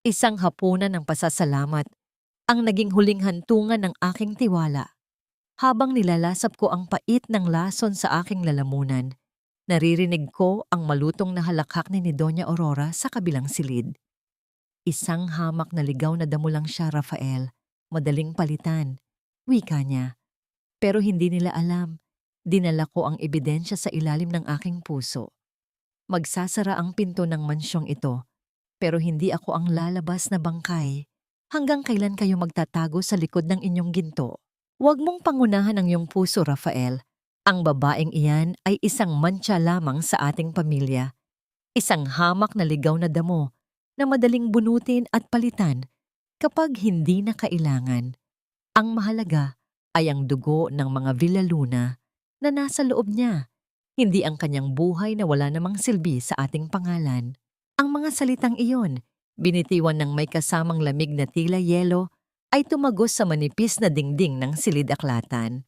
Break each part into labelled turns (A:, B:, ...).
A: Isang hapunan ng pasasalamat ang naging huling hantungan ng aking tiwala. Habang nilalasap ko ang pait ng lason sa aking lalamunan, naririnig ko ang malutong na halakhak ni Doña Aurora sa kabilang silid. Isang hamak na ligaw na damo lang siya, Rafael. Madaling palitan. Wika niya. Pero hindi nila alam. Dinala ko ang ebidensya sa ilalim ng aking puso. Magsasara ang pinto ng mansyong ito, pero hindi ako ang lalabas na bangkay. Hanggang kailan kayo magtatago sa likod ng inyong ginto? Huwag mong pangunahan ang iyong puso, Rafael. Ang babaeng iyan ay isang mantsa lamang sa ating pamilya. Isang hamak na ligaw na damo na madaling bunutin at palitan kapag hindi na kailangan. Ang mahalaga ay ang dugo ng mga Villaluna na nasa loob niya, hindi ang kanyang buhay na wala namang silbi sa ating pangalan. Ang mga salitang iyon, binitiwan ng may kasamang lamig na tila yelo, ay tumagos sa manipis na dingding ng silid-aklatan.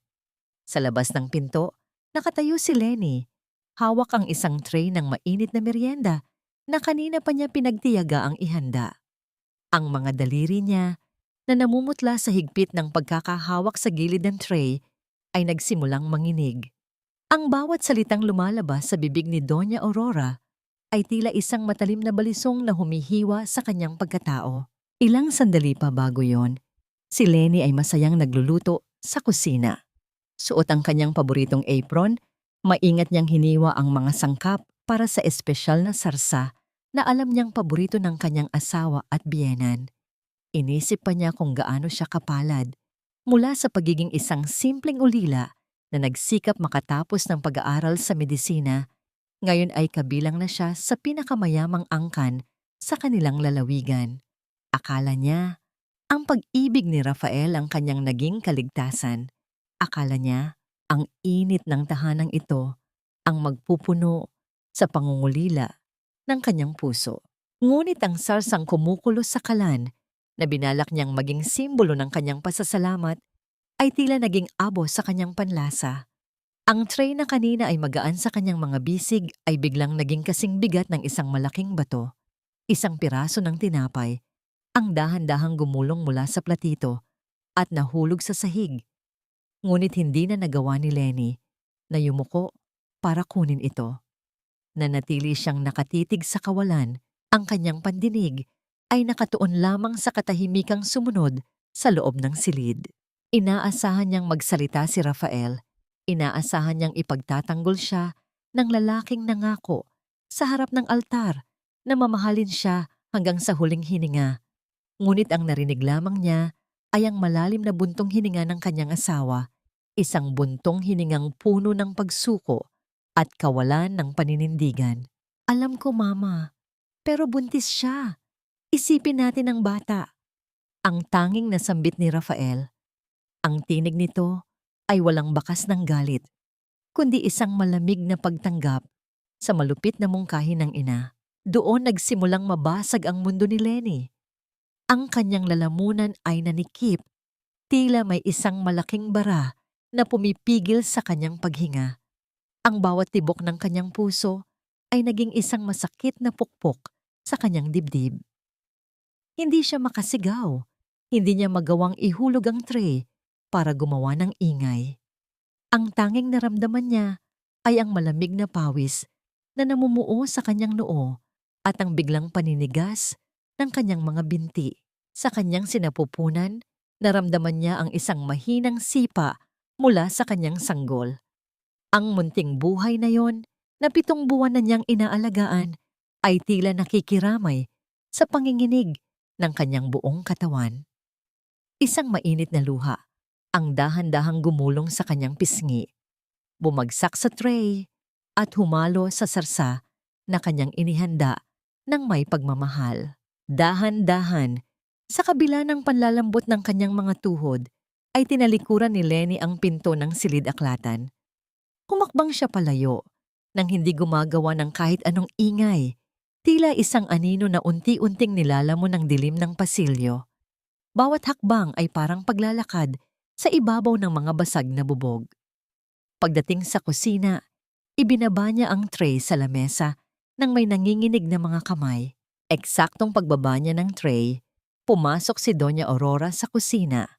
A: Sa labas ng pinto, nakatayo si Lenny. Hawak ang isang tray ng mainit na merienda na kanina pa niya pinagtiyaga ang ihanda. Ang mga daliri niya na namumutla sa higpit ng pagkakahawak sa gilid ng tray ay nagsimulang manginig. Ang bawat salitang lumalabas sa bibig ni Doña Aurora ay tila isang matalim na balisong na humihiwa sa kanyang pagkatao. Ilang sandali pa bago yon, si Lenny ay masayang nagluluto sa kusina. Suot ang kanyang paboritong apron, maingat niyang hiniwa ang mga sangkap para sa espesyal na sarsa na alam niyang paborito ng kanyang asawa at biyenan. Inisip pa niya kung gaano siya kapalad mula sa pagiging isang simpleng ulila na nagsikap makatapos ng pag-aaral sa medisina, ngayon ay kabilang na siya sa pinakamayamang angkan sa kanilang lalawigan. Akala niya, ang pag-ibig ni Rafael ang kanyang naging kaligtasan. Akala niya, ang init ng tahanang ito ang magpupuno sa pangungulila ng kanyang puso. Ngunit ang sarsang kumukulo sa kalan na binalak niyang maging simbolo ng kanyang pasasalamat ay tila naging abo sa kanyang panlasa. Ang tray na kanina ay magaan sa kanyang mga bisig ay biglang naging kasing bigat ng isang malaking bato. Isang piraso ng tinapay, ang dahan-dahang gumulong mula sa platito at nahulog sa sahig. Ngunit hindi na nagawa ni Lenny na yumuko para kunin ito. Nanatili siyang nakatitig sa kawalan, ang kanyang pandinig ay nakatuon lamang sa katahimikang sumunod sa loob ng silid. Inaasahan niyang magsalita si Rafael. Inaasahan niyang ipagtatanggol siya ng lalaking nangako sa harap ng altar na mamahalin siya hanggang sa huling hininga. Ngunit ang narinig lamang niya ay ang malalim na buntong hininga ng kanyang asawa, isang buntong hiningang puno ng pagsuko at kawalan ng paninindigan. Alam ko, Mama, pero buntis siya. Isipin natin ang bata. Ang tanging nasambit ni Rafael. Ang tinig nito ay walang bakas ng galit, kundi isang malamig na pagtanggap sa malupit na mungkahi ng ina. Doon nagsimulang mabasag ang mundo ni Lenny. Ang kanyang lalamunan ay nanikip, tila may isang malaking bara na pumipigil sa kanyang paghinga. Ang bawat tibok ng kanyang puso ay naging isang masakit na pukpok sa kanyang dibdib. Hindi siya makasigaw, hindi niya magawang ihulog ang tray para gumawa ng ingay. Ang tanging naramdaman niya ay ang malamig na pawis na namumuo sa kanyang noo at ang biglang paninigas ng kanyang mga binti. Sa kanyang sinapupunan, naramdaman niya ang isang mahinang sipa mula sa kanyang sanggol. Ang munting buhay na yon na 7 buwan na niyang inaalagaan ay tila nakikiramay sa panginginig ng kanyang buong katawan. Isang mainit na luha ang dahan-dahang gumulong sa kanyang pisngi, bumagsak sa tray at humalo sa sarsa na kanyang inihanda ng may pagmamahal. Dahan-dahan, sa kabila ng panlalambot ng kanyang mga tuhod, ay tinalikuran ni Lenny ang pinto ng silid-aklatan. Humakbang siya palayo nang hindi gumagawa ng kahit anong ingay, tila isang anino na unti-unting nilalamon ng dilim ng pasilyo. Bawat hakbang ay parang paglalakad sa ibabaw ng mga basag na bubog. Pagdating sa kusina, ibinaba niya ang tray sa lamesa nang may nanginginig na mga kamay. Eksaktong pagbaba niya ng tray, pumasok si Doña Aurora sa kusina.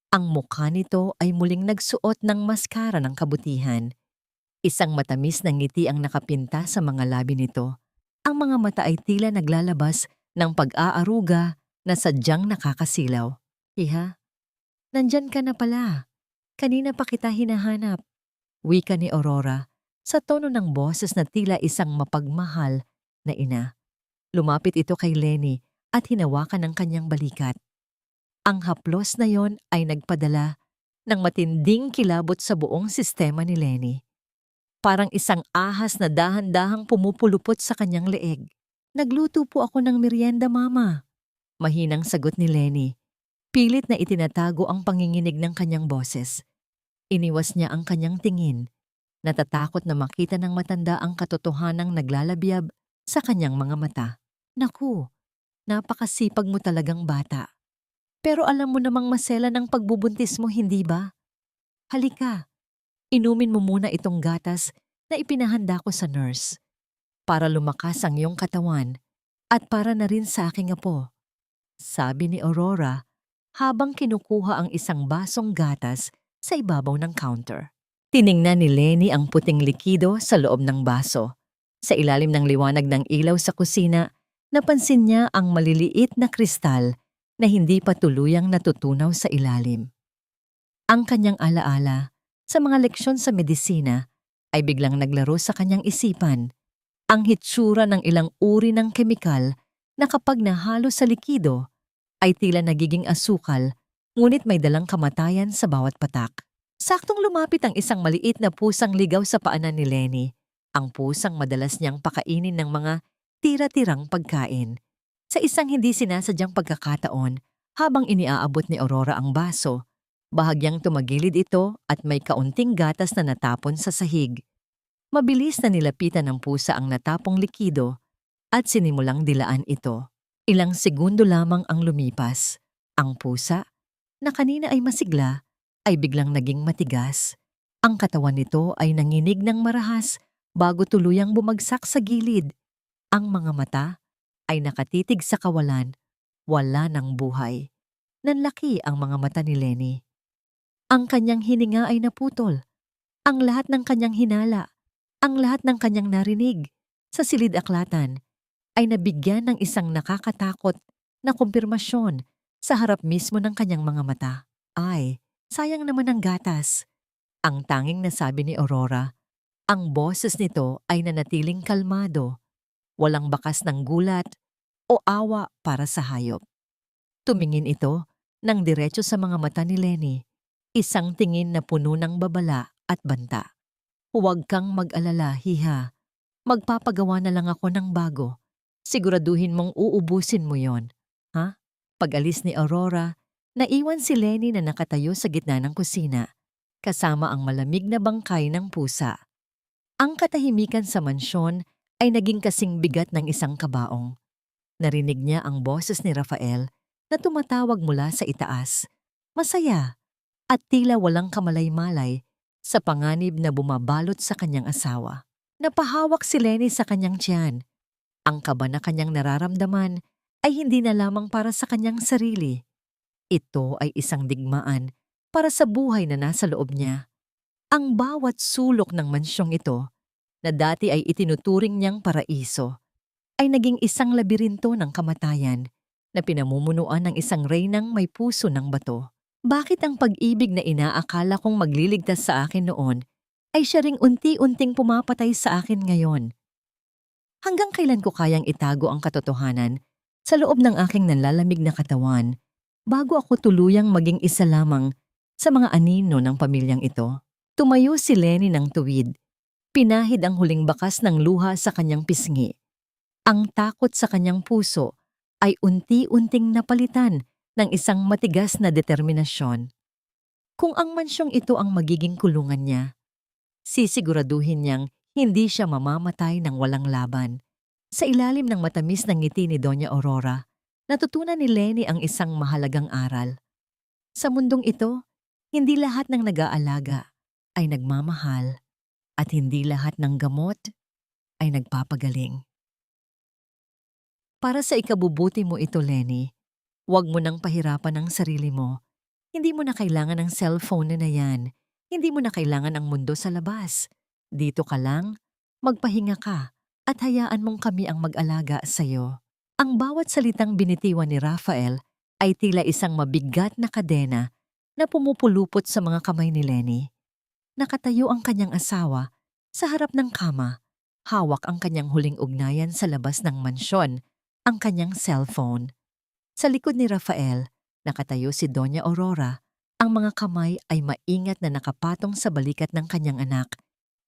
A: Ang mukha nito ay muling nagsuot ng maskara ng kabutihan. Isang matamis na ngiti ang nakapinta sa mga labi nito. Ang mga mata ay tila naglalabas ng pag-aaruga na sadyang nakakasilaw. Iha, nandyan ka na pala. Kanina pa kita hinahanap. Wika ni Aurora sa tono ng boses na tila isang mapagmahal na ina. Lumapit ito kay Lenny at hinawakan ng kanyang balikat. Ang haplos na yon ay nagpadala ng matinding kilabot sa buong sistema ni Lenny. Parang isang ahas na dahan-dahang pumupulupot sa kanyang leeg. Nagluto po ako ng merienda, Mama. Mahinang sagot ni Lenny. Pilit na itinatago ang panginginig ng kanyang boses. Iniwas niya ang kanyang tingin. Natatakot na makita ng matanda ang katotohanang naglalabyab sa kanyang mga mata. Naku, napakasipag mo talagang bata. Pero alam mo namang masela ng pagbubuntis mo, hindi ba? Halika, inumin mo muna itong gatas na ipinahanda ko sa nurse para lumakas ang iyong katawan at para na rin sa aking apo. Sabi ni Aurora habang kinukuha ang isang basong gatas sa ibabaw ng counter. Tiningnan ni Lenny ang puting likido sa loob ng baso. Sa ilalim ng liwanag ng ilaw sa kusina, napansin niya ang maliliit na kristal na hindi pa tuluyang natutunaw sa ilalim. Ang kanyang alaala sa mga leksyon sa medisina ay biglang naglaro sa kanyang isipan. Ang hitsura ng ilang uri ng kemikal na kapag nahalo sa likido ay tila nagiging asukal, ngunit may dalang kamatayan sa bawat patak. Saktong lumapit ang isang maliit na pusang ligaw sa paanan ni Lenny. Ang pusang madalas niyang pakainin ng mga tira-tirang pagkain. Sa isang hindi sinasadyang pagkakataon, habang iniaabot ni Aurora ang baso, bahagyang tumagilid ito at may kaunting gatas na natapon sa sahig. Mabilis na nilapitan ng pusa ang natapong likido at sinimulang dilaan ito. Ilang segundo lamang ang lumipas. Ang pusa, na kanina ay masigla, ay biglang naging matigas. Ang katawan nito ay nanginig ng marahas bago tuluyang bumagsak sa gilid. Ang mga mata ay nakatitig sa kawalan, wala ng buhay. Nanlaki ang mga mata ni Lenny. Ang kanyang hininga ay naputol. Ang lahat ng kanyang hinala, ang lahat ng kanyang narinig sa silid-aklatan ay nabigyan ng isang nakakatakot na kumpirmasyon sa harap mismo ng kanyang mga mata. Ay, sayang naman ang gatas. Ang tanging nasabi ni Aurora. Ang boses nito ay nanatiling kalmado, walang bakas ng gulat o awa para sa hayop. Tumingin ito ng diretso sa mga mata ni Lenny, isang tingin na puno ng babala at banta. Huwag kang mag-alala, hiha. Magpapagawa na lang ako ng bago. Siguraduhin mong uubusin mo yon. Ha? Pag-alis ni Aurora, naiwan si Lenny na nakatayo sa gitna ng kusina, kasama ang malamig na bangkay ng pusa. Ang katahimikan sa mansyon ay naging kasing bigat ng isang kabaong. Narinig niya ang boses ni Rafael na tumatawag mula sa itaas. Masaya at tila walang kamalay-malay sa panganib na bumabalot sa kanyang asawa. Napahawak si Lenny sa kanyang tiyan. Ang kaba na kanyang nararamdaman ay hindi na lamang para sa kanyang sarili. Ito ay isang digmaan para sa buhay na nasa loob niya. Ang bawat sulok ng mansyong ito, na dati ay itinuturing niyang paraiso, ay naging isang labirinto ng kamatayan na pinamumunuan ng isang reynang may puso ng bato. Bakit ang pag-ibig na inaakala kong magliligtas sa akin noon ay siya ring unti-unting pumapatay sa akin ngayon? Hanggang kailan ko kayang itago ang katotohanan sa loob ng aking nanlalamig na katawan bago ako tuluyang maging isa lamang sa mga anino ng pamilyang ito? Tumayo si Lenny ng tuwid. Pinahid ang huling bakas ng luha sa kanyang pisngi. Ang takot sa kanyang puso ay unti-unting napalitan ng isang matigas na determinasyon. Kung ang mansyong ito ang magiging kulungan niya, sisiguraduhin niyang hindi siya mamamatay ng walang laban. Sa ilalim ng matamis na ngiti ni Doña Aurora, natutunan ni Lenny ang isang mahalagang aral. Sa mundong ito, hindi lahat ng nag-aalaga ay nagmamahal at hindi lahat ng gamot ay nagpapagaling. Para sa ikabubuti mo ito, Lenny. Huwag mo nang pahirapan ang sarili mo. Hindi mo na kailangan ng cellphone na yan. Hindi mo na kailangan ang mundo sa labas. Dito ka lang, magpahinga ka, at hayaan mong kami ang mag-alaga sa'yo. Ang bawat salitang binitiwan ni Rafael ay tila isang mabigat na kadena na pumupulupot sa mga kamay ni Lenny. Nakatayo ang kanyang asawa sa harap ng kama. Hawak ang kanyang huling ugnayan sa labas ng mansyon, ang kanyang cellphone. Sa likod ni Rafael, nakatayo si Doña Aurora. Ang mga kamay ay maingat na nakapatong sa balikat ng kanyang anak.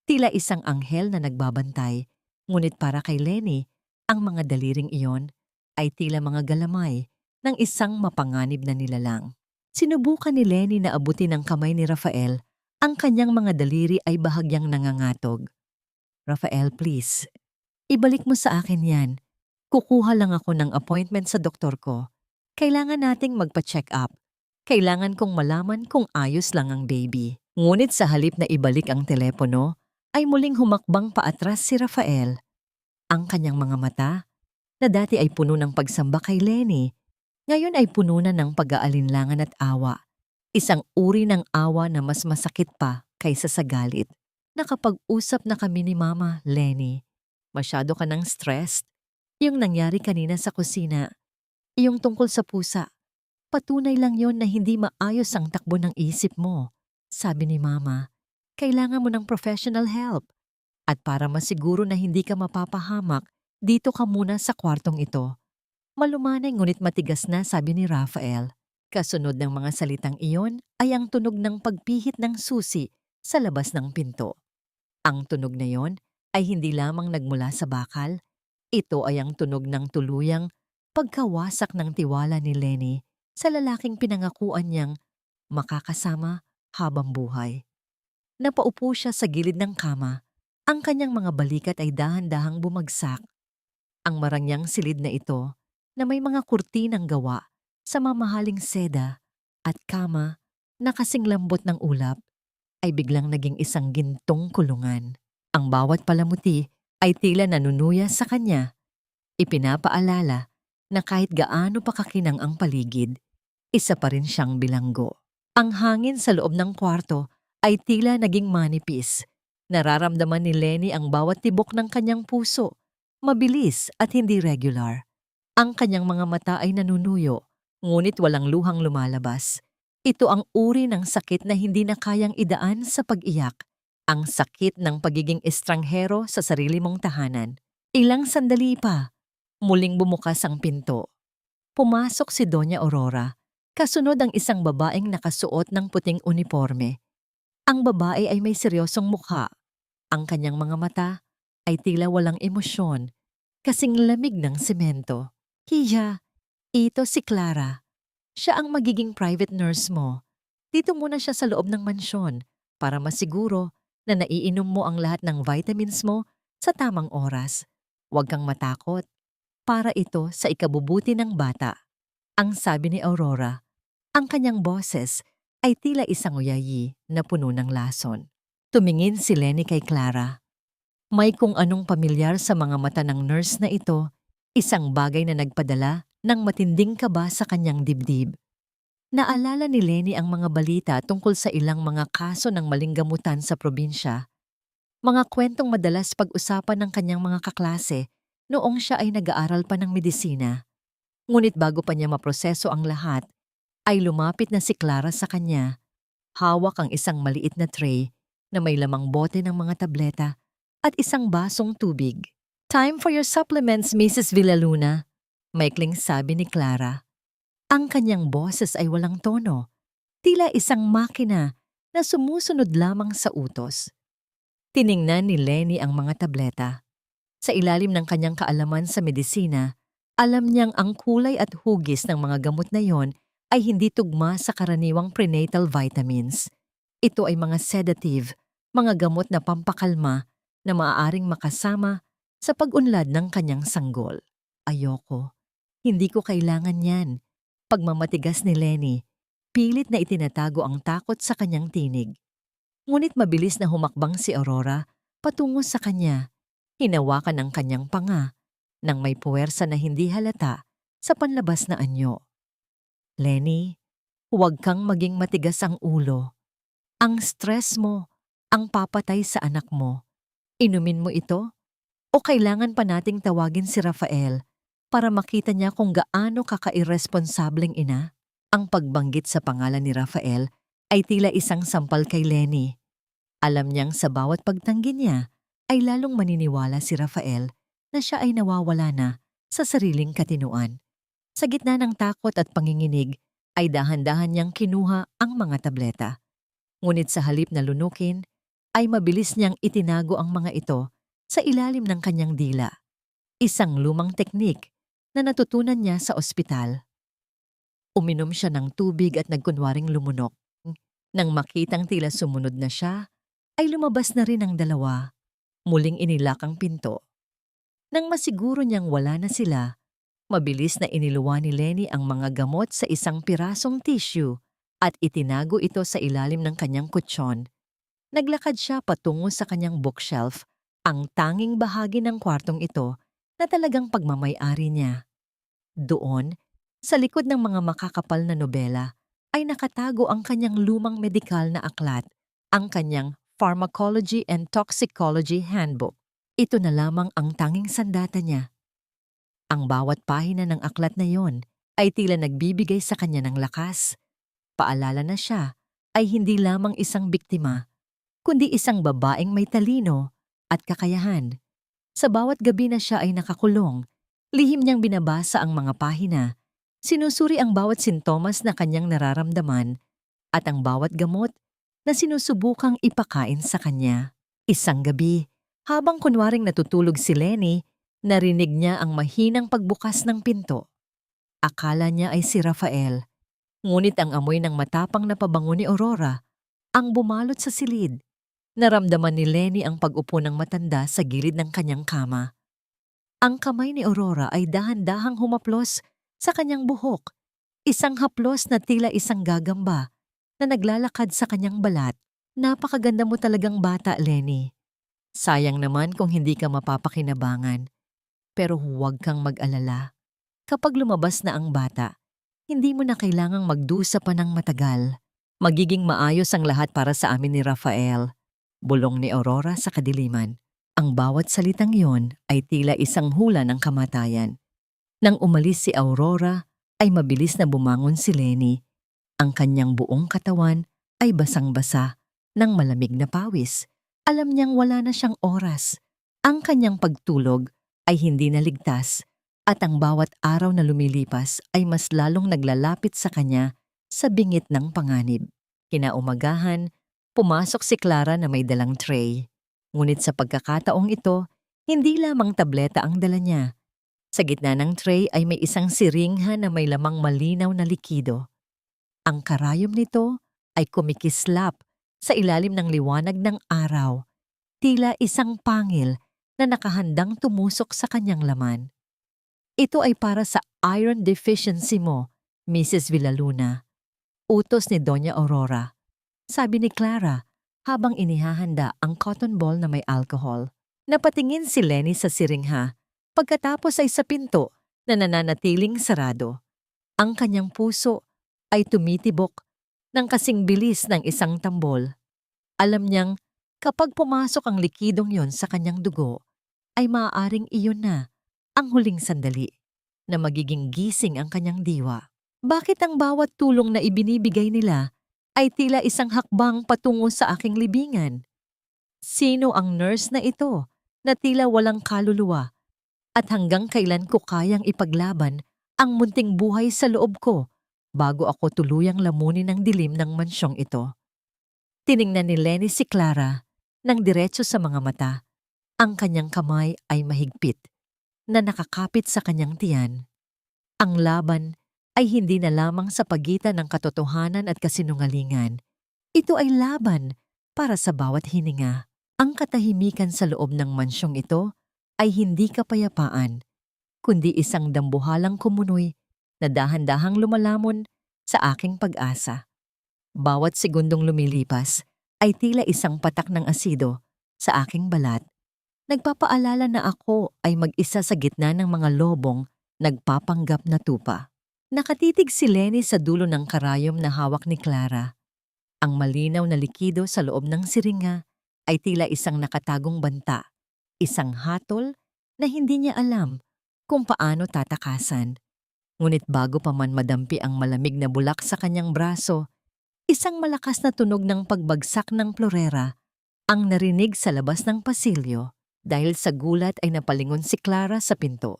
A: Tila isang anghel na nagbabantay. Ngunit para kay Lenny, ang mga daliring iyon ay tila mga galamay ng isang mapanganib na nilalang. Sinubukan ni Lenny na abutin ang kamay ni Rafael. Ang kanyang mga daliri ay bahagyang nangangatog. Rafael, please. Ibalik mo sa akin yan. Kukuha lang ako ng appointment sa doktor ko. Kailangan nating magpa-check up. Kailangan kong malaman kung ayos lang ang baby. Ngunit sa halip na ibalik ang telepono, ay muling humakbang paatras si Rafael. Ang kanyang mga mata, na dati ay puno ng pagsamba kay Lenny, ngayon ay puno na ng pag-aalinlangan at awa. Isang uri ng awa na mas masakit pa kaysa sa galit. Nakapag-usap na kami ni Mama, Lenny. Masyado ka ng stressed. Yung nangyari kanina sa kusina, yung tungkol sa pusa, patunay lang yon na hindi maayos ang takbo ng isip mo. Sabi ni Mama, kailangan mo ng professional help. At para masiguro na hindi ka mapapahamak, dito ka muna sa kwartong ito. Malumanay ngunit matigas na, sabi ni Rafael. Kasunod ng mga salitang iyon ay ang tunog ng pagpihit ng susi sa labas ng pinto. Ang tunog na yon ay hindi lamang nagmula sa bakal. Ito ay ang tunog ng tuluyang pagkawasak ng tiwala ni Lenny sa lalaking pinangakuan niyang makakasama habang buhay. Napaupo siya sa gilid ng kama. Ang kanyang mga balikat ay dahan-dahang bumagsak. Ang marangyang silid na ito na may mga kurtinang gawa sa mamahaling seda at kama na kasing lambot ng ulap ay biglang naging isang gintong kulungan. Ang bawat palamuti ay tila nanunuya sa kanya. Ipinapaalala na kahit gaano pa kakinang ang paligid, isa pa rin siyang bilanggo. Ang hangin sa loob ng kwarto ay tila naging manipis. Nararamdaman ni Lenny ang bawat tibok ng kanyang puso, mabilis at hindi regular. Ang kanyang mga mata ay nanunuyo, ngunit walang luhang lumalabas. Ito ang uri ng sakit na hindi na kayang idaan sa pag-iyak. Ang sakit ng pagiging estranghero sa sarili mong tahanan. Ilang sandali pa, muling bumukas ang pinto. Pumasok si Doña Aurora. Kasunod ang isang babaeng nakasuot ng puting uniforme. Ang babae ay may seryosong mukha. Ang kanyang mga mata ay tila walang emosyon, kasing lamig ng semento. Hiya, ito si Clara. Siya ang magiging private nurse mo. Dito muna siya sa loob ng mansyon para masiguro na naiinom mo ang lahat ng vitamins mo sa tamang oras. Huwag kang matakot. Para ito sa ikabubuti ng bata. Ang sabi ni Aurora. Ang kanyang boses ay tila isang uyayi na puno ng lason. Tumingin si Lenny kay Clara. May kung anong pamilyar sa mga mata ng nurse na ito, isang bagay na nagpadala ng matinding kaba sa kanyang dibdib. Naalala ni Lenny ang mga balita tungkol sa ilang mga kaso ng maling gamutan sa probinsya. Mga kwentong madalas pag-usapan ng kanyang mga kaklase noong siya ay nag-aaral pa ng medisina. Ngunit bago pa niya maproseso ang lahat, ay lumapit na si Clara sa kanya. Hawak ang isang maliit na tray na may lamang bote ng mga tableta at isang basong tubig. Time for your supplements, Mrs. Villaluna, maikling sabi ni Clara. Ang kanyang boses ay walang tono, tila isang makina na sumusunod lamang sa utos. Tiningnan ni Lenny ang mga tableta. Sa ilalim ng kanyang kaalaman sa medisina, alam niyang ang kulay at hugis ng mga gamot na yon ay hindi tugma sa karaniwang prenatal vitamins. Ito ay mga sedative, mga gamot na pampakalma na maaaring makasama sa pag-unlad ng kanyang sanggol. Ayoko. Hindi ko kailangan yan. Pagmamatigas ni Lenny, pilit na itinatago ang takot sa kanyang tinig. Ngunit mabilis na humakbang si Aurora patungo sa kanya. Hinawakan ang kanyang panga. nang may puwersa na hindi halata sa panlabas na anyo. Lenny, huwag kang maging matigas ang ulo. Ang stress mo ang papatay sa anak mo. Inumin mo ito? O kailangan pa nating tawagin si Rafael para makita niya kung gaano kaka-irresponsableng ina? Ang pagbanggit sa pangalan ni Rafael ay tila isang sampal kay Lenny. Alam niyang sa bawat pagtanggi niya ay lalong maniniwala si Rafael na siya ay nawawala na sa sariling katinuan. Sa gitna ng takot at panginginig ay dahan-dahan niyang kinuha ang mga tableta. Ngunit sa halip na lunukin, ay mabilis niyang itinago ang mga ito sa ilalim ng kanyang dila. Isang lumang teknik na natutunan niya sa ospital. Uminom siya ng tubig at nagkunwaring lumunok. Nang makitang tila sumunod na siya, ay lumabas na rin ang dalawa. Muling inilak ang pinto. Nang masiguro niyang wala na sila, mabilis na iniluwa ni Lenny ang mga gamot sa isang pirasong tissue at itinago ito sa ilalim ng kanyang kutsyon. Naglakad siya patungo sa kanyang bookshelf, ang tanging bahagi ng kwartong ito na talagang pagmamay-ari niya. Doon, sa likod ng mga makakapal na nobela, ay nakatago ang kanyang lumang medikal na aklat, ang kanyang Pharmacology and Toxicology Handbook. Ito na lamang ang tanging sandata niya. Ang bawat pahina ng aklat na yon ay tila nagbibigay sa kanya ng lakas. Paalala na siya ay hindi lamang isang biktima, kundi isang babaeng may talino at kakayahan. Sa bawat gabi na siya ay nakakulong, lihim niyang binabasa ang mga pahina, sinusuri ang bawat sintomas na kanyang nararamdaman at ang bawat gamot na sinusubukang ipakain sa kanya. Isang gabi, habang kunwaring natutulog si Lenny, narinig niya ang mahinang pagbukas ng pinto. Akala niya ay si Rafael, ngunit ang amoy ng matapang na pabango ni Aurora ang bumalot sa silid. Naramdaman ni Lenny ang pag-upo ng matanda sa gilid ng kanyang kama. Ang kamay ni Aurora ay dahan-dahang humaplos sa kanyang buhok, isang haplos na tila isang gagamba na naglalakad sa kanyang balat. Napakaganda mo talagang bata, Lenny. Sayang naman kung hindi ka mapapakinabangan. Pero huwag kang mag-alala. Kapag lumabas na ang bata, hindi mo na kailangang magdusa pa ng matagal. Magiging maayos ang lahat para sa amin ni Rafael. Bulong ni Aurora sa kadiliman. Ang bawat salitang yon ay tila isang hula ng kamatayan. Nang umalis si Aurora, ay mabilis na bumangon si Lenny. Ang kanyang buong katawan ay basang-basa ng malamig na pawis. Alam niyang wala na siyang oras. Ang kanyang pagtulog ay hindi naligtas at ang bawat araw na lumilipas ay mas lalong naglalapit sa kanya sa bingit ng panganib. Kinaumagahan, pumasok si Clara na may dalang tray. Ngunit sa pagkakataong ito, hindi lamang tableta ang dala niya. Sa gitna ng tray ay may isang siringha na may lamang malinaw na likido. Ang karayom nito ay kumikislap sa ilalim ng liwanag ng araw, tila isang pangil na nakahandang tumusok sa kanyang laman. Ito ay para sa iron deficiency mo, Mrs. Villaluna. Utos ni Doña Aurora. Sabi ni Clara habang inihahanda ang cotton ball na may alcohol. Napatingin si Lenny sa siringha pagkatapos ay sa pinto na nananatiling sarado. Ang kanyang puso ay tumitibok ng kasing bilis ng isang tambol. Alam niyang kapag pumasok ang likidong yon sa kanyang dugo, ay maaaring iyon na ang huling sandali na magiging gising ang kanyang diwa. Bakit ang bawat tulong na ibinibigay nila ay tila isang hakbang patungo sa aking libingan? Sino ang nurse na ito na tila walang kaluluwa at hanggang kailan ko kayang ipaglaban ang munting buhay sa loob ko bago ako tuluyang lamunin ng dilim ng mansyong ito? Tiningnan ni Lenny si Clara nang diretso sa mga mata. Ang kanyang kamay ay mahigpit na nakakapit sa kanyang tiyan. Ang laban ay hindi na lamang sa pagitan ng katotohanan at kasinungalingan. Ito ay laban para sa bawat hininga. Ang katahimikan sa loob ng mansyong ito ay hindi kapayapaan, kundi isang dambuhalang kumunoy na dahan-dahang lumalamon sa aking pag-asa. Bawat segundong lumilipas ay tila isang patak ng asido sa aking balat. Nagpapaalala na ako ay mag-isa sa gitna ng mga lobong nagpapanggap na tupa. Nakatitig si Lenny sa dulo ng karayom na hawak ni Clara. Ang malinaw na likido sa loob ng siringa ay tila isang nakatagong banta, isang hatol na hindi niya alam kung paano tatakasan. Ngunit bago pa man madampi ang malamig na bulak sa kanyang braso, isang malakas na tunog ng pagbagsak ng plorera ang narinig sa labas ng pasilyo. Dahil sa gulat ay napalingon si Clara sa pinto.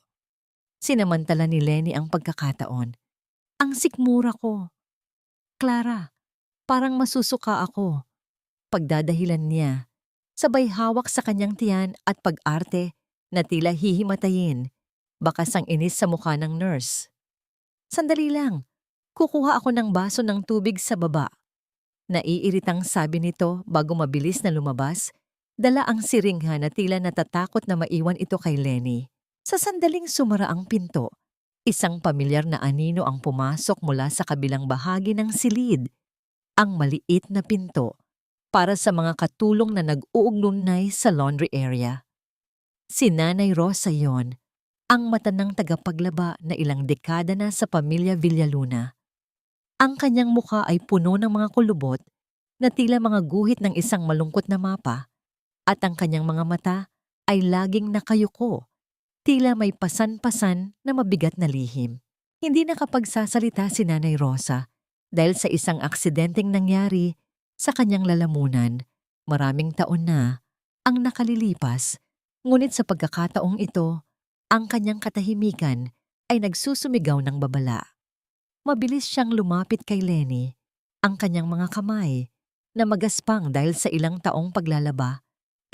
A: Sinamantala ni Lenny ang pagkakataon. Ang sikmura ko. Clara, parang masusuka ako. Pagdadahilan niya, sabay hawak sa kanyang tiyan at pag-arte na tila hihimatayin, bakas ang inis sa mukha ng nurse. Sandali lang, kukuha ako ng baso ng tubig sa baba. Naiiritang sabi nito bago mabilis na lumabas, dala ang siringha na tila natatakot na maiwan ito kay Lenny. Sa sandaling sumara ang pinto, isang pamilyar na anino ang pumasok mula sa kabilang bahagi ng silid. Ang maliit na pinto para sa mga katulong na nag-uugnunay sa laundry area. Si Nanay Rosa yon, ang matanang tagapaglaba na ilang dekada na sa pamilya Villaluna. Ang kanyang mukha ay puno ng mga kulubot na tila mga guhit ng isang malungkot na mapa. At ang kanyang mga mata ay laging nakayuko, tila may pasan-pasan na mabigat na lihim. Hindi nakapagsasalita si Nanay Rosa dahil sa isang aksidenteng nangyari sa kanyang lalamunan. Maraming taon na ang nakalilipas, ngunit sa pagkakataong ito, ang kanyang katahimikan ay nagsusumigaw ng babala. Mabilis siyang lumapit kay Lenny, ang kanyang mga kamay na magaspang dahil sa ilang taong paglalaba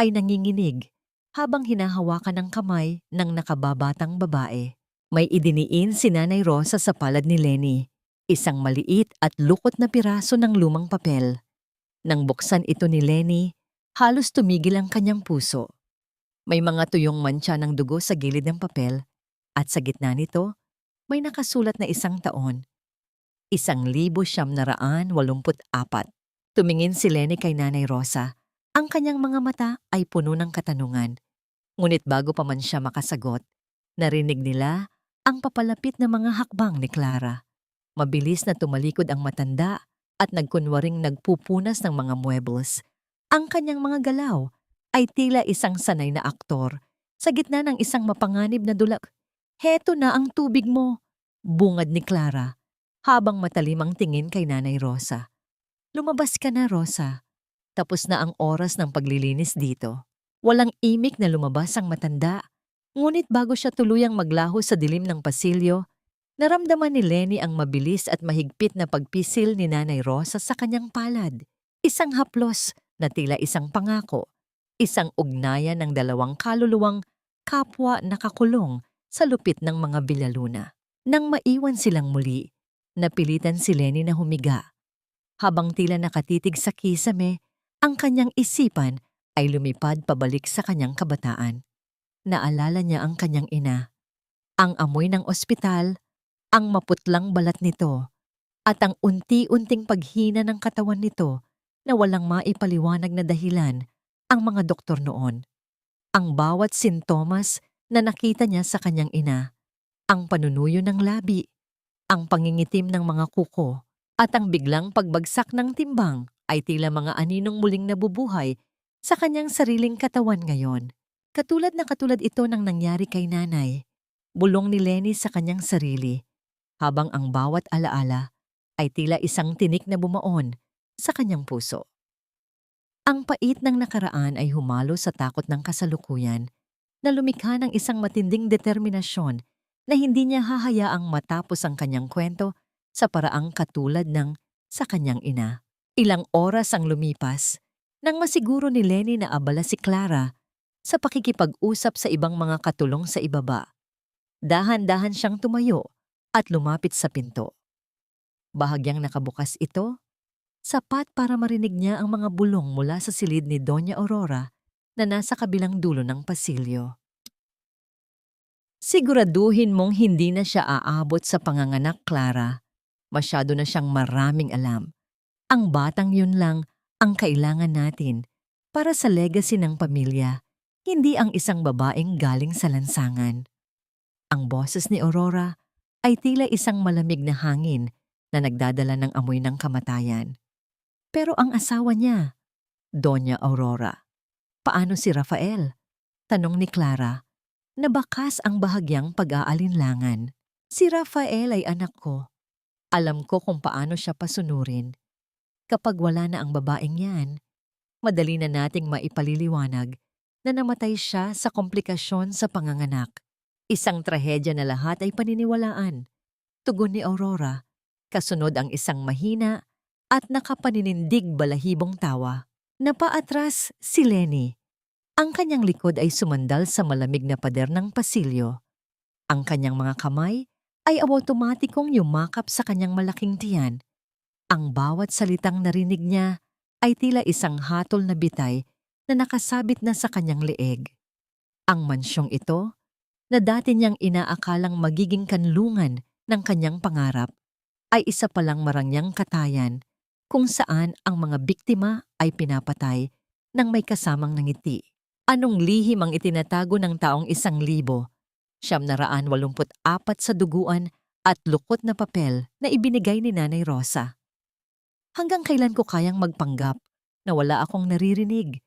A: ay nanginginig habang hinahawakan ng kamay ng nakababatang babae. May idiniin si Nanay Rosa sa palad ni Lenny, isang maliit at lukot na piraso ng lumang papel. Nang buksan ito ni Lenny, halos tumigil ang kanyang puso. May mga tuyong mantsa ng dugo sa gilid ng papel at sa gitna nito, may nakasulat na isang taon. 1984. Tumingin si Lenny kay Nanay Rosa. Ang kanyang mga mata ay puno ng katanungan. Ngunit bago pa man siya makasagot, narinig nila ang papalapit na mga hakbang ni Clara. Mabilis na tumalikod ang matanda at nagkunwaring nagpupunas ng mga muebles. Ang kanyang mga galaw ay tila isang sanay na aktor sa gitna ng isang mapanganib na dulak. "Heto na ang tubig mo," bungad ni Clara habang matalim ang tingin kay Nanay Rosa. "Lumabas ka na, Rosa. Tapos na ang oras ng paglilinis dito." Walang imik na lumabas ang matanda. Ngunit bago siya tuluyang maglaho sa dilim ng pasilyo, naramdaman ni Lenny ang mabilis at mahigpit na pagpisil ni Nanay Rosa sa kanyang palad. Isang haplos na tila isang pangako. Isang ugnayan ng dalawang kaluluwang kapwa nakakulong sa lupit ng mga Villaluna. Nang maiwan silang muli, napilitan si Lenny na humiga. Habang tila nakatitig sa kisame, ang kanyang isipan ay lumipad pabalik sa kanyang kabataan. Naalala niya ang kanyang ina, ang amoy ng ospital, ang maputlang balat nito, at ang unti-unting paghina ng katawan nito na walang maipaliwanag na dahilan ang mga doktor noon. Ang bawat sintomas na nakita niya sa kanyang ina, ang panunuyo ng labi, ang pangingitim ng mga kuko, at ang biglang pagbagsak ng timbang ay tila mga aninong muling nabubuhay sa kanyang sariling katawan ngayon. Katulad ito ng nangyari kay nanay. Bulong ni Lenny sa kanyang sarili, habang ang bawat alaala ay tila isang tinik na bumaon sa kanyang puso. Ang pait ng nakaraan ay humalo sa takot ng kasalukuyan na lumikha ng isang matinding determinasyon na hindi niya hahayaang matapos ang kanyang kwento sa paraang katulad ng sa kanyang ina. Ilang oras ang lumipas nang masiguro ni Lenny na abala si Clara sa pakikipag-usap sa ibang mga katulong sa ibaba. Dahan-dahan siyang tumayo at lumapit sa pinto. Bahagyang nakabukas ito, sapat para marinig niya ang mga bulong mula sa silid ni Doña Aurora na nasa kabilang dulo ng pasilyo. "Siguraduhin mong hindi na siya aabot sa panganganak, Clara. Masyado na siyang maraming alam. Ang batang yun lang ang kailangan natin para sa legacy ng pamilya. hindi ang isang babaeng galing sa lansangan. Ang boses ni Aurora ay tila isang malamig na hangin na nagdadala ng amoy ng kamatayan. Pero ang asawa niya, Doña Aurora. Paano si Rafael? Tanong ni Clara, na bakas ang bahagyang pag-aalinlangan. Si Rafael ay anak ko. Alam ko kung paano siya pasunurin. Kapag wala na ang babaeng yan, madali na nating maipaliliwanag na namatay siya sa komplikasyon sa panganganak. Isang trahedya na lahat ay paniniwalaan. Tugon ni Aurora, kasunod ang isang mahina at nakapaninindig balahibong tawa. Napaatras si Lenny. Ang kanyang likod ay sumandal sa malamig na pader ng pasilyo. Ang kanyang mga kamay ay automatikong yumakap sa kanyang malaking tiyan. Ang bawat salitang narinig niya ay tila isang hatol na bitay na nakasabit na sa kanyang leeg. Ang mansyong ito, na dati niyang inaakalang magiging kanlungan ng kanyang pangarap, ay isa palang marangyang katayan kung saan ang mga biktima ay pinapatay ng may kasamang ngiti. Anong lihim ang itinatago ng taong 1,000, 984 sa duguan at lukot na papel na ibinigay ni Nanay Rosa? Hanggang kailan ko kayang magpanggap na wala akong naririnig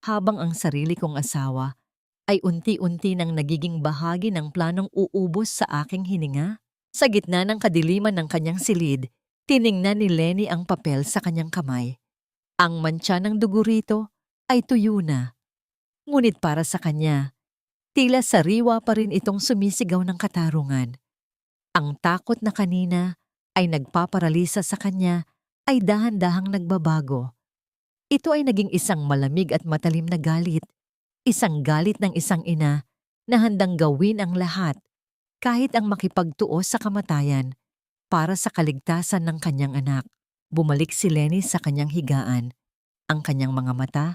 A: habang ang sarili kong asawa ay unti-unti nang nagiging bahagi ng planong uubos sa aking hininga? Sa gitna ng kadiliman ng kanyang silid, tiningnan ni Lenny ang papel sa kanyang kamay. Ang mantsa ng dugo rito ay tuyo na. Ngunit para sa kanya, tila sariwa pa rin itong sumisigaw ng katarungan. Ang takot na kanina ay nagpaparalisa sa kanya ay dahan-dahang nagbabago. Ito ay naging isang malamig at matalim na galit. Isang galit ng isang ina na handang gawin ang lahat, kahit ang makipagtuo sa kamatayan, para sa kaligtasan ng kanyang anak. Bumalik si Lenny sa kanyang higaan. Ang kanyang mga mata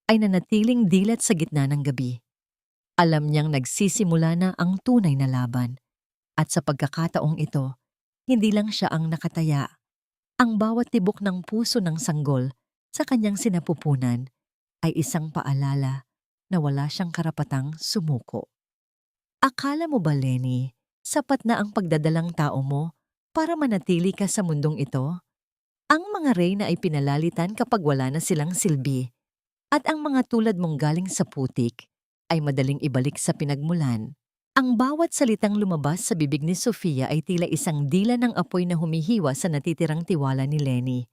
A: ay nanatiling dilat sa gitna ng gabi. Alam niyang nagsisimula na ang tunay na laban. At sa pagkakataong ito, hindi lang siya ang nakataya. Ang bawat tibok ng puso ng sanggol sa kanyang sinapupunan ay isang paalala na wala siyang karapatang sumuko. Akala mo ba, Lenny, sapat na ang pagdadalang tao mo para manatili ka sa mundong ito? Ang mga reyna ay pinalalitan kapag wala na silang silbi, at ang mga tulad mong galing sa putik ay madaling ibalik sa pinagmulan. Ang bawat salitang lumabas sa bibig ni Sofia ay tila isang dila ng apoy na humihiwa sa natitirang tiwala ni Lenny.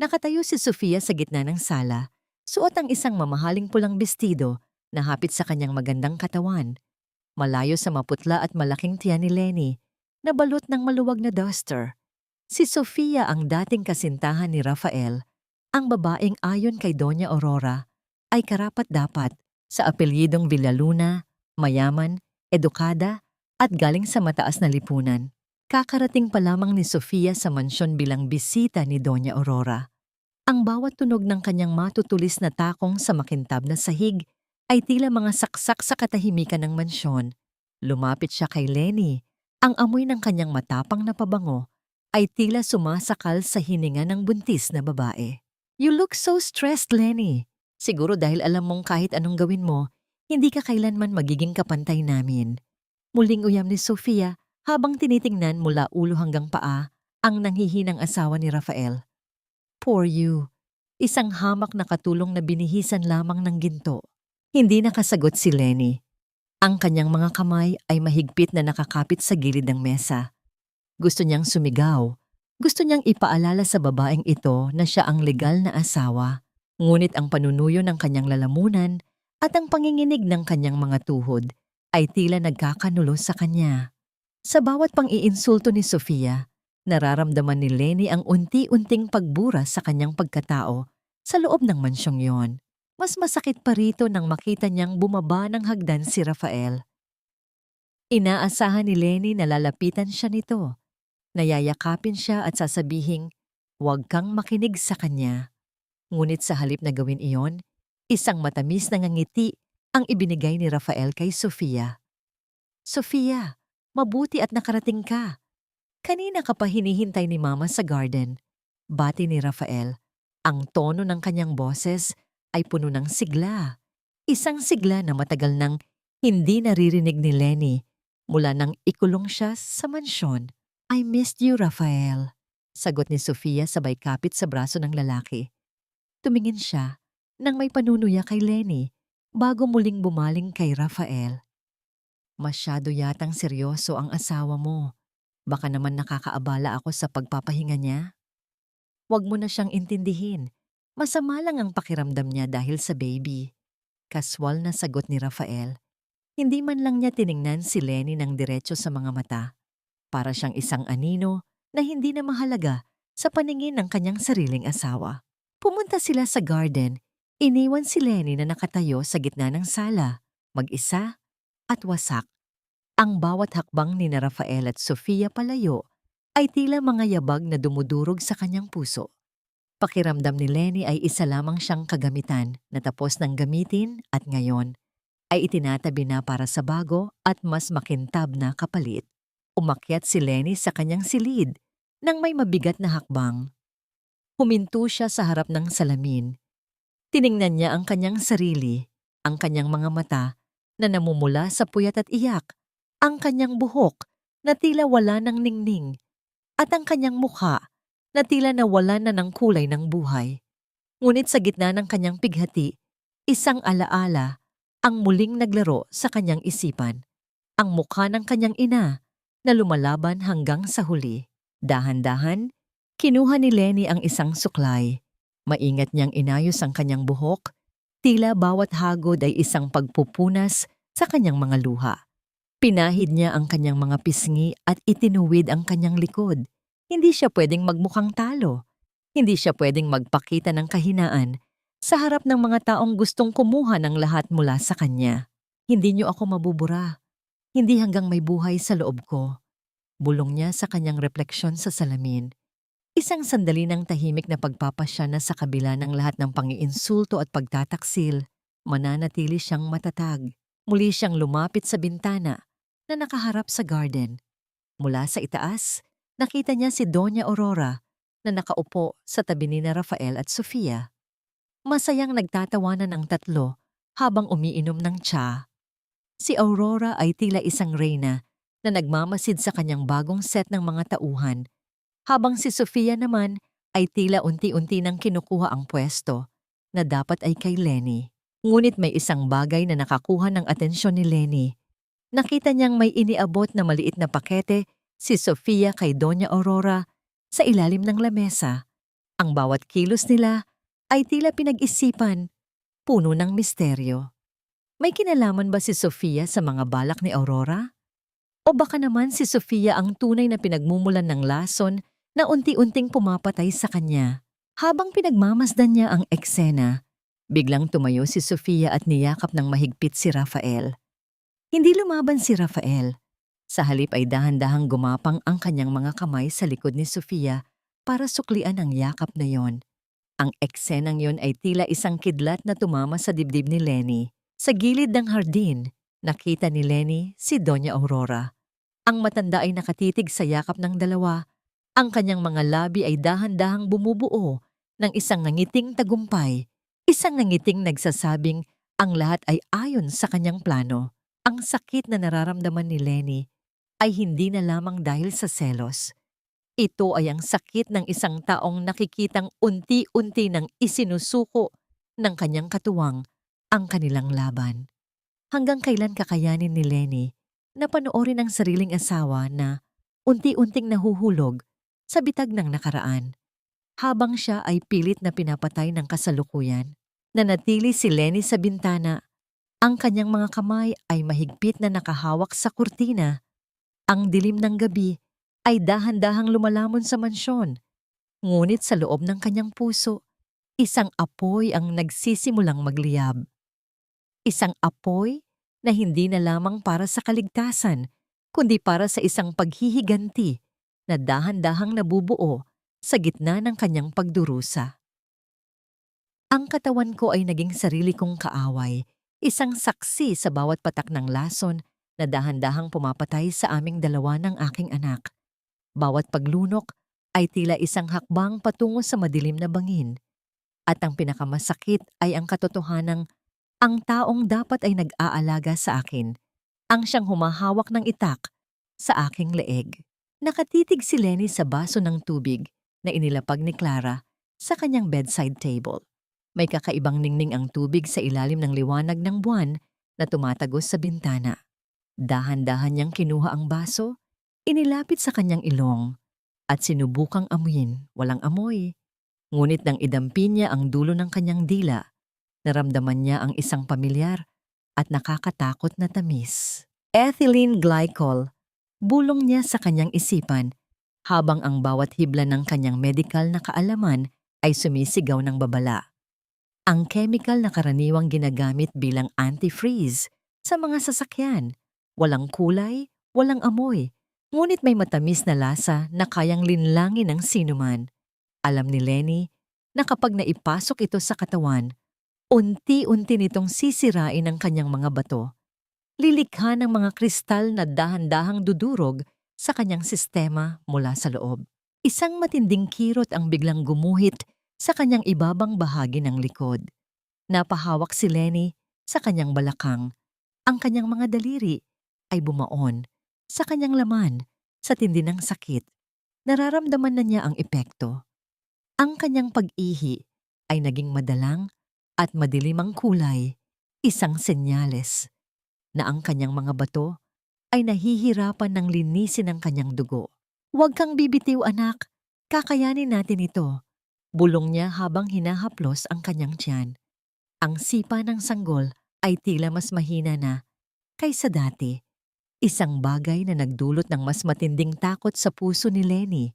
A: Nakatayo si Sofia sa gitna ng sala, suot ang isang mamahaling pulang bestido na hapit sa kanyang magandang katawan. Malayo sa maputla at malaking tiyan ni Lenny, na balot ng maluwag na duster. Si Sofia ang dating kasintahan ni Rafael, ang babaeng ayon kay Doña Aurora ay karapat-dapat sa apelyidong Villaluna, mayaman, edukada at galing sa mataas na lipunan. Kakarating pa lamang ni Sofia sa mansyon bilang bisita ni Doña Aurora. Ang bawat tunog ng kanyang matutulis na takong sa makintab na sahig ay tila mga saksak sa katahimikan ng mansyon. Lumapit siya kay Lenny. Ang amoy ng kanyang matapang na pabango ay tila sumasakal sa hininga ng buntis na babae. "You look so stressed, Lenny. Siguro dahil alam mong kahit anong gawin mo, hindi ka kailanman magiging kapantay namin." Muling uyam ni Sofia habang tinitingnan mula ulo hanggang paa ang nanghihinang asawa ni Rafael. "Poor you." Isang hamak na katulong na binihisan lamang ng ginto. Hindi nakasagot si Lenny. Ang kanyang mga kamay ay mahigpit na nakakapit sa gilid ng mesa. Gusto niyang sumigaw. Gusto niyang ipaalala sa babaeng ito na siya ang legal na asawa. Ngunit ang panunuyo ng kanyang lalamunan at ang panginginig ng kanyang mga tuhod ay tila nagkakanulo sa kanya. Sa bawat pang-iinsulto ni Sofia, nararamdaman ni Lenny ang unti-unting pagbura sa kanyang pagkatao sa loob ng mansyong yon. Mas masakit pa rito nang makita niyang bumaba ng hagdan si Rafael. Inaasahan ni Lenny na lalapitan siya nito. Nayayakapin siya at sasabihing, "Huwag kang makinig sa kanya." Ngunit sa halip na gawin iyon, isang matamis na ngiti ang ibinigay ni Rafael kay Sofia. "Sofia, mabuti at nakarating ka. Kanina ka pa hinihintay ni Mama sa garden." Bati ni Rafael. Ang tono ng kanyang boses ay puno ng sigla. Isang sigla na matagal nang hindi naririnig ni Lenny mula nang ikulong siya sa mansyon. I missed you, Rafael. Sagot ni Sofia sabay kapit sa braso ng lalaki. Tumingin siya nang may panunuya kay Lenny bago muling bumaling kay Rafael. Masyado yatang seryoso ang asawa mo. Baka naman nakakaabala ako sa pagpapahinga niya. Huwag mo na siyang intindihin. Masama lang ang pakiramdam niya dahil sa baby. Kaswal na sagot ni Rafael. Hindi man lang niya tiningnan si Lenny ng diretso sa mga mata. Para siyang isang anino na hindi na mahalaga sa paningin ng kanyang sariling asawa. Pumunta sila sa garden. Iniwan si Lenny na nakatayo sa gitna ng sala, mag-isa at wasak. Ang bawat hakbang ni na Rafael at Sofia palayo ay tila mga yabag na dumudurog sa kanyang puso. Pakiramdam ni Lenny ay isa lamang siyang kagamitan na tapos ng gamitin at ngayon ay itinatabi na para sa bago at mas makintab na kapalit. Umakyat si Lenny sa kanyang silid nang may mabigat na hakbang. Huminto siya sa harap ng salamin. Tiningnan niya ang kanyang sarili, ang kanyang mga mata na namumula sa puyat at iyak, ang kanyang buhok na tila wala ng ningning, at ang kanyang mukha na tila nawala na ng kulay ng buhay. Ngunit sa gitna ng kanyang pighati, isang alaala ang muling naglaro sa kanyang isipan. Ang mukha ng kanyang ina na lumalaban hanggang sa huli. Dahan-dahan, kinuha ni Lenny ang isang suklay. Maingat niyang inayos ang kanyang buhok, tila bawat hagod ay isang pagpupunas sa kanyang mga luha. Pinahid niya ang kanyang mga pisngi at itinuwid ang kanyang likod. Hindi siya pwedeng magmukhang talo. Hindi siya pwedeng magpakita ng kahinaan sa harap ng mga taong gustong kumuha ng lahat mula sa kanya. Hindi niyo ako mabubura. Hindi hanggang may buhay sa loob ko. Bulong niya sa kanyang refleksyon sa salamin. Isang sandali ng tahimik na pagpapasya na sa kabila ng lahat ng pangiinsulto at pagtataksil, mananatili siyang matatag. Muli siyang lumapit sa bintana na nakaharap sa garden. Mula sa itaas, nakita niya si Doña Aurora na nakaupo sa tabi ni na Rafael at Sofia. Masayang nagtatawanan ang tatlo habang umiinom ng tsa. Si Aurora ay tila isang reyna na nagmamasid sa kanyang bagong set ng mga tauhan, habang si Sofia naman ay tila unti-unti nang kinukuha ang pwesto na dapat ay kay Lenny. Ngunit may isang bagay na nakakuha ng atensyon ni Lenny. Nakita niyang may iniabot na maliit na pakete si Sofia kay Doña Aurora sa ilalim ng lamesa. Ang bawat kilos nila ay tila pinag-isipan, puno ng misteryo. May kinalaman ba si Sofia sa mga balak ni Aurora? O baka naman si Sofia ang tunay na pinagmumulan ng lason na unti-unting pumapatay sa kanya? Habang pinagmamasdan niya ang eksena, biglang tumayo si Sofia at niyakap ng mahigpit si Rafael. Hindi lumaban si Rafael. Sa halip ay dahan-dahang gumapang ang kanyang mga kamay sa likod ni Sofia para suklian ang yakap na yon. Ang eksenang yon ay tila isang kidlat na tumama sa dibdib ni Lenny. Sa gilid ng hardin, nakita ni Lenny si Doña Aurora. Ang matanda ay nakatitig sa yakap ng dalawa. Ang kanyang mga labi ay dahan-dahang bumubuo ng isang nangiting tagumpay. Isang nangiting nagsasabing ang lahat ay ayon sa kanyang plano. Ang sakit na nararamdaman ni Lenny ay hindi na lamang dahil sa selos. Ito ay ang sakit ng isang taong nakikitang unti-unti nang isinusuko ng kanyang katuwang ang kanilang laban. Hanggang kailan kakayanin ni Lenny na panoorin ang sariling asawa na unti-unting nahuhulog sa bitag ng nakaraan, habang siya ay pilit na pinapatay ng kasalukuyan. Nanatili si Lenny sa bintana. Ang kanyang mga kamay ay mahigpit na nakahawak sa kurtina. Ang dilim ng gabi ay dahan-dahang lumalamon sa mansyon. Ngunit sa loob ng kanyang puso, isang apoy ang nagsisimulang magliyab. Isang apoy na hindi na lamang para sa kaligtasan, kundi para sa isang paghihiganti na dahan-dahang nabubuo sa gitna ng kanyang pagdurusa. Ang katawan ko ay naging sarili kong kaaway, isang saksi sa bawat patak ng lason na dahan-dahang pumapatay sa aming dalawa ng aking anak. Bawat paglunok ay tila isang hakbang patungo sa madilim na bangin. At ang pinakamasakit ay ang katotohanang Ang taong dapat ay nag-aalaga sa akin, ang siyang humahawak ng itak sa aking leeg. Nakatitig si Lenny sa baso ng tubig na inilapag ni Clara sa kanyang bedside table. May kakaibang ningning ang tubig sa ilalim ng liwanag ng buwan na tumatagos sa bintana. Dahan-dahan niyang kinuha ang baso, inilapit sa kanyang ilong, at sinubukang amuyin. Walang amoy. Ngunit nang idampi niya ang dulo ng kanyang dila, naramdaman niya ang isang pamilyar at nakakatakot na tamis. Ethylene glycol, bulong niya sa kanyang isipan habang ang bawat hibla ng kanyang medical na kaalaman ay sumisigaw ng babala. Ang chemical na karaniwang ginagamit bilang antifreeze sa mga sasakyan. Walang kulay, walang amoy, ngunit may matamis na lasa na kayang linlangin ng sinuman. Alam ni Lenny na kapag naipasok ito sa katawan, unti-unti nitong sisirain ang kanyang mga bato. Lilikha ng mga kristal na dahan-dahang dudurog sa kanyang sistema mula sa loob. Isang matinding kirot ang biglang gumuhit sa kanyang ibabang bahagi ng likod. Napahawak si Lenny sa kanyang balakang. Ang kanyang mga daliri ay bumaon sa kanyang laman sa tindi ng sakit. Nararamdaman na niya ang epekto. Ang kanyang pag-ihi ay naging madalang at madilim ang kulay, isang senyales na ang kanyang mga bato ay nahihirapan ng linisin ang kanyang dugo. Huwag kang bibitiw anak, kakayanin natin ito. Bulong niya habang hinahaplos ang kanyang tiyan. Ang sipa ng sanggol ay tila mas mahina na kaysa dati. Isang bagay na nagdulot ng mas matinding takot sa puso ni Lenny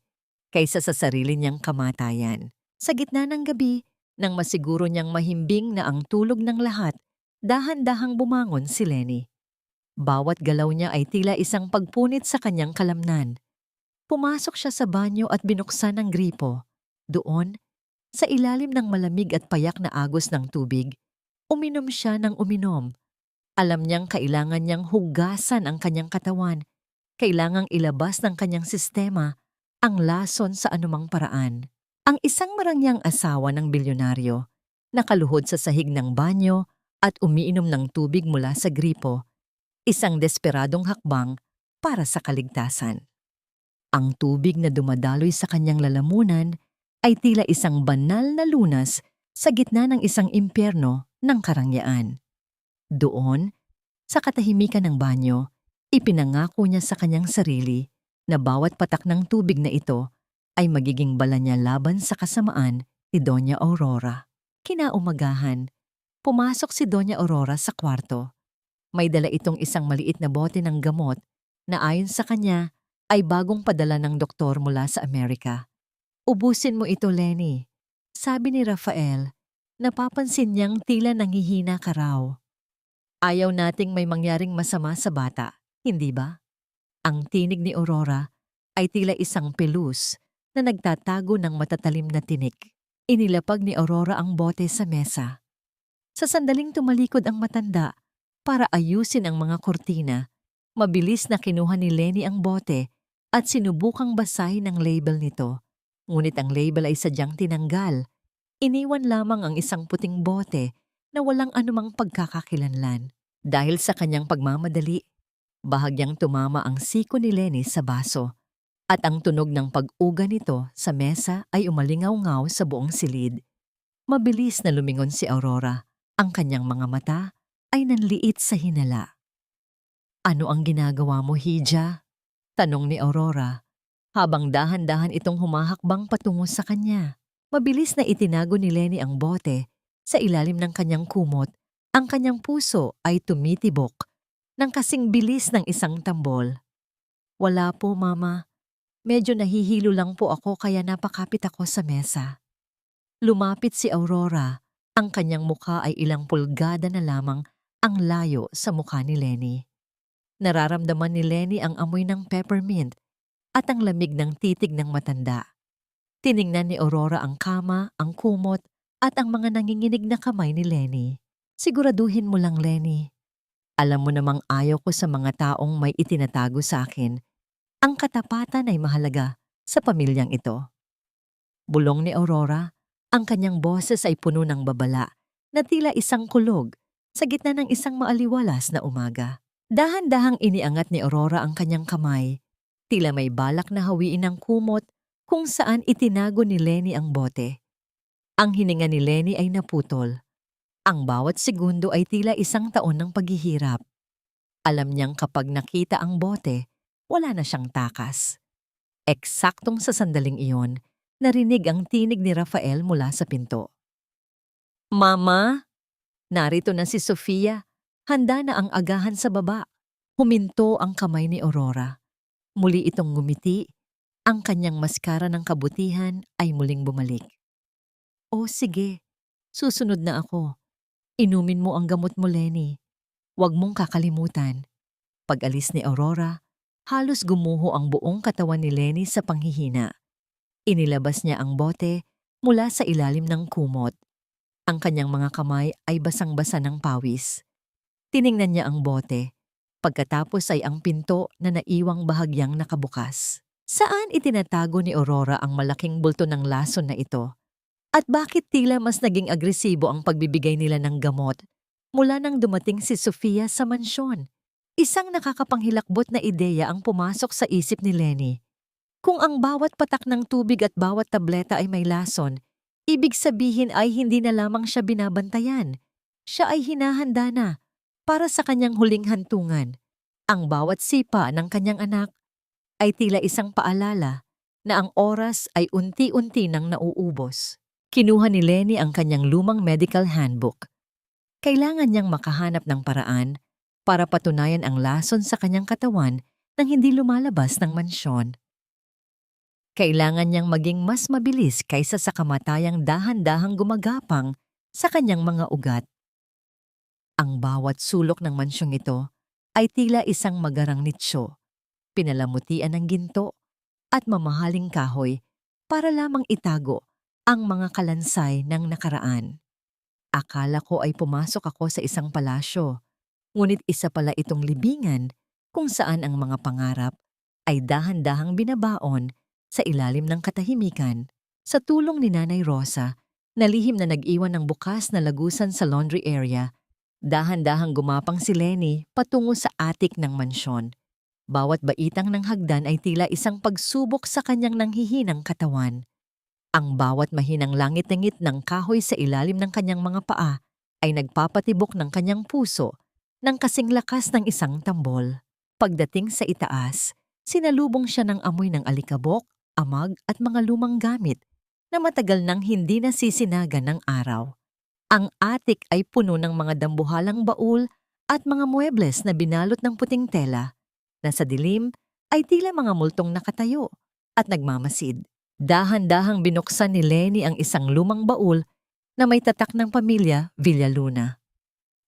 A: kaysa sa sarili niyang kamatayan. Sa gitna ng gabi, nang masiguro niyang mahimbing na ang tulog ng lahat, dahan-dahang bumangon si Lenny. Bawat galaw niya ay tila isang pagpunit sa kanyang kalamnan. Pumasok siya sa banyo at binuksan ang gripo. Doon, sa ilalim ng malamig at payak na agos ng tubig, uminom siya ng uminom. Alam niyang kailangan niyang hugasan ang kanyang katawan. Kailangang ilabas ng kanyang sistema ang lason sa anumang paraan. Ang isang marangyang asawa ng bilyonaryo, nakaluhod sa sahig ng banyo at umiinom ng tubig mula sa gripo, isang desperadong hakbang para sa kaligtasan. Ang tubig na dumadaloy sa kanyang lalamunan ay tila isang banal na lunas sa gitna ng isang impyerno ng karangyaan. Doon, sa katahimikan ng banyo, ipinangako niya sa kanyang sarili na bawat patak ng tubig na ito ay magiging bala niya laban sa kasamaan ni Doña Aurora. Kinaumagahan, pumasok si Doña Aurora sa kwarto. May dala itong isang maliit na bote ng gamot na ayon sa kanya ay bagong padala ng doktor mula sa Amerika. Ubusin mo ito, Lenny. Sabi ni Rafael, napapansin niyang tila nanghihina ka raw. Ayaw nating may mangyaring masama sa bata, hindi ba? Ang tinig ni Aurora ay tila isang pelus na nagtatago ng matatalim na tinik. Inilapag ni Aurora ang bote sa mesa. Sa sandaling tumalikod ang matanda para ayusin ang mga kurtina, mabilis na kinuha ni Lenny ang bote at sinubukang basahin ang label nito. Ngunit ang label ay sadyang tinanggal. Iniwan lamang ang isang puting bote na walang anumang pagkakakilanlan. Dahil sa kanyang pagmamadali, bahagyang tumama ang siko ni Lenny sa baso at ang tunog ng pag-uga nito sa mesa ay umalingaw-ngaw sa buong silid. Mabilis na lumingon si Aurora. Ang kanyang mga mata ay nanliit sa hinala. Ano ang ginagawa mo, Hija? Tanong ni Aurora, habang dahan-dahan itong humahakbang patungo sa kanya. Mabilis na itinago ni Lenny ang bote sa ilalim ng kanyang kumot. Ang kanyang puso ay tumitibok ng kasing bilis ng isang tambol. Wala po, Mama. Medyo nahihilo lang po ako kaya napakapit ako sa mesa. Lumapit si Aurora. Ang kanyang mukha ay ilang pulgada na lamang ang layo sa mukha ni Lenny. Nararamdaman ni Lenny ang amoy ng peppermint at ang lamig ng titig ng matanda. Tiningnan ni Aurora ang kama, ang kumot at ang mga nanginginig na kamay ni Lenny. Siguraduhin mo lang, Lenny. Alam mo namang ayaw ko sa mga taong may itinatago sa akin. Ang katapatan ay mahalaga sa pamilyang ito. Bulong ni Aurora, ang kanyang boses ay puno ng babala na tila isang kulog sa gitna ng isang maaliwalas na umaga. Dahan-dahang iniangat ni Aurora ang kanyang kamay, tila may balak na hawiin ang kumot kung saan itinago ni Lenny ang bote. Ang hininga ni Lenny ay naputol. Ang bawat segundo ay tila isang taon ng paghihirap. Alam niyang kapag nakita ang bote, wala na siyang takas. Eksaktong sa sandaling iyon, narinig ang tinig ni Rafael mula sa pinto. "Mama!" Narito na si Sofia. Handa na ang agahan sa baba. Huminto ang kamay ni Aurora. Muli itong ngumiti. Ang kanyang maskara ng kabutihan ay muling bumalik. "O sige, susunod na ako. Inumin mo ang gamot mo, Lenny. Huwag mong kakalimutan." Pag-alis ni Aurora, halos gumuho ang buong katawan ni Lenny sa panghihina. Inilabas niya ang bote mula sa ilalim ng kumot. Ang kanyang mga kamay ay basang-basa ng pawis. Tiningnan niya ang bote. Pagkatapos ay ang pinto na naiwang bahagyang nakabukas. Saan itinatago ni Aurora ang malaking bulto ng lason na ito? At bakit tila mas naging agresibo ang pagbibigay nila ng gamot mula nang dumating si Sofia sa mansyon? Isang nakakapanghilakbot na ideya ang pumasok sa isip ni Lenny. Kung ang bawat patak ng tubig at bawat tableta ay may lason, ibig sabihin ay hindi na lamang siya binabantayan. Siya ay hinahanda na para sa kanyang huling hantungan. Ang bawat sipa ng kanyang anak ay tila isang paalala na ang oras ay unti-unti nang nauubos. Kinuha ni Lenny ang kanyang lumang medical handbook. Kailangan niyang makahanap ng paraan para patunayan ang lason sa kanyang katawan nang hindi lumalabas ng mansyon. Kailangan niyang maging mas mabilis kaysa sa kamatayang dahan-dahang gumagapang sa kanyang mga ugat. Ang bawat sulok ng mansyong ito ay tila isang magarang nitsyo, pinalamutian ng ginto at mamahaling kahoy para lamang itago ang mga kalansay ng nakaraan. Akala ko ay pumasok ako sa isang palasyo, ngunit isa pala itong libingan kung saan ang mga pangarap ay dahan-dahang binabaon sa ilalim ng katahimikan. Sa tulong ni Nanay Rosa, na lihim na nag-iwan ng bukas na lagusan sa laundry area, dahan-dahang gumapang si Lenny patungo sa atik ng mansyon. Bawat baitang ng hagdan ay tila isang pagsubok sa kanyang nanghihinang katawan. Ang bawat mahinang langit-ngit ng kahoy sa ilalim ng kanyang mga paa ay nagpapatibok ng kanyang puso ng kasing lakas ng isang tambol. Pagdating sa itaas, sinalubong siya ng amoy ng alikabok, amag at mga lumang gamit na matagal nang hindi nasisinagan ng araw. Ang atik ay puno ng mga dambuhalang baul at mga muebles na binalot ng puting tela na sa dilim ay tila mga multong nakatayo at nagmamasid. Dahan-dahang binuksan ni Lenny ang isang lumang baul na may tatak ng pamilya Villaluna.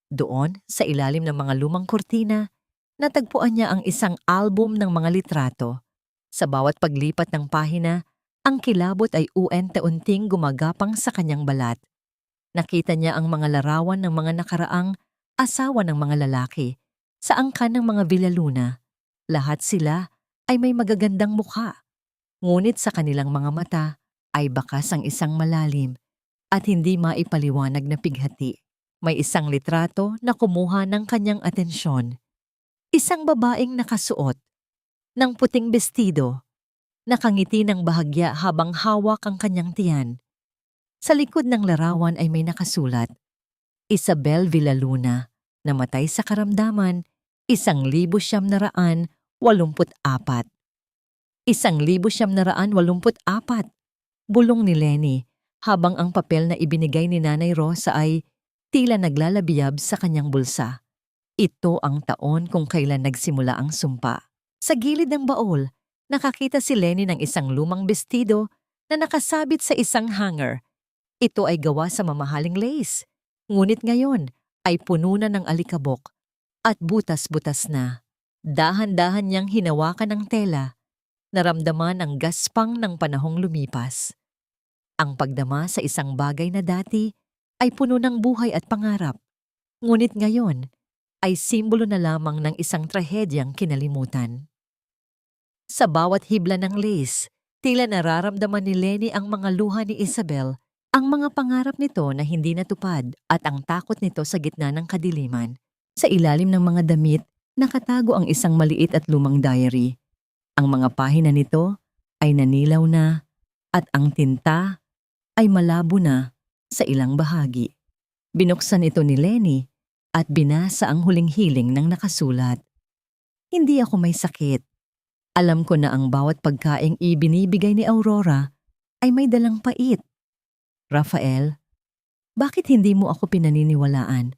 A: Doon, sa ilalim ng mga lumang kurtina, natagpuan niya ang isang album ng mga litrato. Sa bawat paglipat ng pahina, ang kilabot ay unti-unting gumagapang sa kanyang balat. Nakita niya ang mga larawan ng mga nakaraang asawa ng mga lalaki sa angkan ng mga Villaluna. Lahat sila ay may magagandang mukha, ngunit sa kanilang mga mata ay bakas ang isang malalim at hindi maipaliwanag na pighati. May isang litrato na kumuha ng kanyang atensyon. Isang babaeng nakasuot ng puting bestido, nakangiti ng bahagya habang hawak ang kanyang tiyan. Sa likod ng larawan ay may nakasulat, Isabel Villaluna, namatay sa karamdaman, 1984. 1984. Bulong ni Lenny habang ang papel na ibinigay ni Nanay Rosa ay tila naglalabiyab sa kanyang bulsa. Ito ang taon kung kailan nagsimula ang sumpa. Sa gilid ng baul, nakakita si Lenny ng isang lumang bestido na nakasabit sa isang hanger. Ito ay gawa sa mamahaling lace, ngunit ngayon ay puno na ng alikabok at butas-butas na. Dahan-dahan niyang hinawakan ang tela, naramdaman ang gaspang ng panahong lumipas. Ang pagdama sa isang bagay na dati ay puno ng buhay at pangarap, ngunit ngayon ay simbolo na lamang ng isang trahedyang kinalimutan. Sa bawat hibla ng lace, tila nararamdaman ni Lenny ang mga luha ni Isabel Ang mga pangarap nito na hindi natupad at ang takot nito sa gitna ng kadiliman. Sa ilalim ng mga damit, nakatago ang isang maliit at lumang diary. Ang mga pahina nito ay nanilaw na at ang tinta ay malabo na sa ilang bahagi. Binuksan ito ni Lenny at binasa ang huling hiling ng nakasulat. Hindi ako may sakit. Alam ko na ang bawat pagkaing ibinibigay ni Aurora ay may dalang pait. Rafael, bakit hindi mo ako pinaniniwalaan?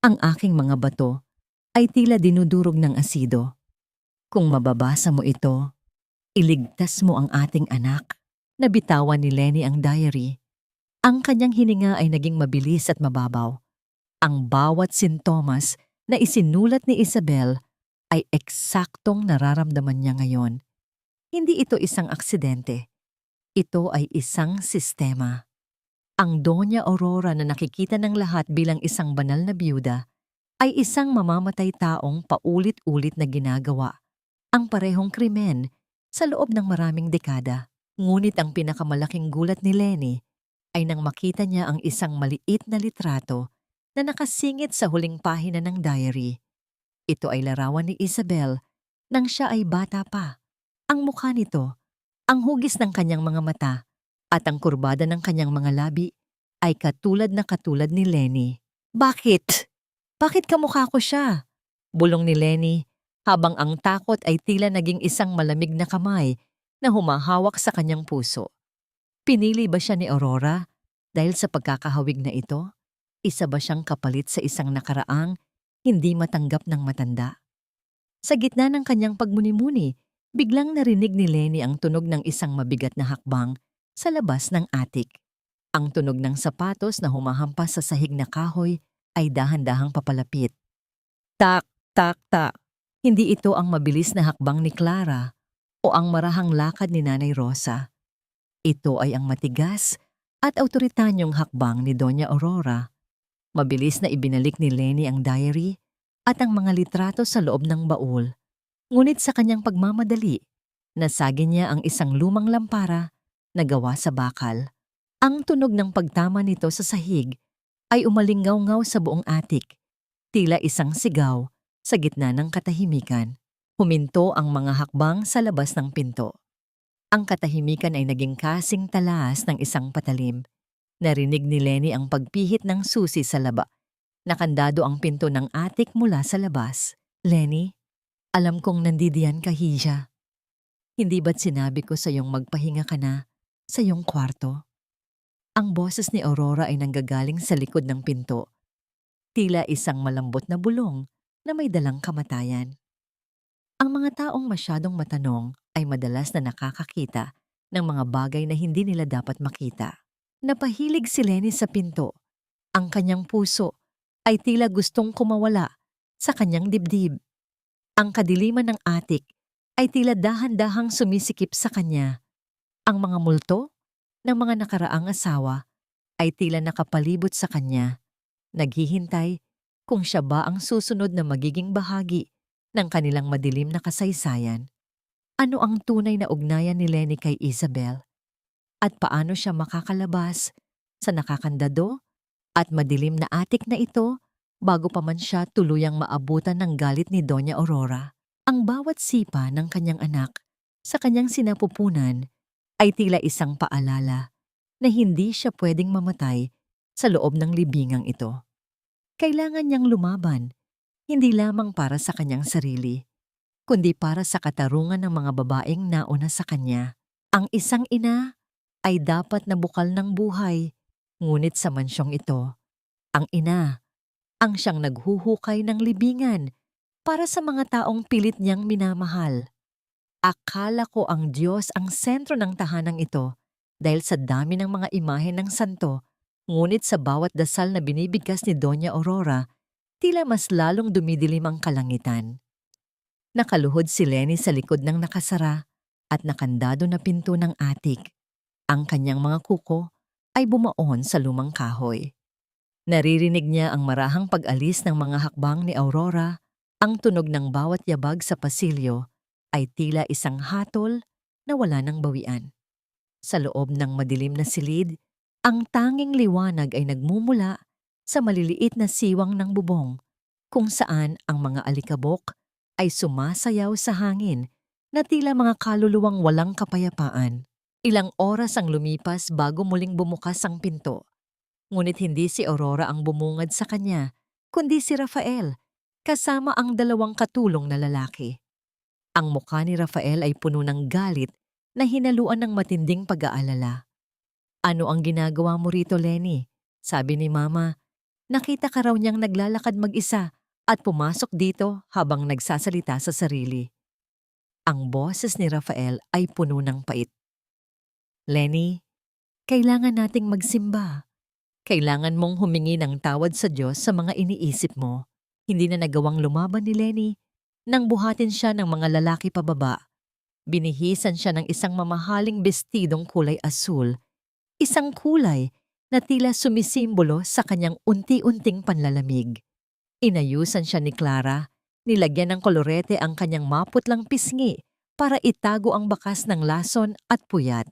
A: Ang aking mga bato ay tila dinudurog ng asido. Kung mababasa mo ito, iligtas mo ang ating anak. Nabitawan ni Lenny ang diary. Ang kanyang hininga ay naging mabilis at mababaw. Ang bawat sintomas na isinulat ni Isabel ay eksaktong nararamdaman niya ngayon. Hindi ito isang aksidente. Ito ay isang sistema. Ang Doña Aurora na nakikita ng lahat bilang isang banal na byuda ay isang mamamatay taong paulit-ulit na ginagawa ang parehong krimen sa loob ng maraming dekada. Ngunit ang pinakamalaking gulat ni Lenny ay nang makita niya ang isang maliit na litrato na nakasingit sa huling pahina ng diary. Ito ay larawan ni Isabel nang siya ay bata pa. Ang mukha nito, ang hugis ng kanyang mga mata at ang kurbada ng kanyang mga labi ay katulad ni Lenny. Bakit? Bakit kamukha ko siya? Bulong ni Lenny habang ang takot ay tila naging isang malamig na kamay na humahawak sa kanyang puso. Pinili ba siya ni Aurora dahil sa pagkakahawig na ito? Isa ba siyang kapalit sa isang nakaraang hindi matanggap ng matanda? Sa gitna ng kanyang pagmuni-muni, biglang narinig ni Lenny ang tunog ng isang mabigat na hakbang sa labas ng atik. Ang tunog ng sapatos na humahampas sa sahig na kahoy ay dahan-dahang papalapit. Tak, tak, tak. Hindi ito ang mabilis na hakbang ni Clara o ang marahang lakad ni Nanay Rosa. Ito ay ang matigas at autoritanyong hakbang ni Doña Aurora. Mabilis na ibinalik ni Lenny ang diary at ang mga litrato sa loob ng baul. Ngunit sa kanyang pagmamadali, nasagi niya ang isang lumang lampara na gawa sa bakal. Ang tunog ng pagtama nito sa sahig ay umalingaw-ngaw sa buong atik, tila isang sigaw sa gitna ng katahimikan. Huminto ang mga hakbang sa labas ng pinto. Ang katahimikan ay naging kasing talas ng isang patalim. Narinig ni Lenny ang pagpihit ng susi sa laba. Nakandado ang pinto ng atik mula sa labas. Lenny, alam kong nandidiyan ka, Hija. Hindi ba't sinabi ko sa iyong magpahinga ka na sa iyong kwarto? Ang boses ni Aurora ay nanggagaling sa likod ng pinto. Tila isang malambot na bulong na may dalang kamatayan. Ang mga taong masyadong matanong ay madalas na nakakakita ng mga bagay na hindi nila dapat makita. Napahilig si Lenny sa pinto. Ang kanyang puso ay tila gustong kumawala sa kanyang dibdib. Ang kadiliman ng atik ay tila dahan-dahang sumisikip sa kanya. Ang mga multo ng mga nakaraang asawa ay tila nakapalibot sa kanya, naghihintay kung siya ba ang susunod na magiging bahagi ng kanilang madilim na kasaysayan. Ano ang tunay na ugnayan ni Lenny kay Isabel? At paano siya makakalabas sa nakakandado at madilim na atik na ito bago pa man siya tuluyang maabutan ng galit ni Doña Aurora? Ang bawat sipa ng kanyang anak sa kanyang sinapupunan ay tila isang paalala na hindi siya pwedeng mamatay sa loob ng libingang ito. Kailangan niyang lumaban, hindi lamang para sa kanyang sarili, kundi para sa katarungan ng mga babaeng nauna sa kanya. Ang isang ina ay dapat na bukal ng buhay, ngunit sa mansyong ito, ang ina ang siyang naghuhukay ng libingan para sa mga taong pilit niyang minamahal. Akala ko ang Diyos ang sentro ng tahanang ito dahil sa dami ng mga imahe ng santo, ngunit sa bawat dasal na binibigkas ni Doña Aurora, tila mas lalong dumidilim ang kalangitan. Nakaluhod si Lenny sa likod ng nakasara at nakandado na pinto ng atik. Ang kanyang mga kuko ay bumaon sa lumang kahoy. Naririnig niya ang marahang pag-alis ng mga hakbang ni Aurora. Ang tunog ng bawat yabag sa pasilyo ay tila isang hatol na wala ng bawian. Sa loob ng madilim na silid, Ang tanging liwanag ay nagmumula sa maliliit na siwang ng bubong, kung saan ang mga alikabok ay sumasayaw sa hangin na tila mga kaluluwang walang kapayapaan. Ilang oras ang lumipas bago muling bumukas ang pinto. Ngunit hindi si Aurora ang bumungad sa kanya, kundi si Rafael, kasama ang dalawang katulong na lalaki. Ang mukha ni Rafael ay puno ng galit na hinaluan ng matinding pag-aalala. "Ano ang ginagawa mo rito, Lenny?" sabi ni Mama. Nakita ka raw niyang naglalakad mag-isa at pumasok dito habang nagsasalita sa sarili. Ang boses ni Rafael ay puno ng pait. "Lenny, kailangan nating magsimba. Kailangan mong humingi ng tawad sa Diyos sa mga iniisip mo." Hindi na nagawang lumaban ni Lenny nang buhatin siya ng mga lalaki pababa. Binihisan siya ng isang mamahaling bestidong kulay asul, isang kulay na tila sumisimbolo sa kanyang unti-unting panlalamig. Inayusan siya ni Clara, nilagyan ng kolorete ang kanyang maputlang pisngi para itago ang bakas ng lason at puyat.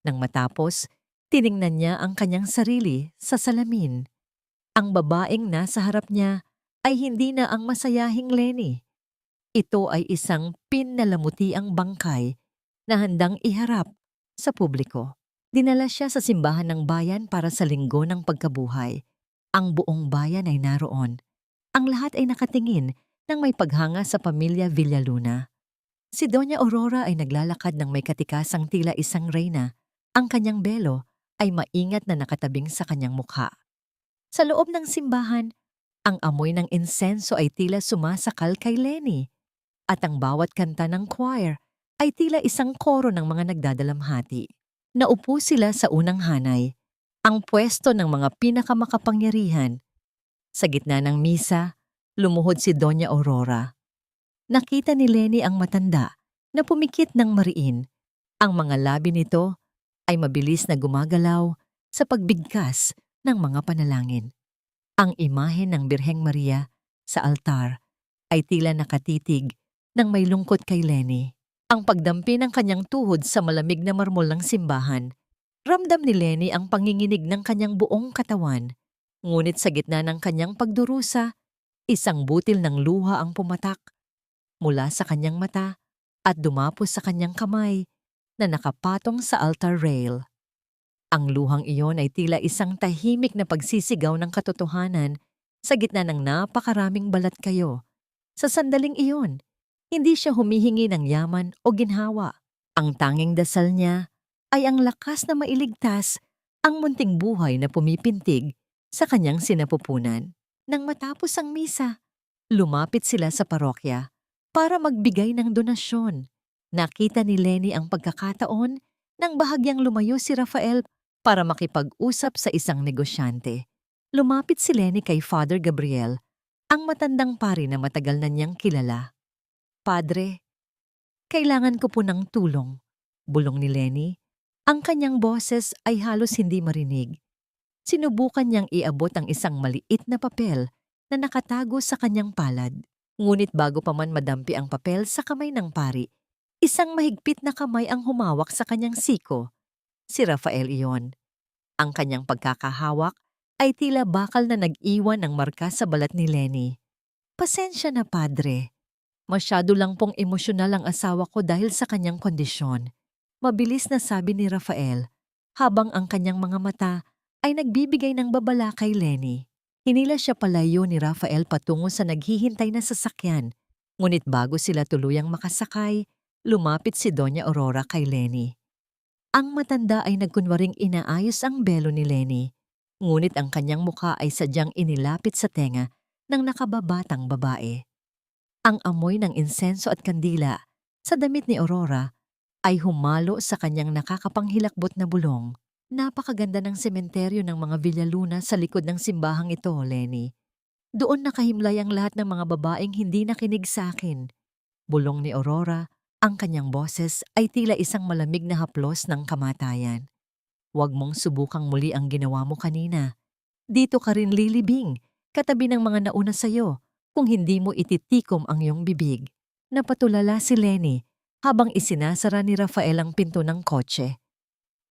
A: Nang matapos, tiningnan niya ang kanyang sarili sa salamin. Ang babaeng nasa harap niya ay hindi na ang masayahing Lenny. Ito ay isang pinnalamutiang bangkay na handang iharap sa publiko. Dinala siya sa simbahan ng bayan para sa linggo ng pagkabuhay. Ang buong bayan ay naroon. Ang lahat ay nakatingin nang may paghanga sa pamilya Villaluna. Si Doña Aurora ay naglalakad ng may katikasang tila isang reyna. Ang kanyang belo ay maingat na nakatabing sa kanyang mukha. Sa loob ng simbahan, ang amoy ng insenso ay tila sumasakal kay Lenny. At ang bawat kanta ng choir ay tila isang koro ng mga nagdadalamhati. Naupo sila sa unang hanay, ang pwesto ng mga pinakamakapangyarihan. Sa gitna ng misa, lumuhod si Doña Aurora. Nakita ni Lenny ang matanda na pumikit ng mariin. Ang mga labi nito ay mabilis na gumagalaw sa pagbigkas ng mga panalangin. Ang imahe ng Birheng Maria sa altar ay tila nakatitig nang may lungkot kay Lenny. Ang pagdampi ng kanyang tuhod sa malamig na marmol ng simbahan, ramdam ni Lenny ang panginginig ng kanyang buong katawan. Ngunit sa gitna ng kanyang pagdurusa, isang butil ng luha ang pumatak mula sa kanyang mata at dumapos sa kanyang kamay na nakapatong sa altar rail. Ang luhang iyon ay tila isang tahimik na pagsisigaw ng katotohanan sa gitna ng napakaraming balat kayo. Sa sandaling iyon, hindi siya humihingi ng yaman o ginhawa. Ang tanging dasal niya ay ang lakas na mailigtas ang munting buhay na pumipintig sa kanyang sinapupunan. Nang matapos ang misa, lumapit sila sa parokya para magbigay ng donasyon. Nakita ni Lenny ang pagkakataon nang bahagyang lumayo si Rafael para makipag-usap sa isang negosyante. Lumapit si Lenny kay Father Gabriel, ang matandang pari na matagal na niyang kilala. "Padre, kailangan ko po ng tulong," bulong ni Lenny. Ang kanyang boses ay halos hindi marinig. Sinubukan niyang iabot ang isang maliit na papel na nakatago sa kanyang palad. Ngunit bago pa man madampi ang papel sa kamay ng pari, isang mahigpit na kamay ang humawak sa kanyang siko. Si Rafael iyon. Ang kanyang pagkakahawak ay tila bakal na nag-iwan ng marka sa balat ni Lenny. "Pasensya na, Padre. Masyado lang pong emosyonal ang asawa ko dahil sa kanyang kondisyon," mabilis na sabi ni Rafael, habang ang kanyang mga mata ay nagbibigay ng babala kay Lenny. Hinila siya palayo ni Rafael patungo sa naghihintay na sasakyan, ngunit bago sila tuluyang makasakay, lumapit si Doña Aurora kay Lenny. Ang matanda ay nagkunwaring inaayos ang belo ni Lenny, ngunit ang kanyang mukha ay sadyang inilapit sa tenga ng nakababatang babae. Ang amoy ng insenso at kandila sa damit ni Aurora ay humalo sa kanyang nakakapanghilakbot na bulong. "Napakaganda ng sementeryo ng mga Villaluna sa likod ng simbahang ito, Lenny. Doon nakahimlay ang lahat ng mga babaeng hindi nakinig sa akin," bulong ni Aurora. Ang kanyang boses ay tila isang malamig na haplos ng kamatayan. "Huwag mong subukang muli ang ginawa mo kanina. Dito ka rin lilibing, katabi ng mga nauna sa'yo, kung hindi mo ititikom ang iyong bibig." Napatulala si Lenny habang isinasara ni Rafael ang pinto ng kotse.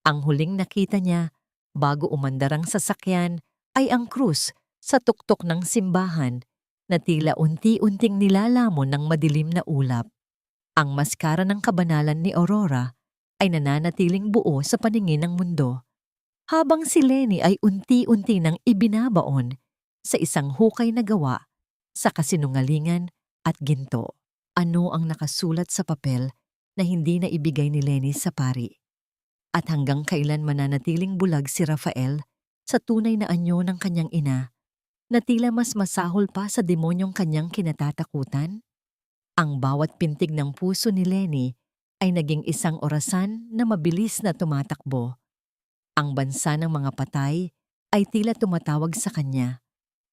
A: Ang huling nakita niya Bago umandar ang sasakyan ay ang krus sa tuktok ng simbahan na tila unti-unting nilalamon ng madilim na ulap. Ang maskara ng kabanalan ni Aurora ay nananatiling buo sa paningin ng mundo, habang si Lenny ay unti-unti nang ibinabaon sa isang hukay na gawa sa kasinungalingan at ginto. Ano ang nakasulat sa papel na hindi na ibigay ni Lenny sa pari? At hanggang kailan mananatiling bulag si Rafael sa tunay na anyo ng kanyang ina na tila mas masahol pa sa demonyong kanyang kinatatakutan? Ang bawat pintig ng puso ni Lenny ay naging isang orasan na mabilis na tumatakbo. Ang bansa ng mga patay ay tila tumatawag sa kanya,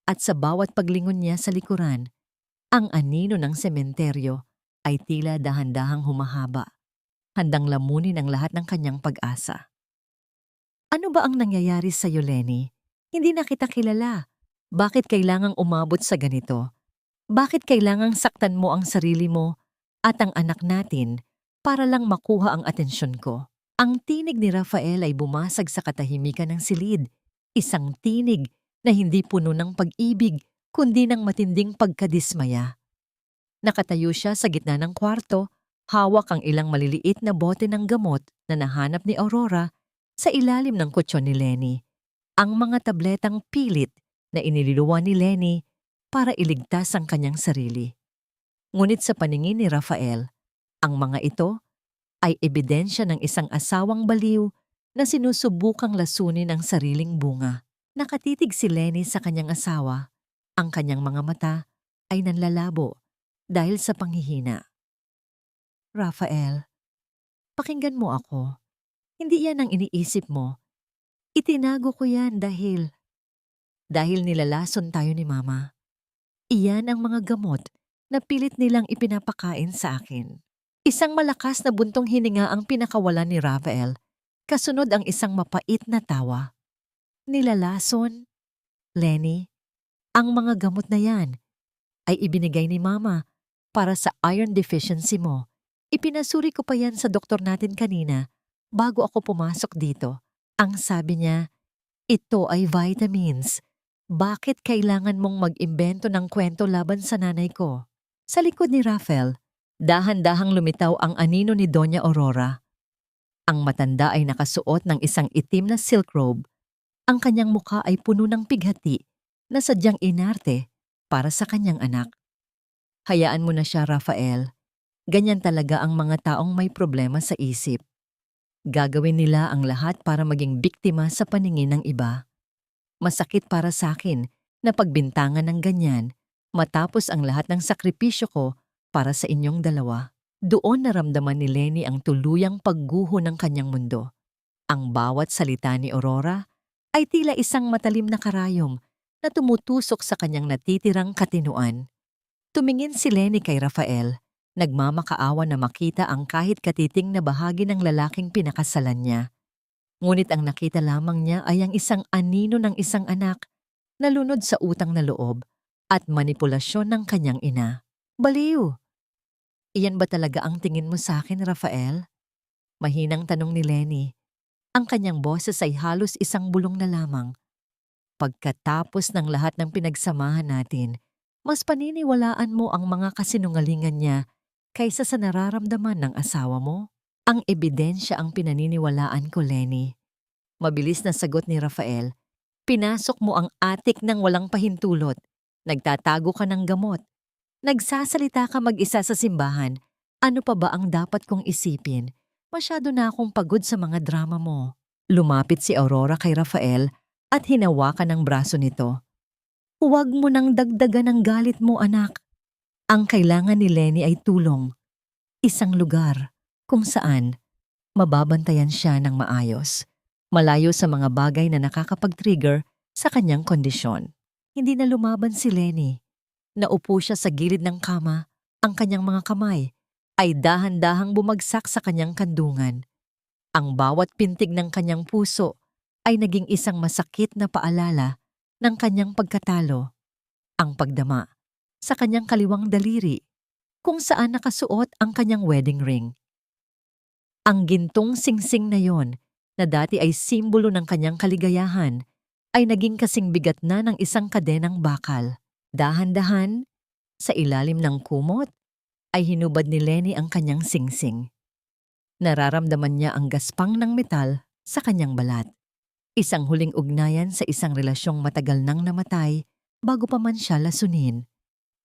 A: at sa bawat paglingon niya sa likuran, ang anino ng sementeryo ay tila dahan-dahang humahaba, handang lamunin ang lahat ng kanyang pag-asa. Ano ba ang nangyayari sa iyo, Lenny? Hindi na kita kilala. Bakit kailangang umabot sa ganito? Bakit kailangang saktan mo ang sarili mo at ang anak natin para lang makuha ang atensyon ko? Ang tinig ni Rafael ay bumasag sa katahimikan ng silid, isang tinig na hindi puno ng pag-ibig kundi ng matinding pagkadismaya. Nakatayo siya sa gitna ng kwarto, hawak ang ilang maliliit na bote ng gamot na nahanap ni Aurora sa ilalim ng kutsyon ni Lenny. Ang mga tabletang pilit na iniluluwa ni Lenny para iligtas ang kanyang sarili. Ngunit sa paningin ni Rafael, ang mga ito ay ebidensya ng isang asawang baliw na sinusubukang lasunin ang sariling bunga. Nakatitig si Lenny sa kanyang asawa. Ang kanyang mga mata ay nanlalabo dahil sa panghihina. Rafael, pakinggan mo ako. Hindi yan ang iniisip mo. Itinago ko yan dahil nilalason tayo ni Mama. Iyan ang mga gamot na pilit nilang ipinapakain sa akin. Isang malakas na buntong hininga ang pinakawalan ni Rafael, kasunod ang isang mapait na tawa. Nilalason? Lenny, ang mga gamot na yan ay ibinigay ni Mama para sa iron deficiency mo. Ipinasuri ko pa yan sa doktor natin kanina bago ako pumasok dito. Ang sabi niya, ito ay vitamins. Bakit kailangan mong mag-imbento ng kwento laban sa nanay ko? Sa likod ni Rafael, dahan-dahang lumitaw ang anino ni Doña Aurora. Ang matanda ay nakasuot ng isang itim na silk robe. Ang kanyang mukha ay puno ng pighati na sadyang inarte para sa kanyang anak. Hayaan mo na siya, Rafael. Ganyan talaga ang mga taong may problema sa isip. Gagawin nila ang lahat para maging biktima sa paningin ng iba. Masakit para sa akin na pagbintangan ng ganyan matapos ang lahat ng sakripisyo ko para sa inyong dalawa. Doon naramdaman ni Lenny ang tuluyang pagguho ng kanyang mundo. Ang bawat salita ni Aurora ay tila isang matalim na karayom na tumutusok sa kanyang natitirang katinuan. Tumingin si Lenny kay Rafael, nagmamakaawa na makita ang kahit katiting na bahagi ng lalaking pinakasalan niya. Ngunit ang nakita lamang niya ay ang isang anino ng isang anak na lunod sa utang na loob at manipulasyon ng kanyang ina. Baliw! Iyan ba talaga ang tingin mo sa akin, Rafael? Mahinang tanong ni Lenny. Ang kanyang boses ay halos isang bulong na lamang. Pagkatapos ng lahat ng pinagsamahan natin, mas paniniwalaan mo ang mga kasinungalingan niya kaysa sa nararamdaman ng asawa mo? Ang ebidensya ang pinaniniwalaan ko, Lenny. Mabilis na sagot ni Rafael. Pinasok mo ang atik ng walang pahintulot. Nagtatago ka ng gamot. Nagsasalita ka mag-isa sa simbahan. Ano pa ba ang dapat kong isipin? Masyado na akong pagod sa mga drama mo. Lumapit si Aurora kay Rafael at hinawakan ang braso nito. Huwag mo nang dagdagan ang galit mo, anak. Ang kailangan ni Lenny ay tulong. Isang lugar kung saan mababantayan siya ng maayos, malayo sa mga bagay na nakakapag-trigger sa kanyang kondisyon. Hindi na lumaban si Lenny. Naupo siya sa gilid ng kama, ang kanyang mga kamay ay dahan-dahang bumagsak sa kanyang kandungan. Ang bawat pintig ng kanyang puso ay naging isang masakit na paalala ng kanyang pagkatalo. Ang pagdama sa kanyang kaliwang daliri kung saan nakasuot ang kanyang wedding ring. Ang gintong singsing na yon na dati ay simbolo ng kanyang kaligayahan, ay naging kasing bigat na ng isang kadenang bakal. Dahan-dahan, sa ilalim ng kumot, ay hinubad ni Lenny ang kanyang singsing. Nararamdaman niya ang gaspang ng metal sa kanyang balat. Isang huling ugnayan sa isang relasyong matagal nang namatay bago pa man siya lasunin.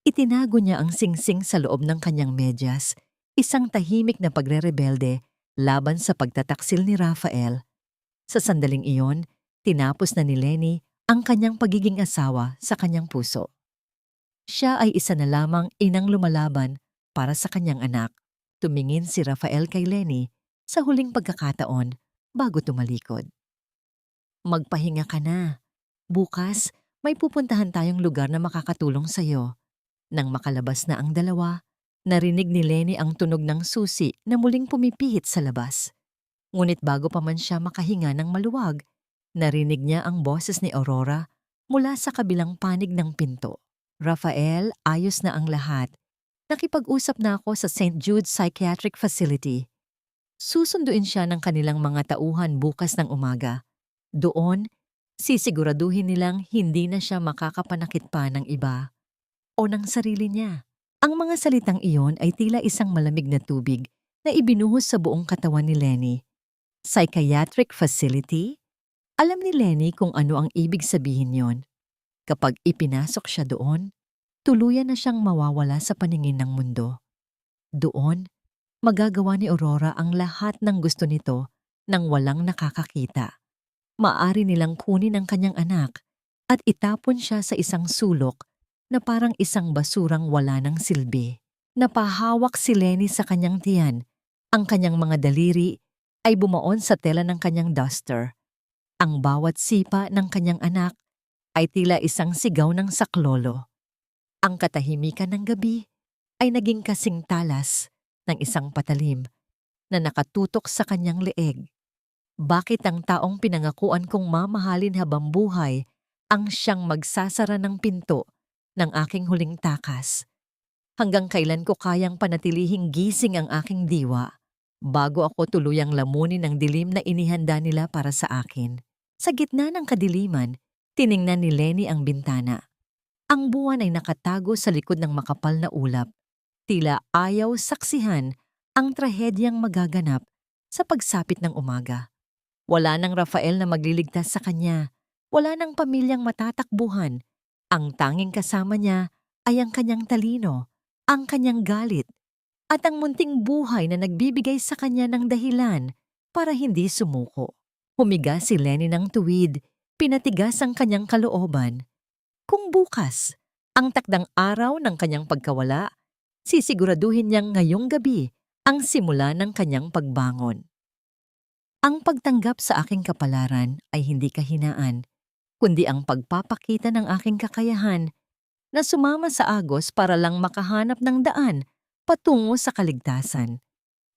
A: Itinago niya ang singsing sa loob ng kanyang medyas, isang tahimik na pagrerebelde laban sa pagtataksil ni Rafael. Sa sandaling iyon, tinapos na ni Lenny ang kanyang pagiging asawa sa kanyang puso. Siya ay isa na lamang inang lumalaban para sa kanyang anak. Tumingin si Rafael kay Lenny sa huling pagkakataon bago tumalikod. Magpahinga ka na. Bukas, may pupuntahan tayong lugar na makakatulong sa'yo. Nang makalabas na ang dalawa, narinig ni Lenny ang tunog ng susi na muling pumipihit sa labas. Ngunit bago pa man siya makahinga ng maluwag, narinig niya ang boses ni Aurora mula sa kabilang panig ng pinto. Rafael, ayos na ang lahat. Nakipag-usap na ako sa St. Jude Psychiatric Facility. Susunduin siya ng kanilang mga tauhan bukas ng umaga. Doon, sisiguraduhin nilang hindi na siya makakapanakit pa ng iba o ng sarili niya. Ang mga salitang iyon ay tila isang malamig na tubig na ibinuhos sa buong katawan ni Lenny. Psychiatric Facility? Alam ni Lenny kung ano ang ibig sabihin yon. Kapag ipinasok siya doon, tuluyan na siyang mawawala sa paningin ng mundo. Doon, magagawa ni Aurora ang lahat ng gusto nito nang walang nakakakita. Maari nilang kunin ang kanyang anak at itapon siya sa isang sulok na parang isang basurang wala ng silbi. Napahawak si Lenny sa kanyang tiyan. Ang kanyang mga daliri ay bumaon sa tela ng kanyang duster. Ang bawat sipa ng kanyang anak ay tila isang sigaw ng saklolo. Ang katahimikan ng gabi ay naging kasing talas ng isang patalim na nakatutok sa kanyang leeg. Bakit ang taong pinangakuan kong mamahalin habang buhay ang siyang magsasara ng pinto ng aking huling takas? Hanggang kailan ko kayang panatilihing gising ang aking diwa bago ako tuluyang lamunin ng dilim na inihanda nila para sa akin? Sa gitna ng kadiliman, tiningnan ni Lenny ang bintana. Ang buwan ay nakatago sa likod ng makapal na ulap. Tila ayaw saksihan ang trahedyang magaganap sa pagsapit ng umaga. Wala nang Rafael na magliligtas sa kanya. Wala nang pamilyang matatakbuhan. Ang tanging kasama niya ay ang kanyang talino, ang kanyang galit, at ang munting buhay na nagbibigay sa kanya ng dahilan para hindi sumuko. Humiga si Lenny ng tuwid, pinatigas ang kanyang kalooban. Kung bukas, ang takdang araw ng kanyang pagkawala, sisiguraduhin niyang ngayong gabi ang simula ng kanyang pagbangon. Ang pagtanggap sa aking kapalaran ay hindi kahinaan, kundi ang pagpapakita ng aking kakayahan na sumama sa agos para lang makahanap ng daan patungo sa kaligtasan.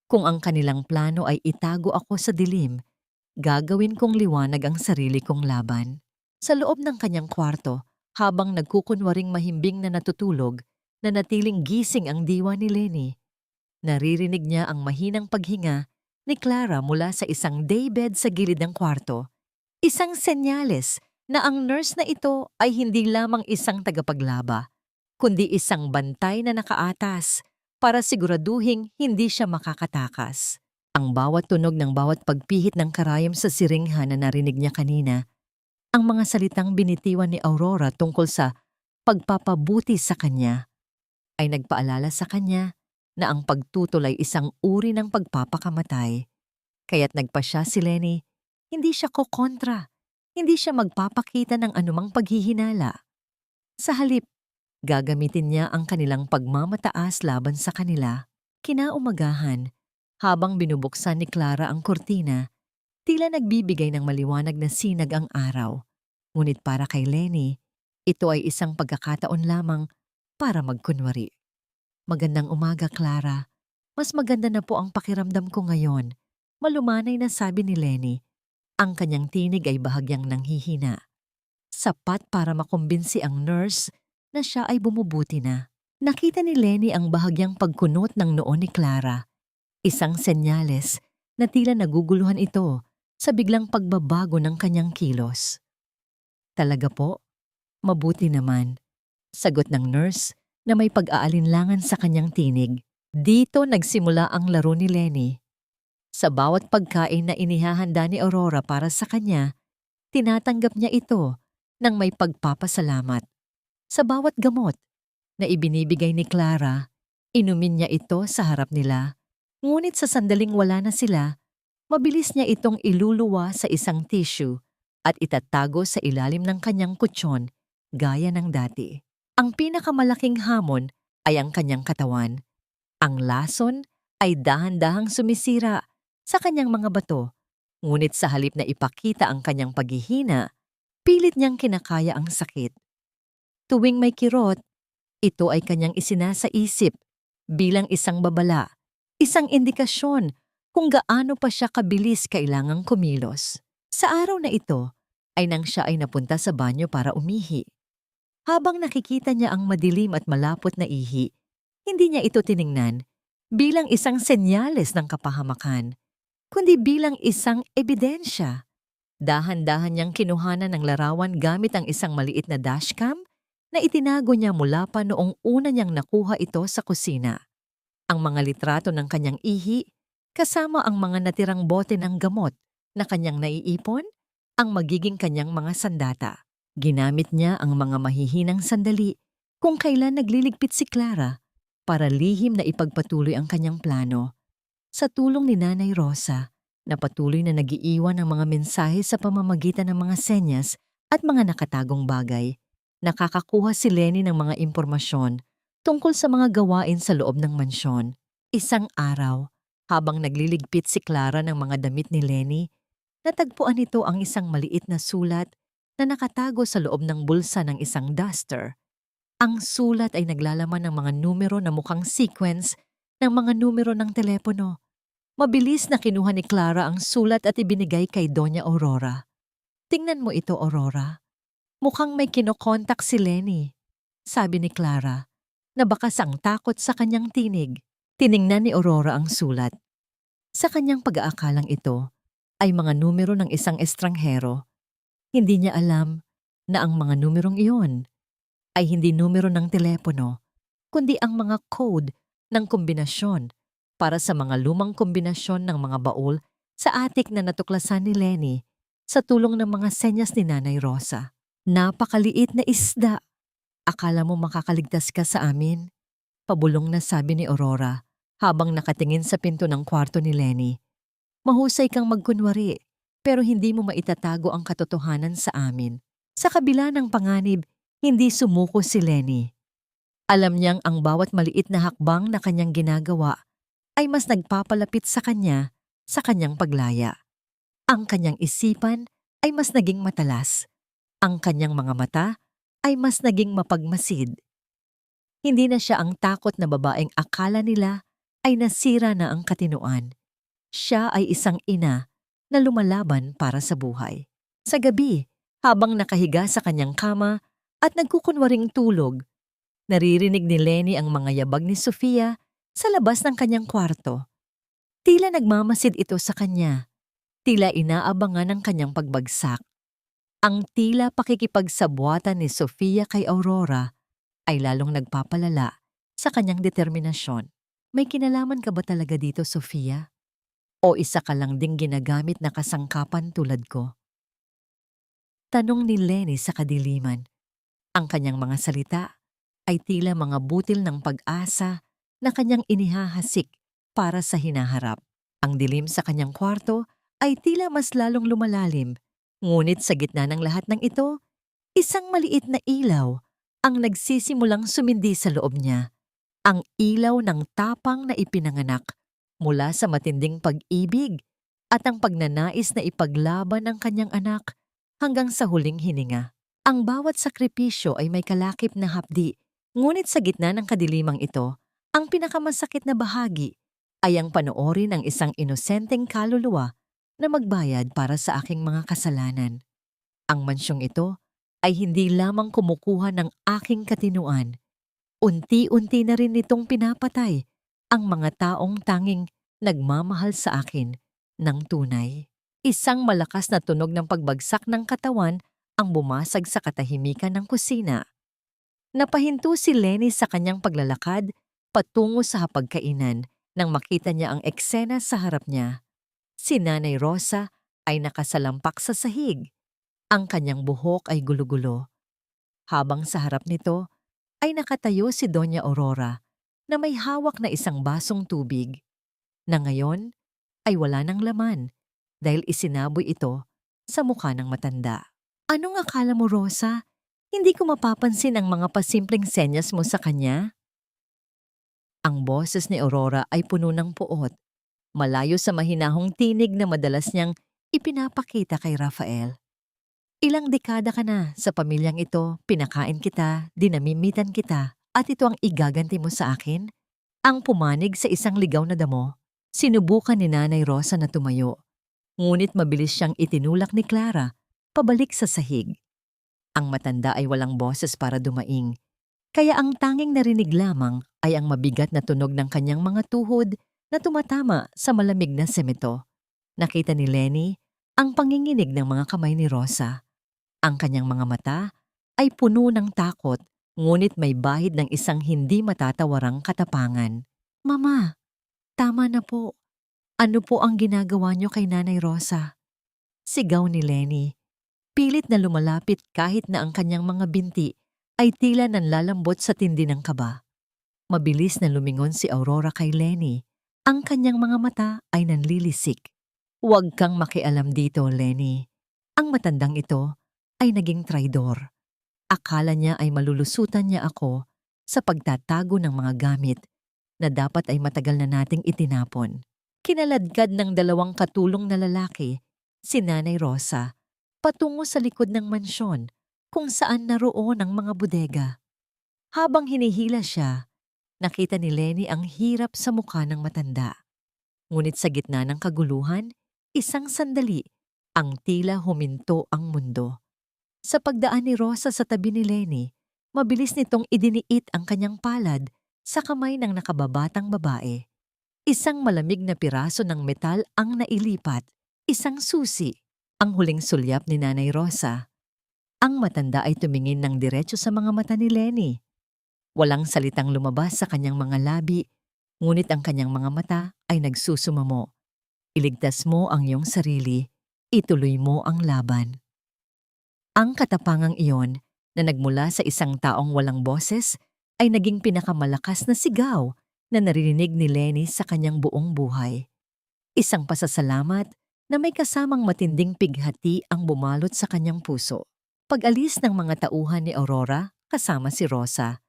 A: Kung ang kanilang plano ay itago ako sa dilim, gagawin kong liwanag ang sarili kong laban. Sa loob ng kanyang kwarto, habang nagkukunwaring mahimbing na natutulog, nanatiling gising ang diwa ni Lenny. Naririnig niya ang mahinang paghinga ni Clara mula sa isang daybed sa gilid ng kwarto. Isang senyales na ang nurse na ito ay hindi lamang isang tagapaglaba, kundi isang bantay na nakaatas para siguraduhing hindi siya makakatakas. Ang bawat tunog ng bawat pagpihit ng karayom sa siringha na narinig niya kanina, ang mga salitang binitiwan ni Aurora tungkol sa pagpapabuti sa kanya, ay nagpaalala sa kanya na ang pagtutol ay isang uri ng pagpapakamatay. Kaya't nagpasya si Lenny, hindi siya kokontra, hindi siya magpapakita ng anumang paghihinala. Sa halip, gagamitin niya ang kanilang pagmamataas laban sa kanila. Kinaumagahan, habang binubuksan ni Clara ang kurtina, tila nagbibigay ng maliwanag na sinag ang araw. Ngunit para kay Lenny, ito ay isang pagkakataon lamang para magkunwari. Magandang umaga, Clara. Mas maganda na po ang pakiramdam ko ngayon. Malumanay na sabi ni Lenny. Ang kanyang tinig ay bahagyang nanghihina. Sapat para makumbinsi ang nurse na siya ay bumubuti na. Nakita ni Lenny ang bahagyang pagkunot ng noo ni Clara. Isang senyales na tila naguguluhan ito sa biglang pagbabago ng kanyang kilos. Talaga po? Mabuti naman, sagot ng nurse na may pag-aalinlangan sa kanyang tinig. Dito nagsimula ang laro ni Lenny. Sa bawat pagkain na inihahanda ni Aurora para sa kanya, tinatanggap niya ito ng may pagpapasalamat. Sa bawat gamot na ibinibigay ni Clara, inumin niya ito sa harap nila. Ngunit sa sandaling wala na sila, mabilis niya itong iluluwa sa isang tissue at itatago sa ilalim ng kanyang kutsyon gaya ng dati. Ang pinakamalaking hamon ay ang kanyang katawan. Ang lason ay dahan-dahang sumisira sa kanyang mga bato, ngunit sa halip na ipakita ang kanyang paghihina, pilit niyang kinakaya ang sakit. Tuwing may kirot, ito ay kanyang isinasaisip bilang isang babala, isang indikasyon kung gaano pa siya kabilis kailangang kumilos. Sa araw na ito ay nang siya ay napunta sa banyo para umihi. Habang nakikita niya ang madilim at malapot na ihi, hindi niya ito tiningnan bilang isang senyales ng kapahamakan, kundi bilang isang ebidensya. Dahan-dahan niyang kinuhanan ng larawan gamit ang isang maliit na dashcam na itinago niya mula pa noong una niyang nakuha ito sa kusina. Ang mga litrato ng kanyang ihi, kasama ang mga natirang bote ng gamot na kanyang naiipon, ang magiging kanyang mga sandata. Ginamit niya ang mga mahihinang sandali kung kailan nagliligpit si Clara para lihim na ipagpatuloy ang kanyang plano. Sa tulong ni Nanay Rosa, na patuloy na nagiiwan ng mga mensahe sa pamamagitan ng mga senyas at mga nakatagong bagay, nakakakuha si Lenny ng mga impormasyon tungkol sa mga gawain sa loob ng mansyon. Isang araw, habang nagliligpit si Clara ng mga damit ni Lenny, natagpuan nito ang isang maliit na sulat na nakatago sa loob ng bulsa ng isang duster. Ang sulat ay naglalaman ng mga numero na mukhang sequence ng mga numero ng telepono. Mabilis na kinuha ni Clara ang sulat at ibinigay kay Doña Aurora. "Tingnan mo ito, Aurora. Mukhang may kinokontak si Lenny," sabi ni Clara, na bakas ang takot sa kanyang tinig. Tiningnan ni Aurora ang sulat. Sa kanyang pag-aakalang ito ay mga numero ng isang estranghero. Hindi niya alam na ang mga numerong iyon ay hindi numero ng telepono, kundi ang mga code ng kombinasyon para sa mga lumang kombinasyon ng mga baul sa attic na natuklasan ni Lenny sa tulong ng mga senyas ni Nanay Rosa. "Napakaliit na isda. Akala mo makakaligtas ka sa amin?" Pabulong na sabi ni Aurora habang nakatingin sa pinto ng kwarto ni Lenny. "Mahusay kang magkunwari, pero hindi mo maitatago ang katotohanan sa amin." Sa kabila ng panganib, hindi sumuko si Lenny. Alam niyang ang bawat maliit na hakbang na kanyang ginagawa ay mas nagpapalapit sa kanya sa kanyang paglaya. Ang kanyang isipan ay mas naging matalas. Ang kanyang mga mata ay mas naging mapagmasid. Hindi na siya ang takot na babaeng akala nila ay nasira na ang katinoan. Siya ay isang ina na lumalaban para sa buhay. Sa gabi, habang nakahiga sa kanyang kama at nagkukunwaring tulog, naririnig ni Lenny ang mga yabag ni Sofia sa labas ng kanyang kwarto. Tila nagmamasid ito sa kanya. Tila inaabangan ang kanyang pagbagsak. Ang tila pakikipagsabwatan ni Sofia kay Aurora ay lalong nagpapalala sa kanyang determinasyon. "May kinalaman ka ba talaga dito, Sofia? O isa ka lang ding ginagamit na kasangkapan tulad ko?" Tanong ni Lenny sa kadiliman. Ang kanyang mga salita ay tila mga butil ng pag-asa na kanyang inihahasik para sa hinaharap. Ang dilim sa kanyang kwarto ay tila mas lalong lumalalim, ngunit sa gitna ng lahat ng ito, isang maliit na ilaw ang nagsisimulang sumindi sa loob niya. Ang ilaw ng tapang na ipinanganak mula sa matinding pag-ibig at ang pagnanais na ipaglaban ang kanyang anak hanggang sa huling hininga. Ang bawat sakripisyo ay may kalakip na hapdi, ngunit sa gitna ng kadilimang ito, ang pinakamasakit na bahagi ay ang panoorin ng isang inosenteng kaluluwa na magbayad para sa aking mga kasalanan. Ang mansyong ito ay hindi lamang kumukuha ng aking katinuan. Unti-unti na rin nitong pinapatay ang mga taong tanging nagmamahal sa akin ng tunay. Isang malakas na tunog ng pagbagsak ng katawan ang bumasag sa katahimikan ng kusina. Napahinto si Lenny sa kanyang paglalakad patungo sa hapagkainan nang makita niya ang eksena sa harap niya. Si Nanay Rosa ay nakasalampak sa sahig. Ang kanyang buhok ay gulo-gulo. Habang sa harap nito ay nakatayo si Doña Aurora na may hawak na isang basong tubig na ngayon ay wala ng laman dahil isinaboy ito sa mukha ng matanda. Anong akala mo, Rosa? Hindi ko mapapansin ang mga pasimpleng senyas mo sa kanya? Ang boses ni Aurora ay puno ng puot, malayo sa mahinahong tinig na madalas niyang ipinapakita kay Rafael. Ilang dekada ka na sa pamilyang ito, pinakain kita, dinamimitan kita, at ito ang igaganti mo sa akin? Ang pumanig sa isang ligaw na damo, sinubukan ni Nanay Rosa na tumayo. Ngunit mabilis siyang itinulak ni Clara, pabalik sa sahig. Ang matanda ay walang boses para dumaing, kaya ang tanging narinig lamang ay ang mabigat na tunog ng kanyang mga tuhod na tumatama sa malamig na semento. Nakita ni Lenny ang panginginig ng mga kamay ni Rosa. Ang kanyang mga mata ay puno ng takot, ngunit may bahid ng isang hindi matatawarang katapangan. Mama, tama na po. Ano po ang ginagawa niyo kay Nanay Rosa? Sigaw ni Lenny. Pilit na lumalapit kahit na ang kanyang mga binti ay tila nanlalambot sa tindi ng kaba. Mabilis na lumingon si Aurora kay Lenny. Ang kanyang mga mata ay nanlilisik. Huwag kang makialam dito, Lenny. Ang matandang ito ay naging traidor. Akala niya ay malulusutan niya ako sa pagtatago ng mga gamit na dapat ay matagal na nating itinapon. Kinaladkad ng dalawang katulong na lalaki, si Nanay Rosa, patungo sa likod ng mansyon kung saan naroon ang mga bodega. Habang hinihila siya, nakita ni Lenny ang hirap sa mukha ng matanda. Ngunit sa gitna ng kaguluhan, isang sandali, ang tila huminto ang mundo. Sa pagdaan ni Rosa sa tabi ni Lenny, mabilis nitong idiniit ang kanyang palad sa kamay ng nakababatang babae. Isang malamig na piraso ng metal ang nailipat, isang susi, ang huling sulyap ni Nanay Rosa. Ang matanda ay tumingin ng diretso sa mga mata ni Lenny. Walang salitang lumabas sa kanyang mga labi, ngunit ang kanyang mga mata ay nagsusumamo. Iligtas mo ang iyong sarili, ituloy mo ang laban. Ang katapangang iyon na nagmula sa isang taong walang boses ay naging pinakamalakas na sigaw na naririnig ni Lenny sa kanyang buong buhay. Isang pasasalamat na may kasamang matinding pighati ang bumalot sa kanyang puso. Pag-alis ng mga tauhan ni Aurora kasama si Rosa,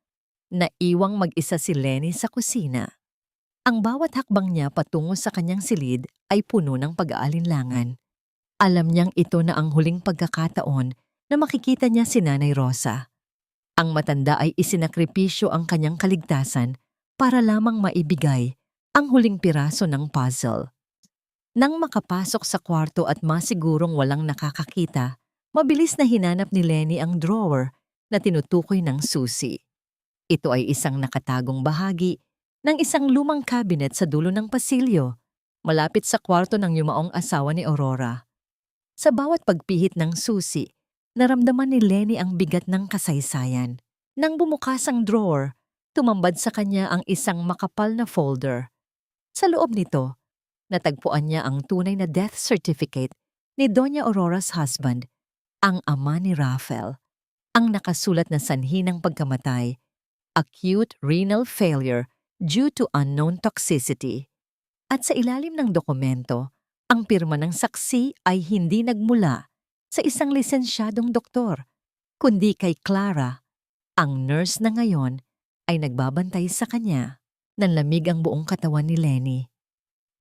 A: naiwang mag-isa si Lenny sa kusina. Ang bawat hakbang niya patungo sa kanyang silid ay puno ng pag-aalinlangan. Alam niyang ito na ang huling pagkakataon na makikita niya si Nanay Rosa. Ang matanda ay isinakripisyo ang kanyang kaligtasan para lamang maibigay ang huling piraso ng puzzle. Nang makapasok sa kwarto at masigurong walang nakakakita, mabilis na hinanap ni Lenny ang drawer na tinutukoy ng susi. Ito ay isang nakatagong bahagi ng isang lumang cabinet sa dulo ng pasilyo, malapit sa kwarto ng yumaong asawa ni Aurora. Sa bawat pagpihit ng susi, naramdaman ni Lenny ang bigat ng kasaysayan. Nang bumukas ang drawer, tumambad sa kanya ang isang makapal na folder. Sa loob nito, natagpuan niya ang tunay na death certificate ni Doña Aurora's husband, ang ama ni Rafael. Ang nakasulat na sanhi ng pagkamatay, acute renal failure due to unknown toxicity. At sa ilalim ng dokumento, ang pirma ng saksi ay hindi nagmula sa isang lisensyadong doktor, kundi kay Clara, ang nurse na ngayon ay nagbabantay sa kanya. Nanlamig ang buong katawan ni Lenny.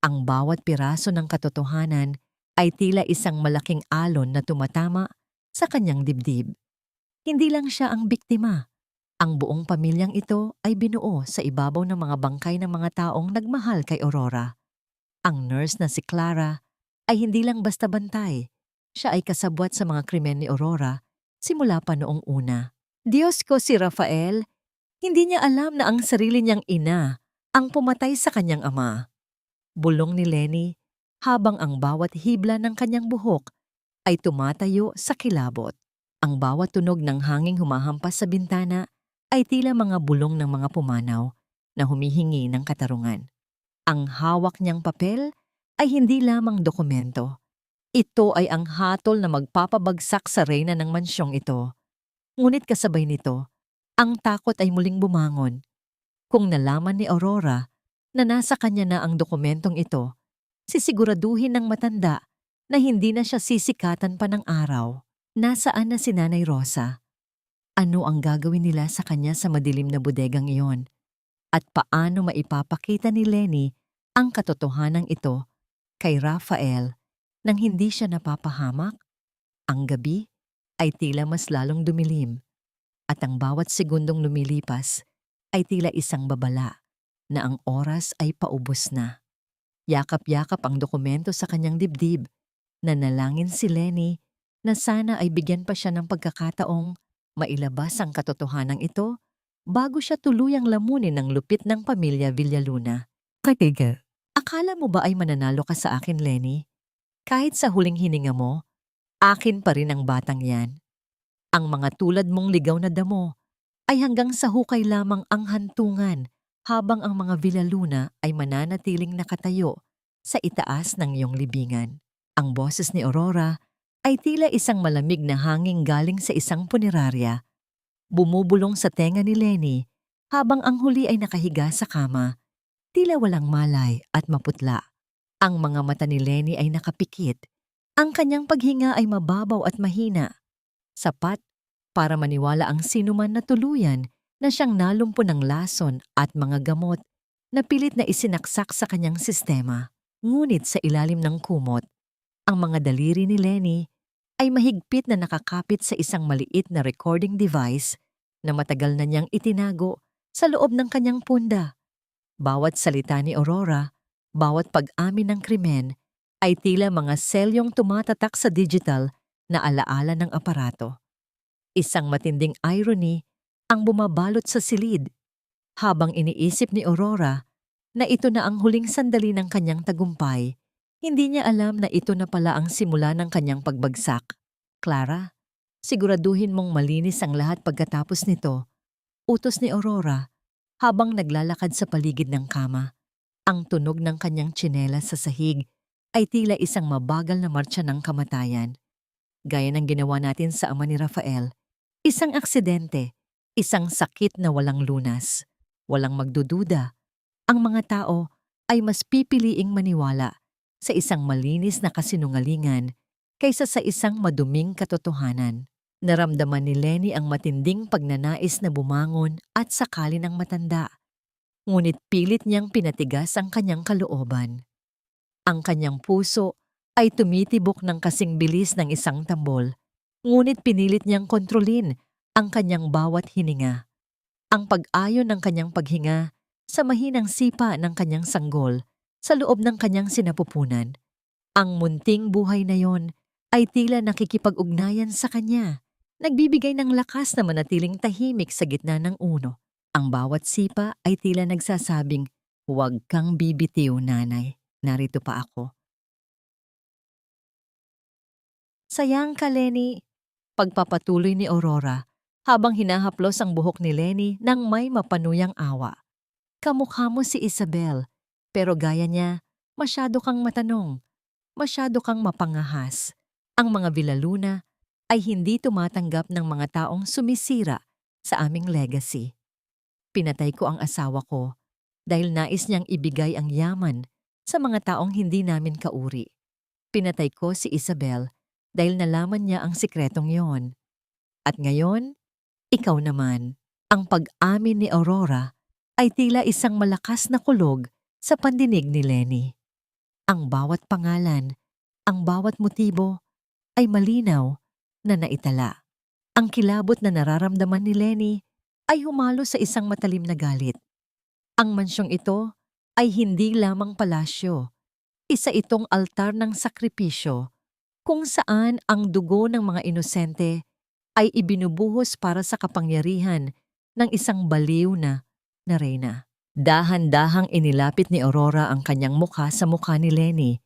A: Ang bawat piraso ng katotohanan ay tila isang malaking alon na tumatama sa kanyang dibdib. Hindi lang siya ang biktima. Ang buong pamilyang ito ay binuo sa ibabaw ng mga bangkay ng mga taong nagmahal kay Aurora. Ang nurse na si Clara ay hindi lang basta bantay. Siya ay kasabwat sa mga krimen ni Aurora simula pa noong una. Diyos ko, si Rafael, hindi niya alam na ang sarili niyang ina ang pumatay sa kanyang ama. Bulong ni Lenny habang ang bawat hibla ng kanyang buhok ay tumatayo sa kilabot. Ang bawat tunog ng hanging humahampas sa bintana ay tila mga bulong ng mga pumanaw na humihingi ng katarungan. Ang hawak niyang papel ay hindi lamang dokumento. Ito ay ang hatol na magpapabagsak sa reyna ng mansyong ito. Ngunit kasabay nito, ang takot ay muling bumangon. Kung nalaman ni Aurora na nasa kanya na ang dokumentong ito, sisiguraduhin ng matanda na hindi na siya sisikatan pa ng araw. Nasaan na si Nanay Rosa? Ano ang gagawin nila sa kanya sa madilim na bodegang iyon? At paano maipapakita ni Lenny ang katotohanan ito kay Rafael nang hindi siya napapahamak? Ang gabi ay tila mas lalong dumilim at ang bawat segundong lumilipas ay tila isang babala na ang oras ay paubos na. Yakap-yakap ang dokumento sa kanyang dibdib. Nanalangin si Lenny na sana ay bigyan pa siya ng pagkakataong mailabas ang katotohanan ito bago siya tuluyang lamunin ng lupit ng pamilya Villaluna. Kaibigan, akala mo ba ay mananalo ka sa akin, Lenny? Kahit sa huling hininga mo, akin pa rin ang batang yan. Ang mga tulad mong ligaw na damo ay hanggang sa hukay lamang ang hantungan habang ang mga Villaluna ay mananatiling nakatayo sa itaas ng iyong libingan. Ang boses ni Aurora ay tila isang malamig na hangin galing sa isang punerarya. Bumubulong sa tenga ni Lenny habang ang huli ay nakahiga sa kama, tila walang malay at maputla. Ang mga mata ni Lenny ay nakapikit. Ang kanyang paghinga ay mababaw at mahina. Sapat para maniwala ang sinuman na tuluyan na siyang nalumpo ng lason at mga gamot na pilit na isinaksak sa kanyang sistema. Ngunit sa ilalim ng kumot, ang mga daliri ni Lenny ay mahigpit na nakakapit sa isang maliit na recording device na matagal na niyang itinago sa loob ng kanyang punda. Bawat salita ni Aurora, bawat pag-amin ng krimen, ay tila mga selyong tumatatak sa digital na alaala ng aparato. Isang matinding irony ang bumabalot sa silid habang iniisip ni Aurora na ito na ang huling sandali ng kanyang tagumpay. Hindi niya alam na ito na pala ang simula ng kanyang pagbagsak. Clara, siguraduhin mong malinis ang lahat pagkatapos nito. Utos ni Aurora habang naglalakad sa paligid ng kama. Ang tunog ng kanyang tsinelas sa sahig ay tila isang mabagal na martsa ng kamatayan. Gaya ng ginawa natin sa ama ni Rafael, isang aksidente, isang sakit na walang lunas, walang magdududa. Ang mga tao ay mas pipiliing maniwala sa isang malinis na kasinungalingan kaysa sa isang maduming katotohanan. Naramdaman ni Lenny ang matinding pagnanais na bumangon at sakali ng matanda. Ngunit pilit niyang pinatigas ang kanyang kalooban. Ang kanyang puso ay tumitibok ng kasing bilis ng isang tambol, ngunit pinilit niyang kontrolin ang kanyang bawat hininga. Ang pag-ayon ng kanyang paghinga sa mahinang sipa ng kanyang sanggol sa loob ng kanyang sinapupunan. Ang munting buhay na yon ay tila nakikipag-ugnayan sa kanya, nagbibigay ng lakas na manatiling tahimik sa gitna ng uno. Ang bawat sipa ay tila nagsasabing, "Huwag kang bibitiw, nanay. Narito pa ako." Sayang ka, Lenny. Pagpapatuloy ni Aurora habang hinahaplos ang buhok ni Lenny nang may mapanuyang awa. Kamukha mo si Isabel, pero gaya niya, masyado kang matanong, masyado kang mapangahas. Ang mga Villaluna ay hindi tumatanggap ng mga taong sumisira sa aming legacy. Pinatay ko ang asawa ko dahil nais niyang ibigay ang yaman sa mga taong hindi namin kauri. Pinatay ko si Isabel dahil nalaman niya ang sikretong yon. At ngayon, ikaw naman. Ang pag-amin ni Aurora ay tila isang malakas na kulog sa pandinig ni Lenny. Ang bawat pangalan, ang bawat motibo ay malinaw na naitala. Ang kilabot na nararamdaman ni Lenny ay humalo sa isang matalim na galit. Ang mansyong ito ay hindi lamang palasyo. Isa itong altar ng sakripisyo kung saan ang dugo ng mga inosente ay ibinubuhos para sa kapangyarihan ng isang baliw na reyna. Dahan-dahang inilapit ni Aurora ang kanyang mukha sa mukha ni Lenny.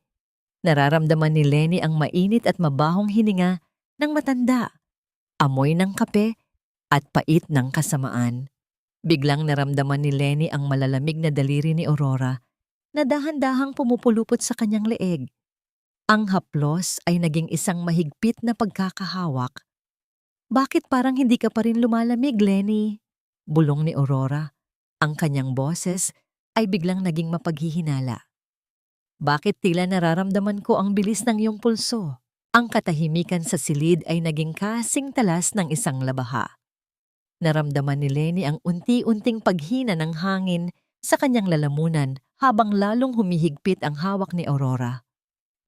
A: Nararamdaman ni Lenny ang mainit at mabahong hininga ng matanda, amoy ng kape at pait ng kasamaan. Biglang naramdaman ni Lenny ang malalamig na daliri ni Aurora na dahan-dahang pumupulupot sa kanyang leeg. Ang haplos ay naging isang mahigpit na pagkakahawak. "Bakit parang hindi ka pa rin lumalamig, Lenny?" Bulong ni Aurora. Ang kanyang boses ay biglang naging mapaghihinala. "Bakit tila nararamdaman ko ang bilis ng iyong pulso?" Ang katahimikan sa silid ay naging kasing talas ng isang labaha. Naramdaman ni Lenny ang unti-unting paghina ng hangin sa kanyang lalamunan habang lalong humihigpit ang hawak ni Aurora.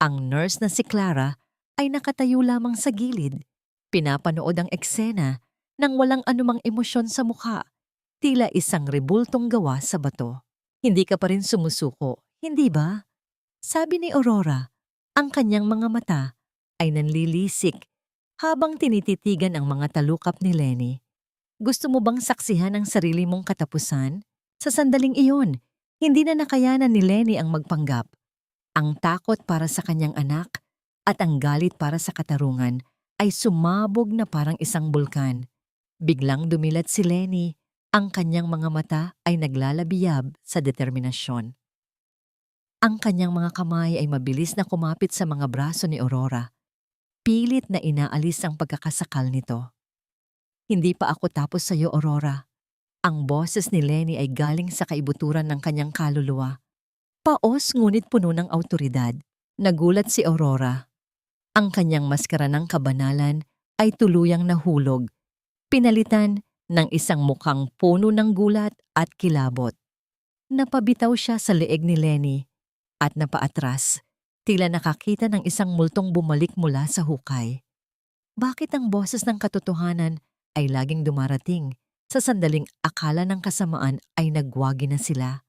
A: Ang nurse na si Clara ay nakatayo lamang sa gilid. Pinapanood ang eksena nang walang anumang emosyon sa mukha, tila isang rebultong gawa sa bato. "Hindi ka pa rin sumusuko, hindi ba?" sabi ni Aurora. Ang kanyang mga mata ay nanlilisik habang tinititigan ang mga talukap ni Lenny. "Gusto mo bang saksihan ang sarili mong katapusan?" Sa sandaling iyon, hindi na nakayanan ni Lenny ang magpanggap. Ang takot para sa kanyang anak at ang galit para sa katarungan ay sumabog na parang isang bulkan. Biglang dumilat si Lenny, ang kanyang mga mata ay naglalabiyab sa determinasyon. Ang kanyang mga kamay ay mabilis na kumapit sa mga braso ni Aurora. Pilit na inaalis ang pagkakasakal nito. "Hindi pa ako tapos sa iyo, Aurora." Ang boses ni Lenny ay galing sa kaibuturan ng kanyang kaluluwa. Paos ngunit puno ng awtoridad. Nagulat si Aurora. Ang kanyang maskara ng kabanalan ay tuluyang nahulog, pinalitan ng isang mukhang puno ng gulat at kilabot. Napabitaw siya sa leeg ni Lenny at napaatras, tila nakakita ng isang multong bumalik mula sa hukay. Bakit ang boses ng katotohanan ay laging dumarating sa sandaling akala ng kasamaan ay nagwagi na sila?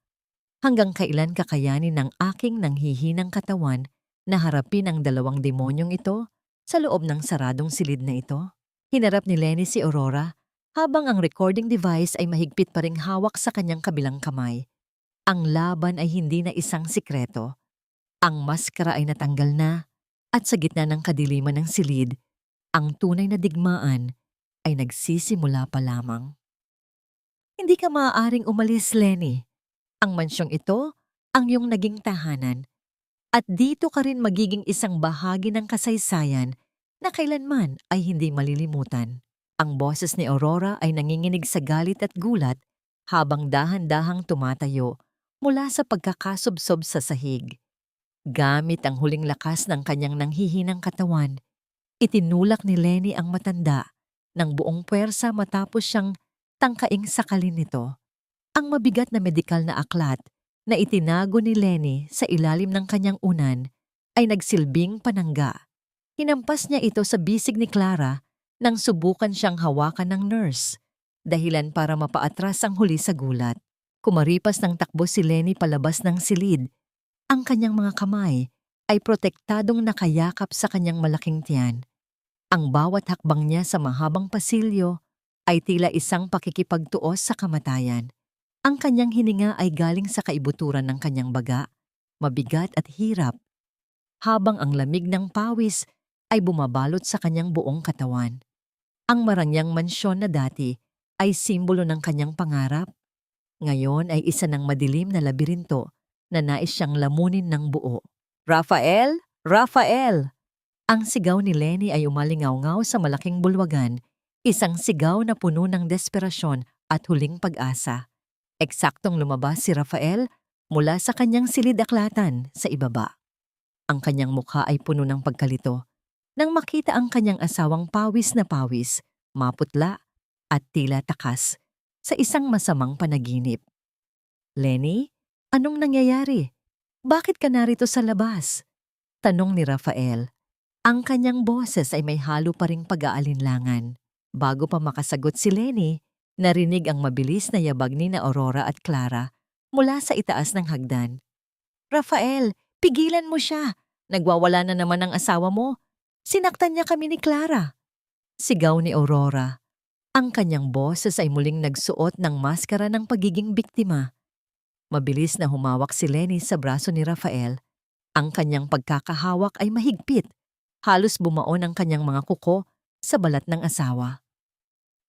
A: Hanggang kailan kakayanin ng aking nanghihinang katawan na harapin ang dalawang demonyong ito sa loob ng saradong silid na ito? Hinarap ni Lenny si Aurora habang ang recording device ay mahigpit pa ring hawak sa kanyang kabilang kamay. Ang laban ay hindi na isang sikreto. Ang maskara ay natanggal na at sa gitna ng kadiliman ng silid, ang tunay na digmaan ay nagsisimula pa lamang. "Hindi ka maaaring umalis, Lenny. Ang mansyong ito ang iyong naging tahanan at dito ka rin magiging isang bahagi ng kasaysayan na kailanman ay hindi malilimutan." Ang boses ni Aurora ay nanginginig sa galit at gulat habang dahan-dahang tumatayo mula sa pagkakasubsob sa sahig. Gamit ang huling lakas ng kanyang nanghihinang katawan, itinulak ni Lenny ang matanda ng buong puwersa matapos siyang tangkaing sakalin nito. Ang mabigat na medikal na aklat na itinago ni Lenny sa ilalim ng kanyang unan ay nagsilbing panangga. Hinampas niya ito sa bisig ni Clara nang subukan siyang hawakan ng nurse, dahilan para mapaatras ang huli sa gulat. Kumaripas ng takbo si Lenny palabas ng silid. Ang kanyang mga kamay ay protektadong nakayakap sa kanyang malaking tiyan. Ang bawat hakbang niya sa mahabang pasilyo ay tila isang pakikipagtuos sa kamatayan. Ang kanyang hininga ay galing sa kaibuturan ng kanyang baga, mabigat at hirap, habang ang lamig ng pawis ay bumabalot sa kanyang buong katawan. Ang marangyang mansyon na dati ay simbolo ng kanyang pangarap. Ngayon ay isa ng madilim na labirinto na nais siyang lamunin ng buo. "Rafael! Rafael!" Ang sigaw ni Lenny ay umalingaw-ngaw sa malaking bulwagan, isang sigaw na puno ng desperasyon at huling pag-asa. Eksaktong lumabas si Rafael mula sa kanyang silid-aklatan sa ibaba. Ang kanyang mukha ay puno ng pagkalito nang makita ang kanyang asawang pawis na pawis, maputla at tila takas sa isang masamang panaginip. "Lenny, anong nangyayari? Bakit ka narito sa labas?" tanong ni Rafael. Ang kanyang boses ay may halo pa ring pag-aalinlangan. Bago pa makasagot si Lenny, narinig ang mabilis na yabag ni na Aurora at Clara mula sa itaas ng hagdan. "Rafael, pigilan mo siya! Nagwawala na naman ang asawa mo. Sinaktan niya kami ni Clara." Sigaw ni Aurora. Ang kanyang boses ay muling nagsuot ng maskara ng pagiging biktima. Mabilis na humawak si Lenny sa braso ni Rafael Ang kanyang pagkakahawak ay mahigpit. Halos bumaon ang kanyang mga kuko sa balat ng asawa.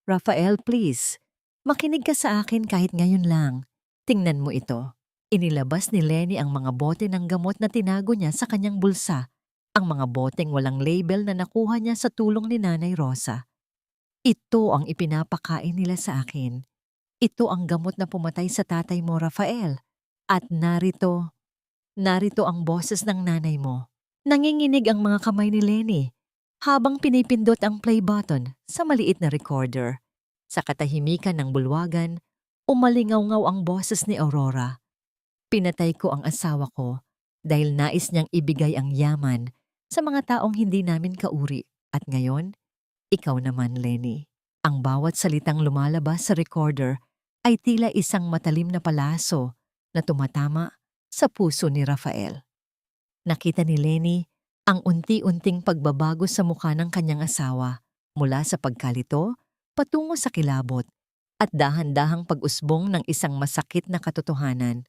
A: Rafael, please. Makinig ka sa akin kahit ngayon lang. Tingnan mo ito. Inilabas ni Lenny ang mga bote ng gamot na tinago niya sa kanyang bulsa. Ang mga boteng walang label na nakuha niya sa tulong ni Nanay Rosa. Ito ang ipinapakain nila sa akin. Ito ang gamot na pumatay sa tatay mo, Rafael. At narito ang boses ng nanay mo. Nanginginig ang mga kamay ni Lenny habang pinipindot ang play button sa maliit na recorder. Sa katahimikan ng bulwagan, umalingaw-ngaw ang boses ni Aurora. Pinatay ko ang asawa ko dahil nais niyang ibigay ang yaman sa mga taong hindi namin kauri. At ngayon, ikaw naman, Lenny. Ang bawat salitang lumalabas sa recorder ay tila isang matalim na palaso na tumatama sa puso ni Rafael. Nakita ni Lenny ang unti-unting pagbabago sa mukha ng kanyang asawa mula sa pagkalito patungo sa kilabot at dahan-dahang pag-usbong ng isang masakit na katotohanan.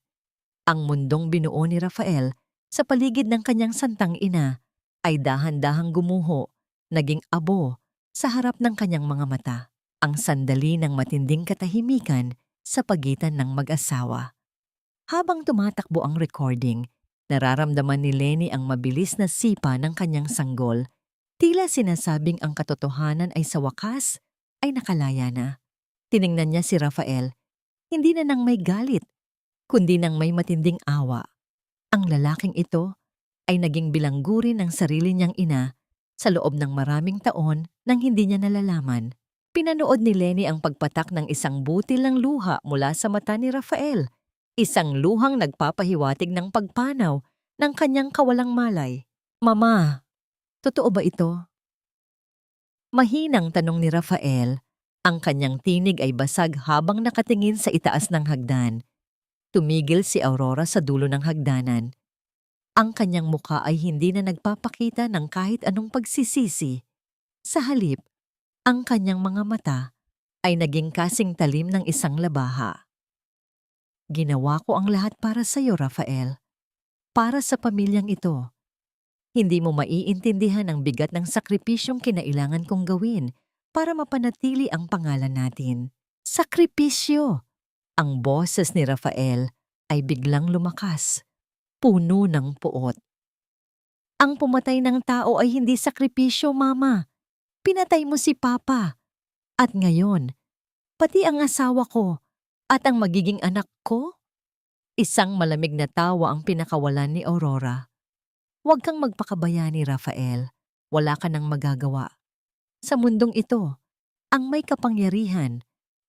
A: Ang mundong binuo ni Rafael sa paligid ng kanyang santang ina ay dahan-dahang gumuho, naging abo sa harap ng kanyang mga mata. Ang sandali ng matinding katahimikan sa pagitan ng mag-asawa. Habang tumatakbo ang recording, nararamdaman ni Lenny ang mabilis na sipa ng kanyang sanggol. Tila sinasabing ang katotohanan ay sa wakas ay nakalaya na. Tiningnan niya si Rafael, hindi na nang may galit, kundi nang may matinding awa. Ang lalaking ito ay naging bilanggurin ng sarili niyang ina sa loob ng maraming taon nang hindi niya nalalaman. Pinanood ni Lenny ang pagpatak ng isang butil ng luha mula sa mata ni Rafael. Isang luhang nagpapahiwatig ng pagpanaw ng kanyang kawalang malay. Mama, totoo ba ito? Mahinang tanong ni Rafael. Ang kanyang tinig ay basag habang nakatingin sa itaas ng hagdan. Tumigil si Aurora sa dulo ng hagdanan. Ang kanyang mukha ay hindi na nagpapakita ng kahit anong pagsisisi. Sa halip, ang kanyang mga mata ay naging kasing talim ng isang labaha. Ginawa ko ang lahat para sa iyo, Rafael. Para sa pamilyang ito. Hindi mo maiintindihan ang bigat ng sakripisyong kinailangan kong gawin para mapanatili ang pangalan natin. Sakripisyo! Ang boses ni Rafael ay biglang lumakas, puno ng puot. Ang pumatay ng tao ay hindi sakripisyo, Mama. Pinatay mo si Papa. At ngayon, pati ang asawa ko at ang magiging anak ko? Isang malamig na tawa ang pinakawalan ni Aurora. Huwag kang magpakabayani, Rafael. Wala ka nang magagawa. Sa mundong ito, ang may kapangyarihan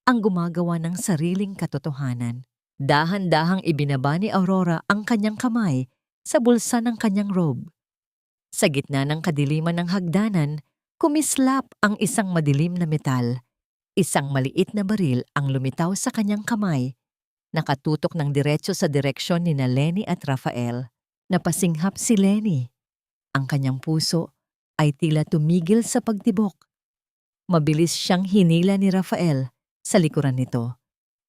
A: ang gumagawa ng sariling katotohanan. Dahan-dahang ibinaba ni Aurora ang kanyang kamay sa bulsa ng kanyang robe. Sa gitna ng kadiliman ng hagdanan, kumislap ang isang madilim na metal. Isang maliit na baril ang lumitaw sa kanyang kamay. Nakatutok ng diretso sa direksyon ni Lenny at Rafael. Napasinghap si Lenny. Ang kanyang puso ay tila tumigil sa pagtibok. Mabilis siyang hinila ni Rafael sa likuran nito.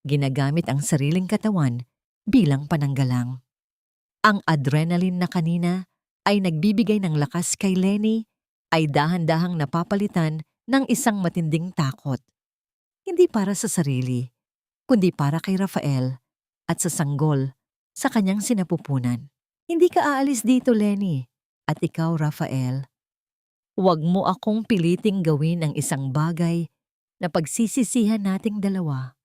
A: Ginagamit ang sariling katawan bilang pananggalang. Ang adrenaline na kanina ay nagbibigay ng lakas kay Lenny ay dahan-dahang napapalitan ng isang matinding takot. Hindi para sa sarili, kundi para kay Rafael at sa sanggol sa kanyang sinapupunan. Hindi ka aalis dito, Lenny. At ikaw, Rafael, huwag mo akong piliting gawin ang isang bagay na pagsisisihan nating dalawa.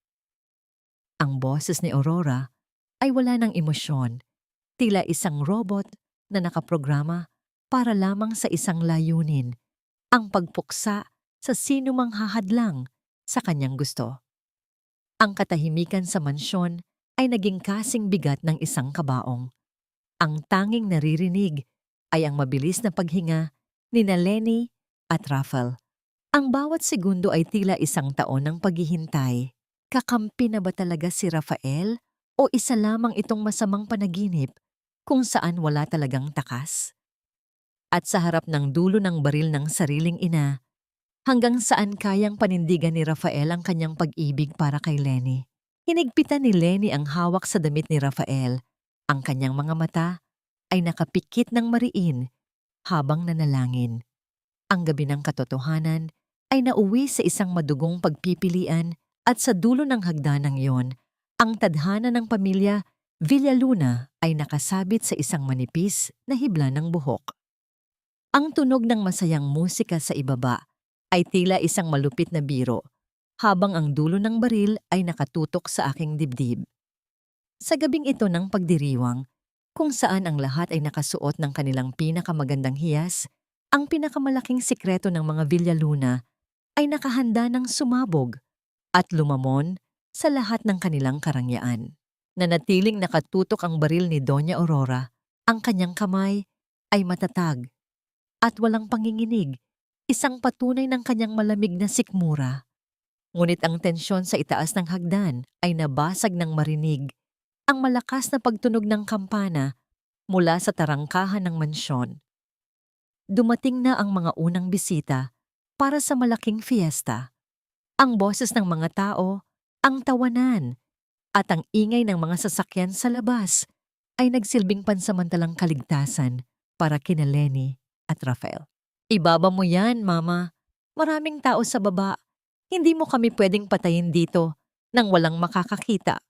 A: Ang boses ni Aurora ay wala ng emosyon, tila isang robot na nakaprograma para lamang sa isang layunin, ang pagpuksa sa sinumang hahadlang sa kanyang gusto. Ang katahimikan sa mansyon ay naging kasing bigat ng isang kabaong. Ang tanging naririnig ay ang mabilis na paghinga ni Lenny at Rafael. Ang bawat segundo ay tila isang taon ng paghihintay. Kakampi na ba talaga si Rafael o isa lamang itong masamang panaginip kung saan wala talagang takas? At sa harap ng dulo ng baril ng sariling ina, hanggang saan kayang panindigan ni Rafael ang kanyang pag-ibig para kay Lenny? Hinigpitan ni Lenny ang hawak sa damit ni Rafael. Ang kanyang mga mata ay nakapikit ng mariin habang nanalangin. Ang gabi ng katotohanan ay nauwi sa isang madugong pagpipilian at sa dulo ng hagdanang iyon, ang tadhana ng pamilya Villaluna ay nakasabit sa isang manipis na hibla ng buhok. Ang tunog ng masayang musika sa ibaba ay tila isang malupit na biro, habang ang dulo ng baril ay nakatutok sa aking dibdib. Sa gabing ito ng pagdiriwang, kung saan ang lahat ay nakasuot ng kanilang pinakamagandang hiyas, ang pinakamalaking sikreto ng mga Villaluna ay nakahanda ng sumabog at lumamon sa lahat ng kanilang karangyaan. Nanatiling nakatutok ang baril ni Doña Aurora, ang kanyang kamay ay matatag at walang panginginig, isang patunay ng kanyang malamig na sikmura. Ngunit ang tensyon sa itaas ng hagdan ay nabasag ng marinig ang malakas na pagtunog ng kampana mula sa tarangkahan ng mansyon. Dumating na ang mga unang bisita para sa malaking fiesta. Ang boses ng mga tao, ang tawanan, at ang ingay ng mga sasakyan sa labas ay nagsilbing pansamantalang kaligtasan para kina Lenny at Rafael. Ibaba mo yan, Mama. Maraming tao sa baba. Hindi mo kami pwedeng patayin dito nang walang makakakita.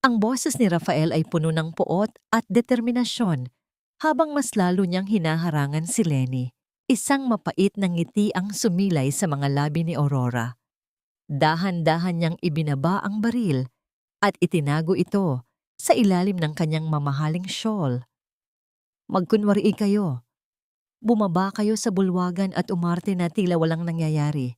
A: Ang boses ni Rafael ay puno ng puot at determinasyon habang mas lalo niyang hinaharangan si Lenny. Isang mapait na ngiti ang sumilay sa mga labi ni Aurora. Dahan-dahan niyang ibinaba ang baril at itinago ito sa ilalim ng kanyang mamahaling shawl. Magkunwari kayo. Bumaba kayo sa bulwagan at umarte na tila walang nangyayari.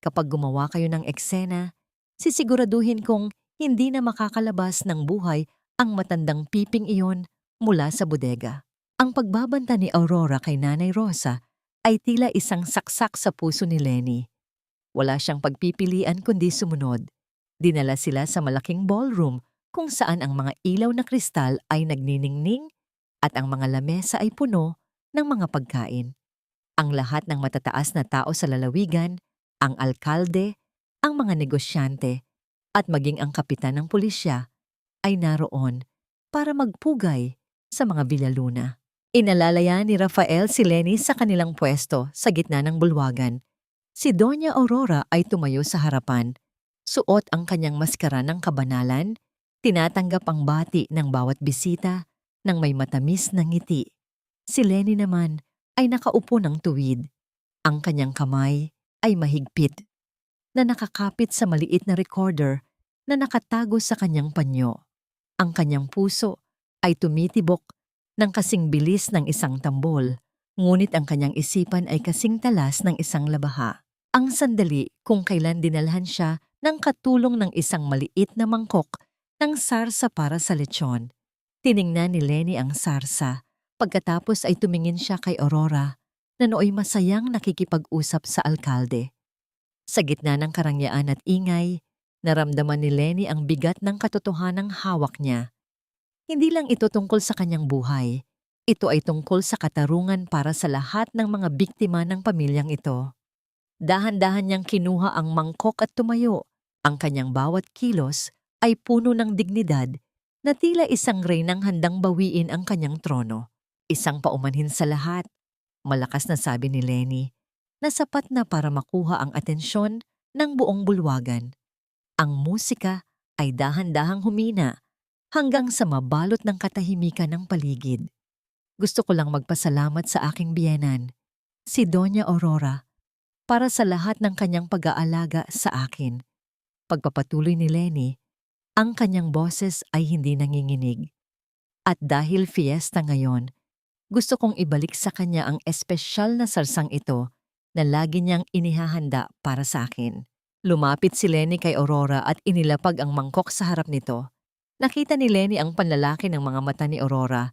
A: Kapag gumawa kayo ng eksena, sisiguraduhin kong hindi na makakalabas ng buhay ang matandang piping iyon mula sa bodega. Ang pagbabanta ni Aurora kay Nanay Rosa ay tila isang saksak sa puso ni Lenny. Wala siyang pagpipilian kundi sumunod. Dinala sila sa malaking ballroom kung saan ang mga ilaw na kristal ay nagniningning at ang mga lamesa ay puno ng mga pagkain. Ang lahat ng matataas na tao sa lalawigan, ang alkalde, ang mga negosyante, at maging ang kapitan ng pulisya ay naroon para magpugay sa mga Villaluna. Inalalaya ni Rafael si Lenny sa kanilang pwesto sa gitna ng bulwagan. Si Doña Aurora ay tumayo sa harapan. Suot ang kanyang maskara ng kabanalan, tinatanggap ang bati ng bawat bisita ng may matamis na ngiti. Si Lenny naman ay nakaupo ng tuwid. Ang kanyang kamay ay mahigpit na nakakapit sa maliit na recorder na nakatago sa kanyang panyo. Ang kanyang puso ay tumitibok ng kasing bilis ng isang tambol, ngunit ang kanyang isipan ay kasing talas ng isang labaha. Ang sandali kung kailan dinalhan siya ng katulong ng isang maliit na mangkok ng sarsa para sa lechon. Tiningnan ni Lenny ang sarsa. Pagkatapos ay tumingin siya kay Aurora na nooy masayang nakikipag-usap sa alkalde. Sa gitna ng karangyaan at ingay, naramdaman ni Lenny ang bigat ng katotohanang hawak niya. Hindi lang ito tungkol sa kanyang buhay. Ito ay tungkol sa katarungan para sa lahat ng mga biktima ng pamilyang ito. Dahan-dahan niyang kinuha ang mangkok at tumayo. Ang kanyang bawat kilos ay puno ng dignidad na tila isang reynang handang bawiin ang kanyang trono. Isang paumanhin sa lahat. Malakas na sabi ni Lenny na sapat na para makuha ang atensyon ng buong bulwagan. Ang musika ay dahan-dahang humina hanggang sa mabalot ng katahimikan ng paligid. Gusto ko lang magpasalamat sa aking biyenan, si Doña Aurora, para sa lahat ng kanyang pag-aalaga sa akin. Pagpapatuloy ni Lenny, ang kanyang boses ay hindi nanginginig. At dahil fiesta ngayon, gusto kong ibalik sa kanya ang espesyal na sarsang ito na lagi niyang inihahanda para sa akin. Lumapit si Lenny kay Aurora at inilapag ang mangkok sa harap nito. Nakita ni Lenny ang panlalaki ng mga mata ni Aurora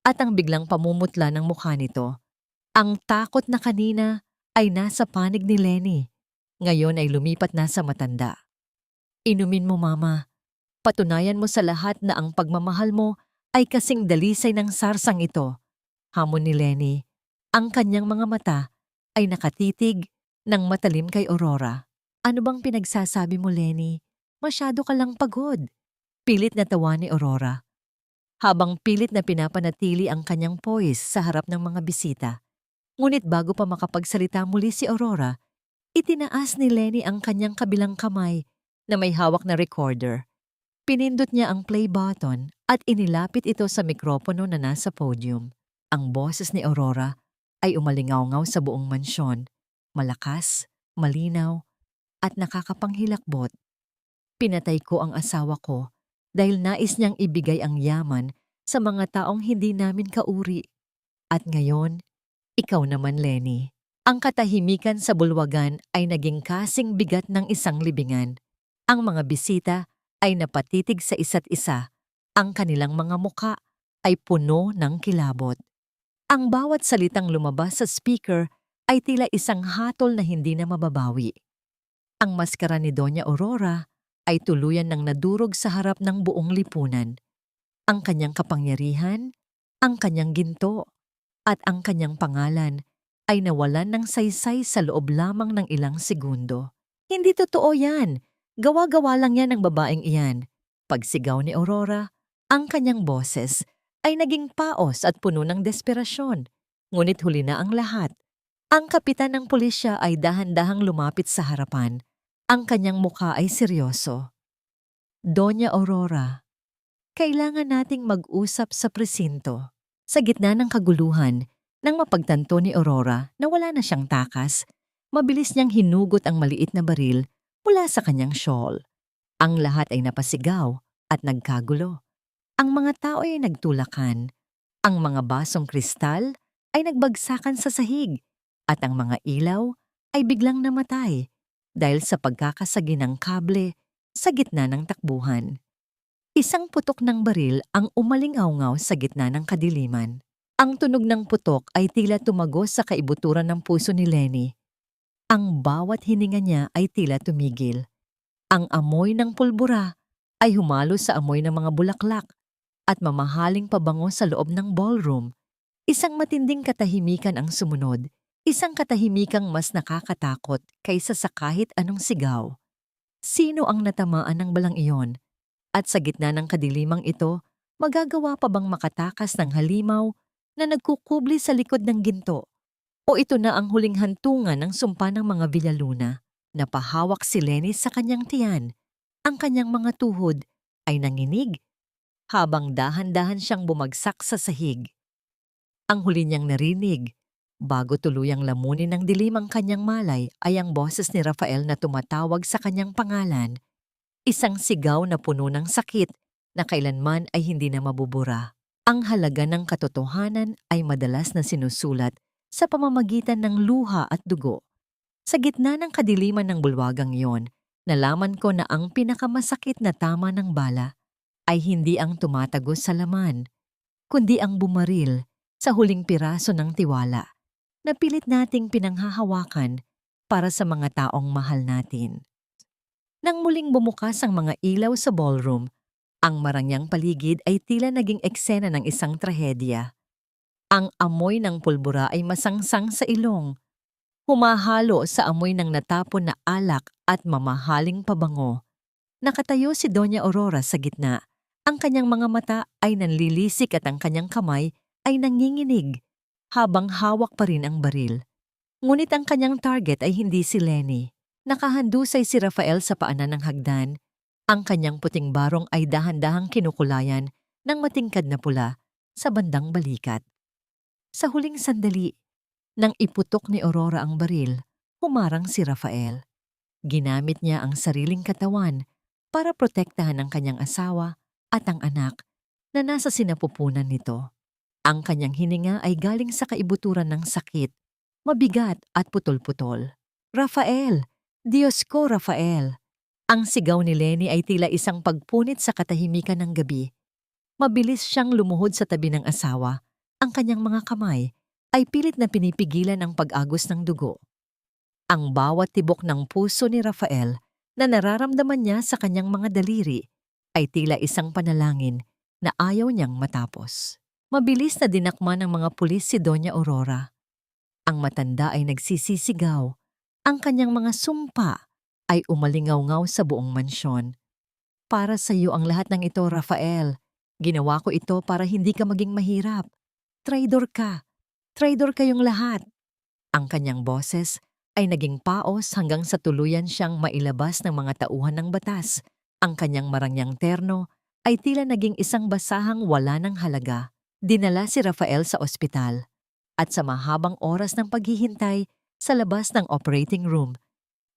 A: at ang biglang pamumutla ng mukha nito. Ang takot na kanina ay nasa panig ni Lenny. Ngayon ay lumipat na sa matanda. Inumin mo, Mama. Patunayan mo sa lahat na ang pagmamahal mo ay kasing dalisay ng sarsang ito. Hamon ni Lenny. Ang kanyang mga mata ay nakatitig ng matalim kay Aurora. Ano bang pinagsasabi mo, Lenny? Masyado ka lang pagod. Pilit na tawa ni Aurora. habang pilit na pinapanatili ang kanyang poise sa harap ng mga bisita. Ngunit bago pa makapagsalita muli si Aurora, itinaas ni Lenny ang kanyang kabilang kamay na may hawak na recorder. Pinindot niya ang play button at inilapit ito sa mikropono na nasa podium. Ang boses ni Aurora ay umalingaw-ngaw sa buong mansyon, malakas, malinaw, at nakakapanghilakbot. Pinatay ko ang asawa ko dahil nais niyang ibigay ang yaman sa mga taong hindi namin kauri. At ngayon, ikaw naman, Lenny. Ang katahimikan sa bulwagan ay naging kasing bigat ng isang libingan. Ang mga bisita ay napatitig sa isa't isa. Ang kanilang mga muka ay puno ng kilabot. Ang bawat salitang lumabas sa speaker ay tila isang hatol na hindi na mababawi. Ang maskara ni Doña Aurora ay tuluyan ng nadurog sa harap ng buong lipunan. Ang kanyang kapangyarihan, ang kanyang ginto, at ang kanyang pangalan ay nawalan ng saysay sa loob lamang ng ilang segundo. Hindi totoo yan. Gawa-gawa lang yan ng babaeng iyan. Pagsigaw ni Aurora, ang kanyang boses ay naging paos at puno ng desperasyon. Ngunit huli na ang lahat. Ang kapitan ng pulisya ay dahan-dahang lumapit sa harapan. Ang kanyang mukha ay seryoso. Doña Aurora, kailangan nating mag-usap sa presinto. Sa gitna ng kaguluhan, nang mapagtanto ni Aurora na wala na siyang takas, mabilis niyang hinugot ang maliit na baril mula sa kanyang shawl. Ang lahat ay napasigaw at nagkagulo. Ang mga tao ay nagtulakan. Ang mga basong kristal ay nagbagsakan sa sahig at ang mga ilaw ay biglang namatay dahil sa pagkakasagi ng kable sa gitna ng takbuhan. Isang putok ng baril ang umalingaw-ngaw sa gitna ng kadiliman. Ang tunog ng putok ay tila tumagos sa kaibuturan ng puso ni Lenny. Ang bawat hininga niya ay tila tumigil. Ang amoy ng pulbura ay humalo sa amoy ng mga bulaklak at mamahaling pabango sa loob ng ballroom. Isang matinding katahimikan ang sumunod. Isang katahimikang mas nakakatakot kaysa sa kahit anong sigaw. Sino ang natamaan ng balang iyon? At sa gitna ng kadilimang ito, magagawa pa bang makatakas ng halimaw na nagkukubli sa likod ng ginto? O ito na ang huling hantungan ng sumpa ng mga Villaluna? Napahawak si Lenny sa kanyang tiyan. Ang kanyang mga tuhod ay nanginig habang dahan-dahan siyang bumagsak sa sahig. Ang huli niyang narinig, bago tuluyang lamunin ng dilim ang kanyang malay, ay ang boses ni Rafael na tumatawag sa kanyang pangalan. Isang sigaw na puno ng sakit na kailanman ay hindi na mabubura. Ang halaga ng katotohanan ay madalas na sinusulat sa pamamagitan ng luha at dugo. Sa gitna ng kadiliman ng bulwagang iyon, nalaman ko na ang pinakamasakit na tama ng bala ay hindi ang tumatagos sa laman, kundi ang bumaril sa huling piraso ng tiwala na pilit nating pinanghahawakan para sa mga taong mahal natin. Nang muling bumukas ang mga ilaw sa ballroom, ang marangyang paligid ay tila naging eksena ng isang trahedya. Ang amoy ng pulbura ay masangsang sa ilong, humahalo sa amoy ng natapon na alak at mamahaling pabango. Nakatayo si Doña Aurora sa gitna. Ang kanyang mga mata ay nanlilisik at ang kanyang kamay ay nanginginig habang hawak pa rin ang baril. Ngunit ang kanyang target ay hindi si Lenny. Nakahandusay si Rafael sa paanan ng hagdan. Ang kanyang puting barong ay dahan-dahang kinukulayan ng matingkad na pula sa bandang balikat. Sa huling sandali, nang iputok ni Aurora ang baril, humarang si Rafael. Ginamit niya ang sariling katawan para protektahan ang kanyang asawa at ang anak na nasa sinapupunan nito. Ang kanyang hininga ay galing sa kaibuturan ng sakit, mabigat at putol-putol. Rafael! Diyos ko, Rafael! Ang sigaw ni Lenny ay tila isang pagpunit sa katahimikan ng gabi. Mabilis siyang lumuhod sa tabi ng asawa. Ang kanyang mga kamay ay pilit na pinipigilan ang pag-agos ng dugo. Ang bawat tibok ng puso ni Rafael na nararamdaman niya sa kanyang mga daliri ay tila isang panalangin na ayaw niyang matapos. Mabilis na dinakma ng mga pulis si Doña Aurora. Ang matanda ay nagsisisigaw. Ang kanyang mga sumpa ay umalingaw-ngaw sa buong mansyon. Para sa iyo ang lahat ng ito, Rafael. Ginawa ko ito para hindi ka maging mahirap. Traidor ka. Traidor kayong lahat. Ang kanyang boses ay naging paos hanggang sa tuluyan siyang mailabas ng mga tauhan ng batas. Ang kanyang marangyang terno ay tila naging isang basahang wala ng halaga. Dinala si Rafael sa ospital at sa mahabang oras ng paghihintay sa labas ng operating room,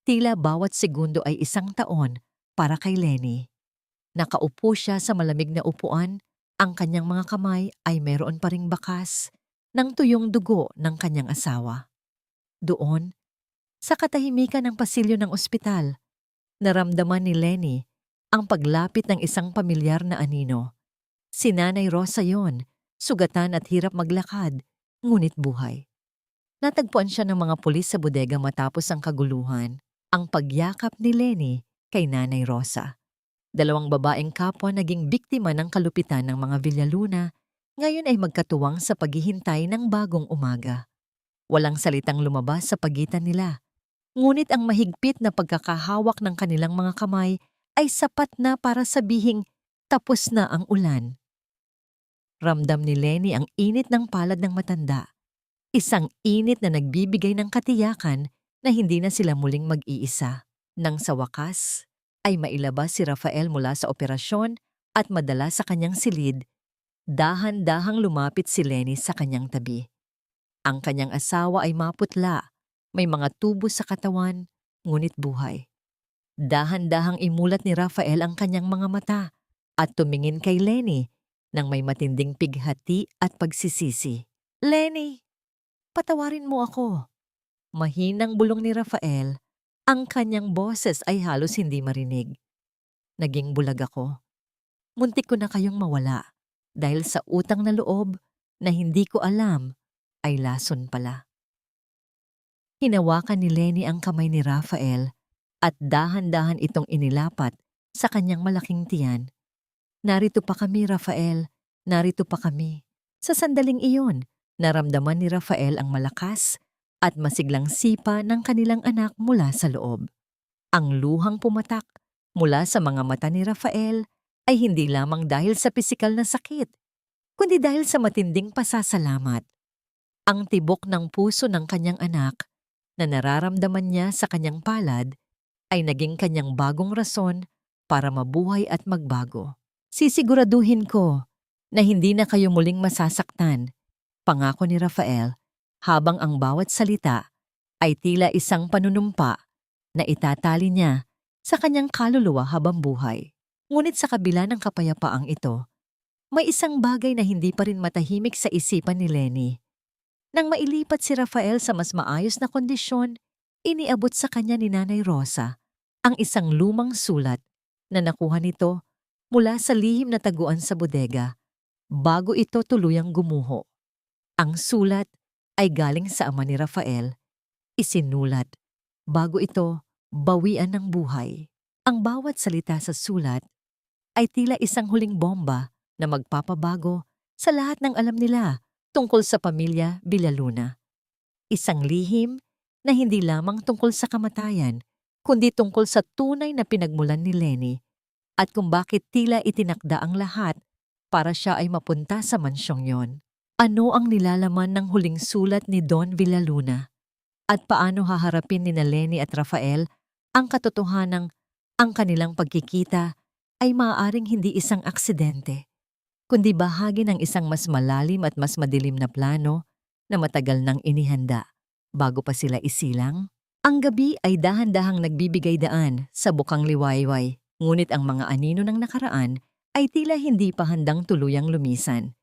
A: tila bawat segundo ay isang taon para kay Lenny. Nakaupo siya sa malamig na upuan, ang kanyang mga kamay ay meron pa ring bakas ng tuyong dugo ng kanyang asawa. Doon, sa katahimikan ng pasilyo ng ospital, naramdaman ni Lenny ang paglapit ng isang pamilyar na anino. Si Nanay Rosa yon, sugatan at hirap maglakad, ngunit buhay. Natagpuan siya ng mga pulis sa bodega matapos ang kaguluhan, ang pagyakap ni Lenny kay Nanay Rosa. Dalawang babaeng kapwa naging biktima ng kalupitan ng mga Villaluna, ngayon ay magkatuwang sa paghihintay ng bagong umaga. Walang salitang lumabas sa pagitan nila, ngunit ang mahigpit na pagkakahawak ng kanilang mga kamay ay sapat na para sabihing tapos na ang ulan. Ramdam ni Lenny ang init ng palad ng matanda, isang init na nagbibigay ng katiyakan na hindi na sila muling mag-iisa. Nang sa wakas ay mailabas si Rafael mula sa operasyon at madala sa kanyang silid, dahan-dahang lumapit si Lenny sa kanyang tabi. Ang kanyang asawa ay maputla, may mga tubo sa katawan, ngunit buhay. Dahan-dahang imulat ni Rafael ang kanyang mga mata at tumingin kay Lenny nang may matinding pighati at pagsisisi. "Lenny, patawarin mo ako." Mahinang bulong ni Rafael, ang kanyang boses ay halos hindi marinig. "Naging bulag ako. Muntik ko na kayong mawala dahil sa utang na loob na hindi ko alam ay lason pala." Hinawakan ni Lenny ang kamay ni Rafael at dahan-dahan itong inilapat sa kanyang malaking tiyan. "Narito pa kami, Rafael. Narito pa kami." Sa sandaling iyon, naramdaman ni Rafael ang malakas at masiglang sipa ng kanilang anak mula sa loob. Ang luhang pumatak mula sa mga mata ni Rafael ay hindi lamang dahil sa pisikal na sakit, kundi dahil sa matinding pasasalamat. Ang tibok ng puso ng kanyang anak na nararamdaman niya sa kanyang palad ay naging kanyang bagong rason para mabuhay at magbago. "Sisiguraduhin ko na hindi na kayo muling masasaktan," pangako ni Rafael, habang ang bawat salita ay tila isang panunumpa na itatali niya sa kanyang kaluluwa habang buhay. Ngunit sa kabila ng kapayapaang ito, may isang bagay na hindi pa rin matahimik sa isipan ni Lenny. Nang mailipat si Rafael sa mas maayos na kondisyon, iniabot sa kanya ni Nanay Rosa ang isang lumang sulat na nakuha nito mula sa lihim na taguan sa bodega bago ito tuluyang gumuho. Ang sulat ay galing sa ama ni Rafael, isinulat bago ito bawian ng buhay. Ang bawat salita sa sulat ay tila isang huling bomba na magpapabago sa lahat ng alam nila tungkol sa pamilya Villaluna. Isang lihim na hindi lamang tungkol sa kamatayan, kundi tungkol sa tunay na pinagmulan ni Lenny at kung bakit tila itinakda ang lahat para siya ay mapunta sa mansyong yon. Ano ang nilalaman ng huling sulat ni Don Villaluna? At paano haharapin ni Lenny at Rafael ang katotohanang ang kanilang pagkikita ay maaaring hindi isang aksidente, kundi bahagi ng isang mas malalim at mas madilim na plano na matagal nang inihanda bago pa sila isilang? Ang gabi ay dahan-dahang nagbibigay daan sa bukang liwayway, ngunit ang mga anino ng nakaraan ay tila hindi pa handang tuluyang lumisan.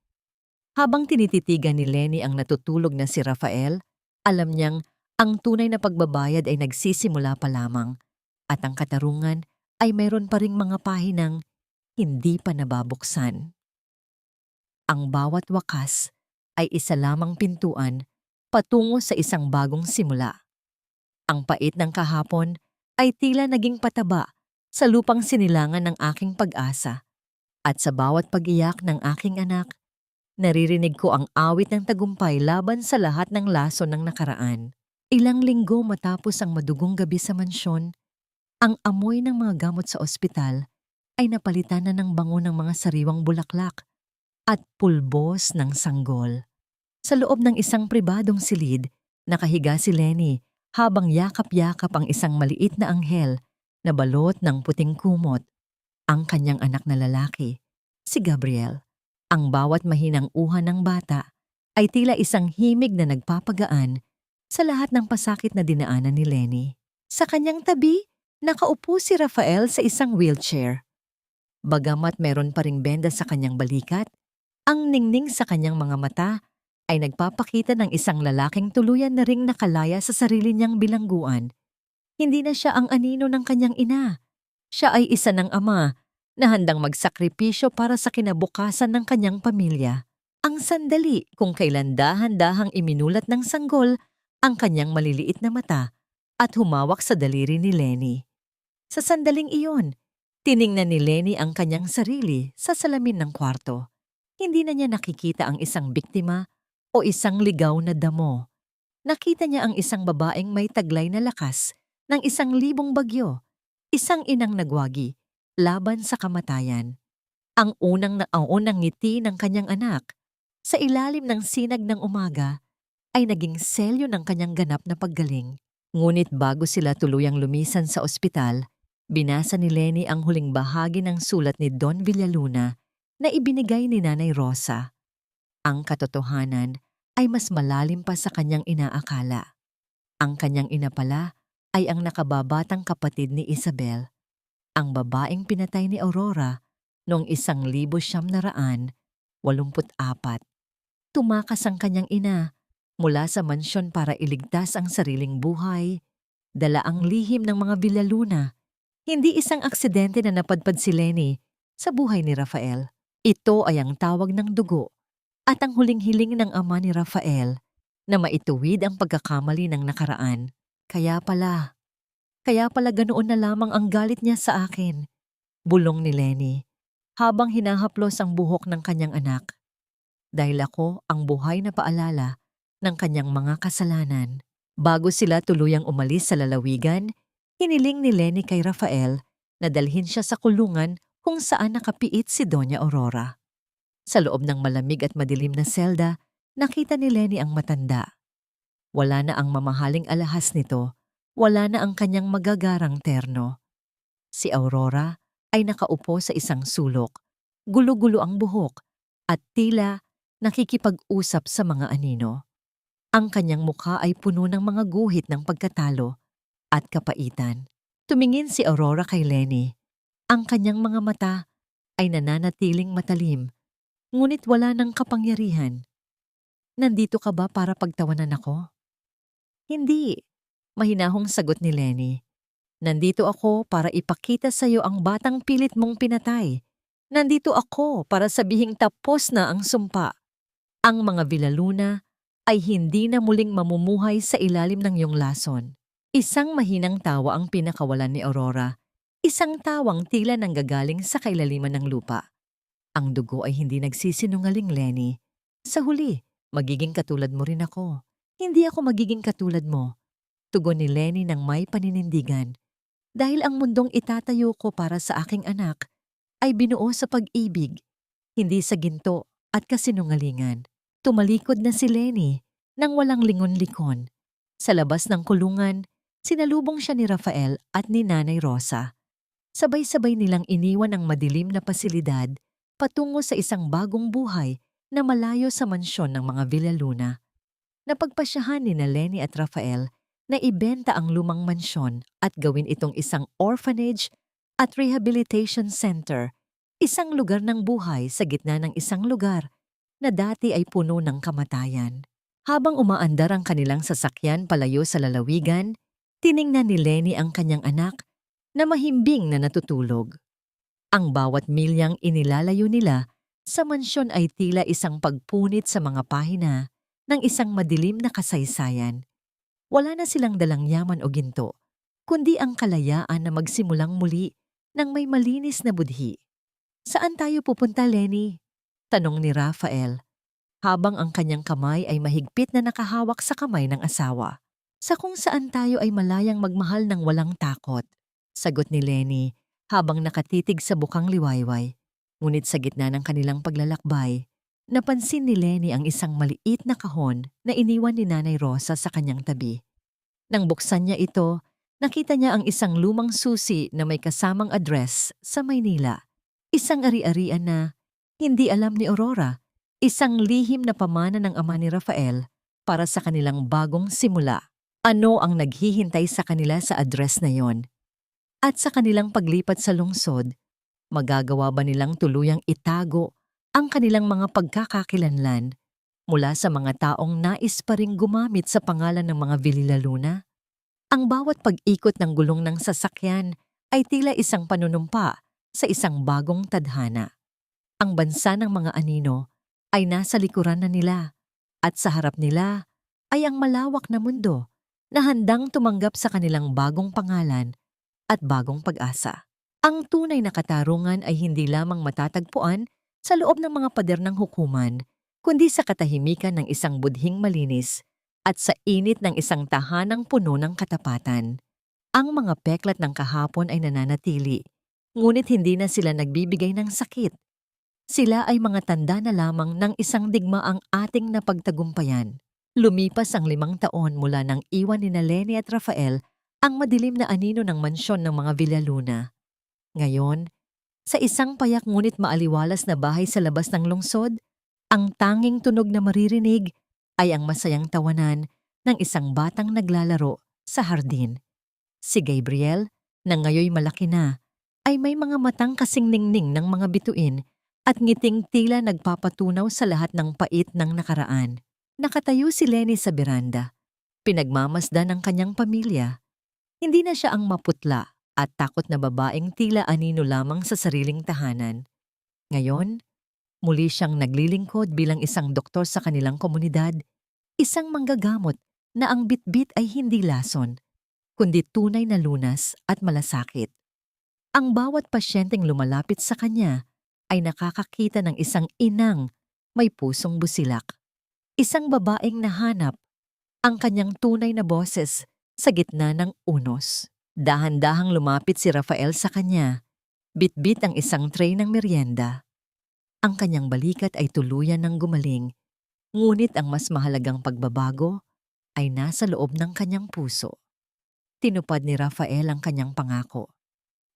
A: Habang tinititigan ni Lenny ang natutulog na si Rafael, alam niyang ang tunay na pagbabayad ay nagsisimula pa lamang at ang katarungan ay mayroon pa ring mga pahinang hindi pa nababuksan. Ang bawat wakas ay isa lamang pintuan patungo sa isang bagong simula. Ang pait ng kahapon ay tila naging pataba sa lupang sinilangan ng aking pag-asa at sa bawat pag-iyak ng aking anak, naririnig ko ang awit ng tagumpay laban sa lahat ng lason ng nakaraan. Ilang linggo matapos ang madugong gabi sa mansyon, ang amoy ng mga gamot sa ospital ay napalitan na ng bango ng mga sariwang bulaklak at pulbos ng sanggol. Sa loob ng isang pribadong silid, nakahiga si Lenny habang yakap-yakap ang isang maliit na anghel na balot ng puting kumot, ang kanyang anak na lalaki, si Gabriel. Ang bawat mahinang uha ng bata ay tila isang himig na nagpapagaan sa lahat ng pasakit na dinaanan ni Lenny. Sa kanyang tabi, nakaupo si Rafael sa isang wheelchair. Bagamat meron pa ring benda sa kanyang balikat, ang ningning sa kanyang mga mata ay nagpapakita ng isang lalaking tuluyan na ring nakalaya sa sarili niyang bilangguan. Hindi na siya ang anino ng kanyang ina. Siya ay isa ng ama na handang magsakripisyo para sa kinabukasan ng kanyang pamilya. Ang sandali kung kailan dahan-dahang iminulat ng sanggol ang kanyang maliliit na mata at humawak sa daliri ni Lenny. Sa sandaling iyon, tiningnan ni Lenny ang kanyang sarili sa salamin ng kwarto. Hindi na niya nakikita ang isang biktima o isang ligaw na damo. Nakita niya ang isang babaeng may taglay na lakas ng 1,000 bagyo, isang inang nagwagi laban sa kamatayan. Ang unang ngiti ng kanyang anak sa ilalim ng sinag ng umaga ay naging selyo ng kanyang ganap na paggaling. Ngunit bago sila tuluyang lumisan sa ospital, binasa ni Lenny ang huling bahagi ng sulat ni Don Villaluna na ibinigay ni Nanay Rosa. Ang katotohanan ay mas malalim pa sa kanyang inaakala. Ang kanyang ina pala ay ang nakababatang kapatid ni Isabel, ang babaeng pinatay ni Aurora noong 1984. Tumakas ang kanyang ina mula sa mansyon para iligtas ang sariling buhay, dala ang lihim ng mga Villaluna. Hindi isang aksidente na napadpad si Lenny sa buhay ni Rafael. Ito ay ang tawag ng dugo at ang huling hiling ng ama ni Rafael na maituwid ang pagkakamali ng nakaraan. Kaya pala ganoon na lamang ang galit niya sa akin, bulong ni Lenny habang hinahaplos ang buhok ng kanyang anak. Dahil ako ang buhay na paalala ng kanyang mga kasalanan. Bago sila tuluyang umalis sa lalawigan, hiniling ni Lenny kay Rafael na dalhin siya sa kulungan kung saan nakapiit si Doña Aurora. Sa loob ng malamig at madilim na selda, nakita ni Lenny ang matanda. Wala na ang mamahaling alahas nito, wala na ang kanyang magagarang terno. Si Aurora ay nakaupo sa isang sulok, gulo-gulo ang buhok at tila nakikipag-usap sa mga anino. Ang kanyang mukha ay puno ng mga guhit ng pagkatalo at kapaitan. Tumingin si Aurora kay Lenny. Ang kanyang mga mata ay nananatiling matalim, ngunit wala ng kapangyarihan. Nandito ka ba para pagtawanan ako? Hindi, mahinahong sagot ni Lenny. Nandito ako para ipakita sa iyo ang batang pilit mong pinatay. Nandito ako para sabihing tapos na ang sumpa. Ang mga Villaluna ay hindi na muling mamumuhay sa ilalim ng iyong lason. Isang mahinang tawa ang pinakawalan ni Aurora. Isang tawang tila nanggagaling sa kailaliman ng lupa. Ang dugo ay hindi nagsisinungaling, Lenny. Sa huli, magiging katulad mo rin ako. Hindi ako magiging katulad mo. Tugon ni Lenny ng may paninindigan. Dahil ang mundong itatayo ko para sa aking anak ay binuo sa pag-ibig, hindi sa ginto at kasinungalingan. Tumalikod na si Lenny nang walang lingon-likon. Sa labas ng kulungan, sinalubong siya ni Rafael at ni Nanay Rosa. Sabay-sabay nilang iniwan ang madilim na pasilidad patungo sa isang bagong buhay na malayo sa mansyon ng mga Villaluna. Napagpasyahan ni Lenny at Rafael na ibenta ang lumang mansyon at gawin itong isang orphanage at rehabilitation center, isang lugar ng buhay sa gitna ng isang lugar na dati ay puno ng kamatayan. Habang umaandar ang kanilang sasakyan palayo sa lalawigan, tiningnan ni Lenny ang kanyang anak na mahimbing na natutulog. Ang bawat milyang inilalayo nila sa mansyon ay tila isang pagpunit sa mga pahina ng isang madilim na kasaysayan. Wala na silang dalang yaman o ginto, kundi ang kalayaan na magsimulang muli ng may malinis na budhi. Saan tayo pupunta, Lenny? Tanong ni Rafael, habang ang kanyang kamay ay mahigpit na nakahawak sa kamay ng asawa. Sa kung saan tayo ay malayang magmahal ng walang takot, sagot ni Lenny habang nakatitig sa bukang liwayway. Ngunit sa gitna ng kanilang paglalakbay, Napansin ni Lenny ang isang maliit na kahon na iniwan ni Nanay Rosa sa kanyang tabi. Nang buksan niya ito, nakita niya ang isang lumang susi na may kasamang address sa Maynila. Isang ari-arian na hindi alam ni Aurora, isang lihim na pamana ng ama ni Rafael para sa kanilang bagong simula. Ano ang naghihintay sa kanila sa address na yon? At sa kanilang paglipat sa lungsod, magagawa ba nilang tuluyang itago ang kanilang mga pagkakakilanlan mula sa mga taong nais pa ring gumamit sa pangalan ng mga Villa Luna? Ang bawat pag-ikot ng gulong ng sasakyan ay tila isang panunumpa sa isang bagong tadhana. Ang bansa ng mga anino ay nasa likuran na nila at sa harap nila ay ang malawak na mundo na handang tumanggap sa kanilang bagong pangalan at bagong pag-asa. Ang tunay na katarungan ay hindi lamang matatagpuan sa loob ng mga pader ng hukuman, kundi sa katahimikan ng isang budhing malinis at sa init ng isang tahanang puno ng katapatan. Ang mga peklat ng kahapon ay nananatili, ngunit hindi na sila nagbibigay ng sakit. Sila ay mga tanda na lamang ng isang digmaang ating napagtagumpayan. Lumipas ang 5 taon mula nang iwan ni Lenny at Rafael ang madilim na anino ng mansyon ng mga Villa Luna. Ngayon, sa isang payak ngunit maaliwalas na bahay sa labas ng lungsod, ang tanging tunog na maririnig ay ang masayang tawanan ng isang batang naglalaro sa hardin. Si Gabriel, na ngayoy malaki na, ay may mga matang kasing ningning ng mga bituin at ngiting tila nagpapatunaw sa lahat ng pait ng nakaraan. Nakatayo si Lenny sa beranda, pinagmamasdan ng kanyang pamilya. Hindi na siya ang maputla at takot na babaeng tila anino lamang sa sariling tahanan. Ngayon, muli siyang naglilingkod bilang isang doktor sa kanilang komunidad, isang manggagamot na ang bitbit ay hindi lason, kundi tunay na lunas at malasakit. Ang bawat pasyenteng lumalapit sa kanya ay nakakakita ng isang inang may pusong busilak. Isang babaeng nahanap ang kanyang tunay na boses sa gitna ng unos. Dahan-dahang lumapit si Rafael sa kanya, bitbit ang isang tray ng merienda. Ang kanyang balikat ay tuluyan ng gumaling, ngunit ang mas mahalagang pagbabago ay nasa loob ng kanyang puso. Tinupad ni Rafael ang kanyang pangako.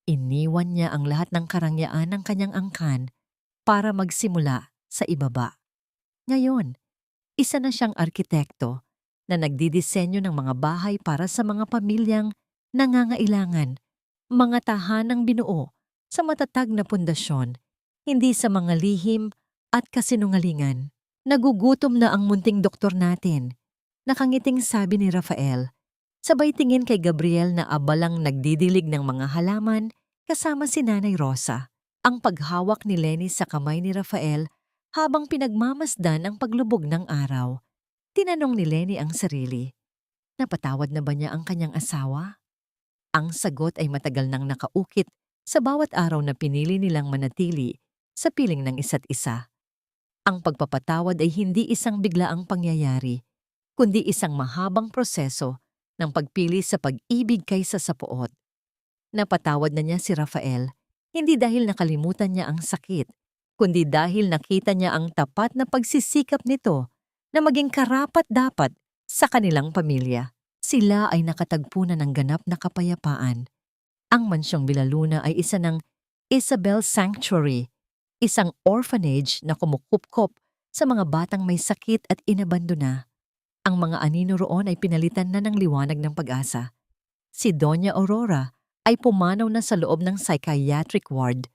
A: Iniwan niya ang lahat ng karangyaan ng kanyang angkan para magsimula sa ibaba. Ngayon, isa na siyang arkitekto na nagdidisenyo ng mga bahay para sa mga pamilyang nangangailangan, mga tahanang binuo sa matatag na pundasyon, hindi sa mga lihim at kasinungalingan. Nagugutom na ang munting doktor natin, nakangiting sabi ni Rafael, sabay tingin kay Gabriel na abalang nagdidilig ng mga halaman kasama si Nanay Rosa. Ang paghawak ni Lenny sa kamay ni Rafael habang pinagmamasdan ang paglubog ng araw. Tinanong ni Lenny ang sarili, napatawad na ba niya ang kanyang asawa? Ang sagot ay matagal nang nakaukit sa bawat araw na pinili nilang manatili sa piling ng isa't isa. Ang pagpapatawad ay hindi isang biglaang pangyayari, kundi isang mahabang proseso ng pagpili sa pag-ibig kaysa sa puot. Napatawad na niya si Rafael, hindi dahil nakalimutan niya ang sakit, kundi dahil nakita niya ang tapat na pagsisikap nito na maging karapat-dapat sa kanilang pamilya. Sila ay nakatagpo na ng ganap na kapayapaan. Ang mansyong Villa Luna ay isa ng Isabel Sanctuary, isang orphanage na kumukupkop sa mga batang may sakit at inabandona. Ang mga anino roon ay pinalitan na ng liwanag ng pag-asa. Si Doña Aurora ay pumanaw na sa loob ng psychiatric ward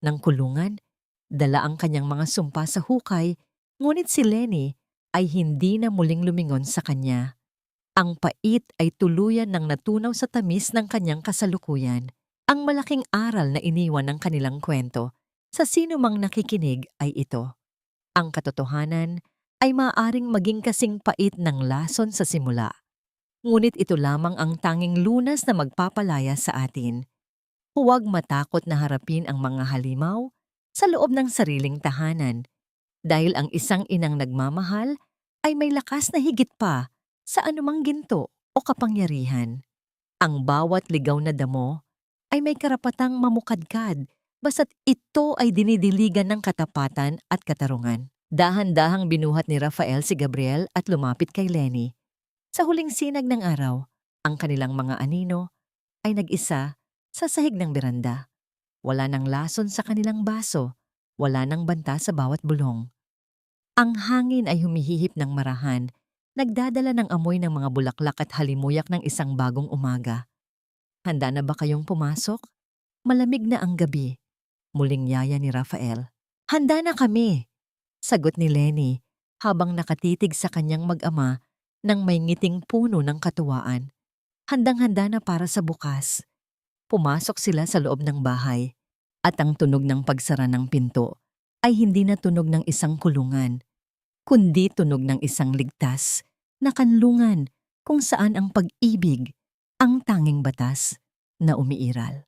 A: ng kulungan, dala ang kanyang mga sumpa sa hukay, ngunit si Lenny ay hindi na muling lumingon sa kanya. Ang pait ay tuluyan ng natunaw sa tamis ng kanyang kasalukuyan. Ang malaking aral na iniwan ng kanilang kwento sa sino mang nakikinig ay ito. Ang katotohanan ay maaaring maging kasing pait ng lason sa simula. Ngunit ito lamang ang tanging lunas na magpapalaya sa atin. Huwag matakot na harapin ang mga halimaw sa loob ng sariling tahanan, dahil ang isang inang nagmamahal ay may lakas na higit pa sa anumang ginto o kapangyarihan. Ang bawat ligaw na damo ay may karapatang mamukadkad basta't ito ay dinidiligan ng katapatan at katarungan. Dahan-dahang binuhat ni Rafael si Gabriel at lumapit kay Lenny. Sa huling sinag ng araw, ang kanilang mga anino ay nag-isa sa sahig ng beranda. Wala nang lason sa kanilang baso, wala nang banta sa bawat bulong. Ang hangin ay humihihip ng marahan, nagdadala ng amoy ng mga bulaklak at halimuyak ng isang bagong umaga. Handa na ba kayong pumasok? Malamig na ang gabi. Muling yaya ni Rafael. Handa na kami, sagot ni Lenny habang nakatitig sa kanyang mag-ama ng may ngiting puno ng katuwaan. Handang-handa na para sa bukas. Pumasok sila sa loob ng bahay at ang tunog ng pagsara ng pinto ay hindi na tunog ng isang kulungan, kundi tunog ng isang ligtas na kanlungan kung saan ang pag-ibig ang tanging batas na umiiral.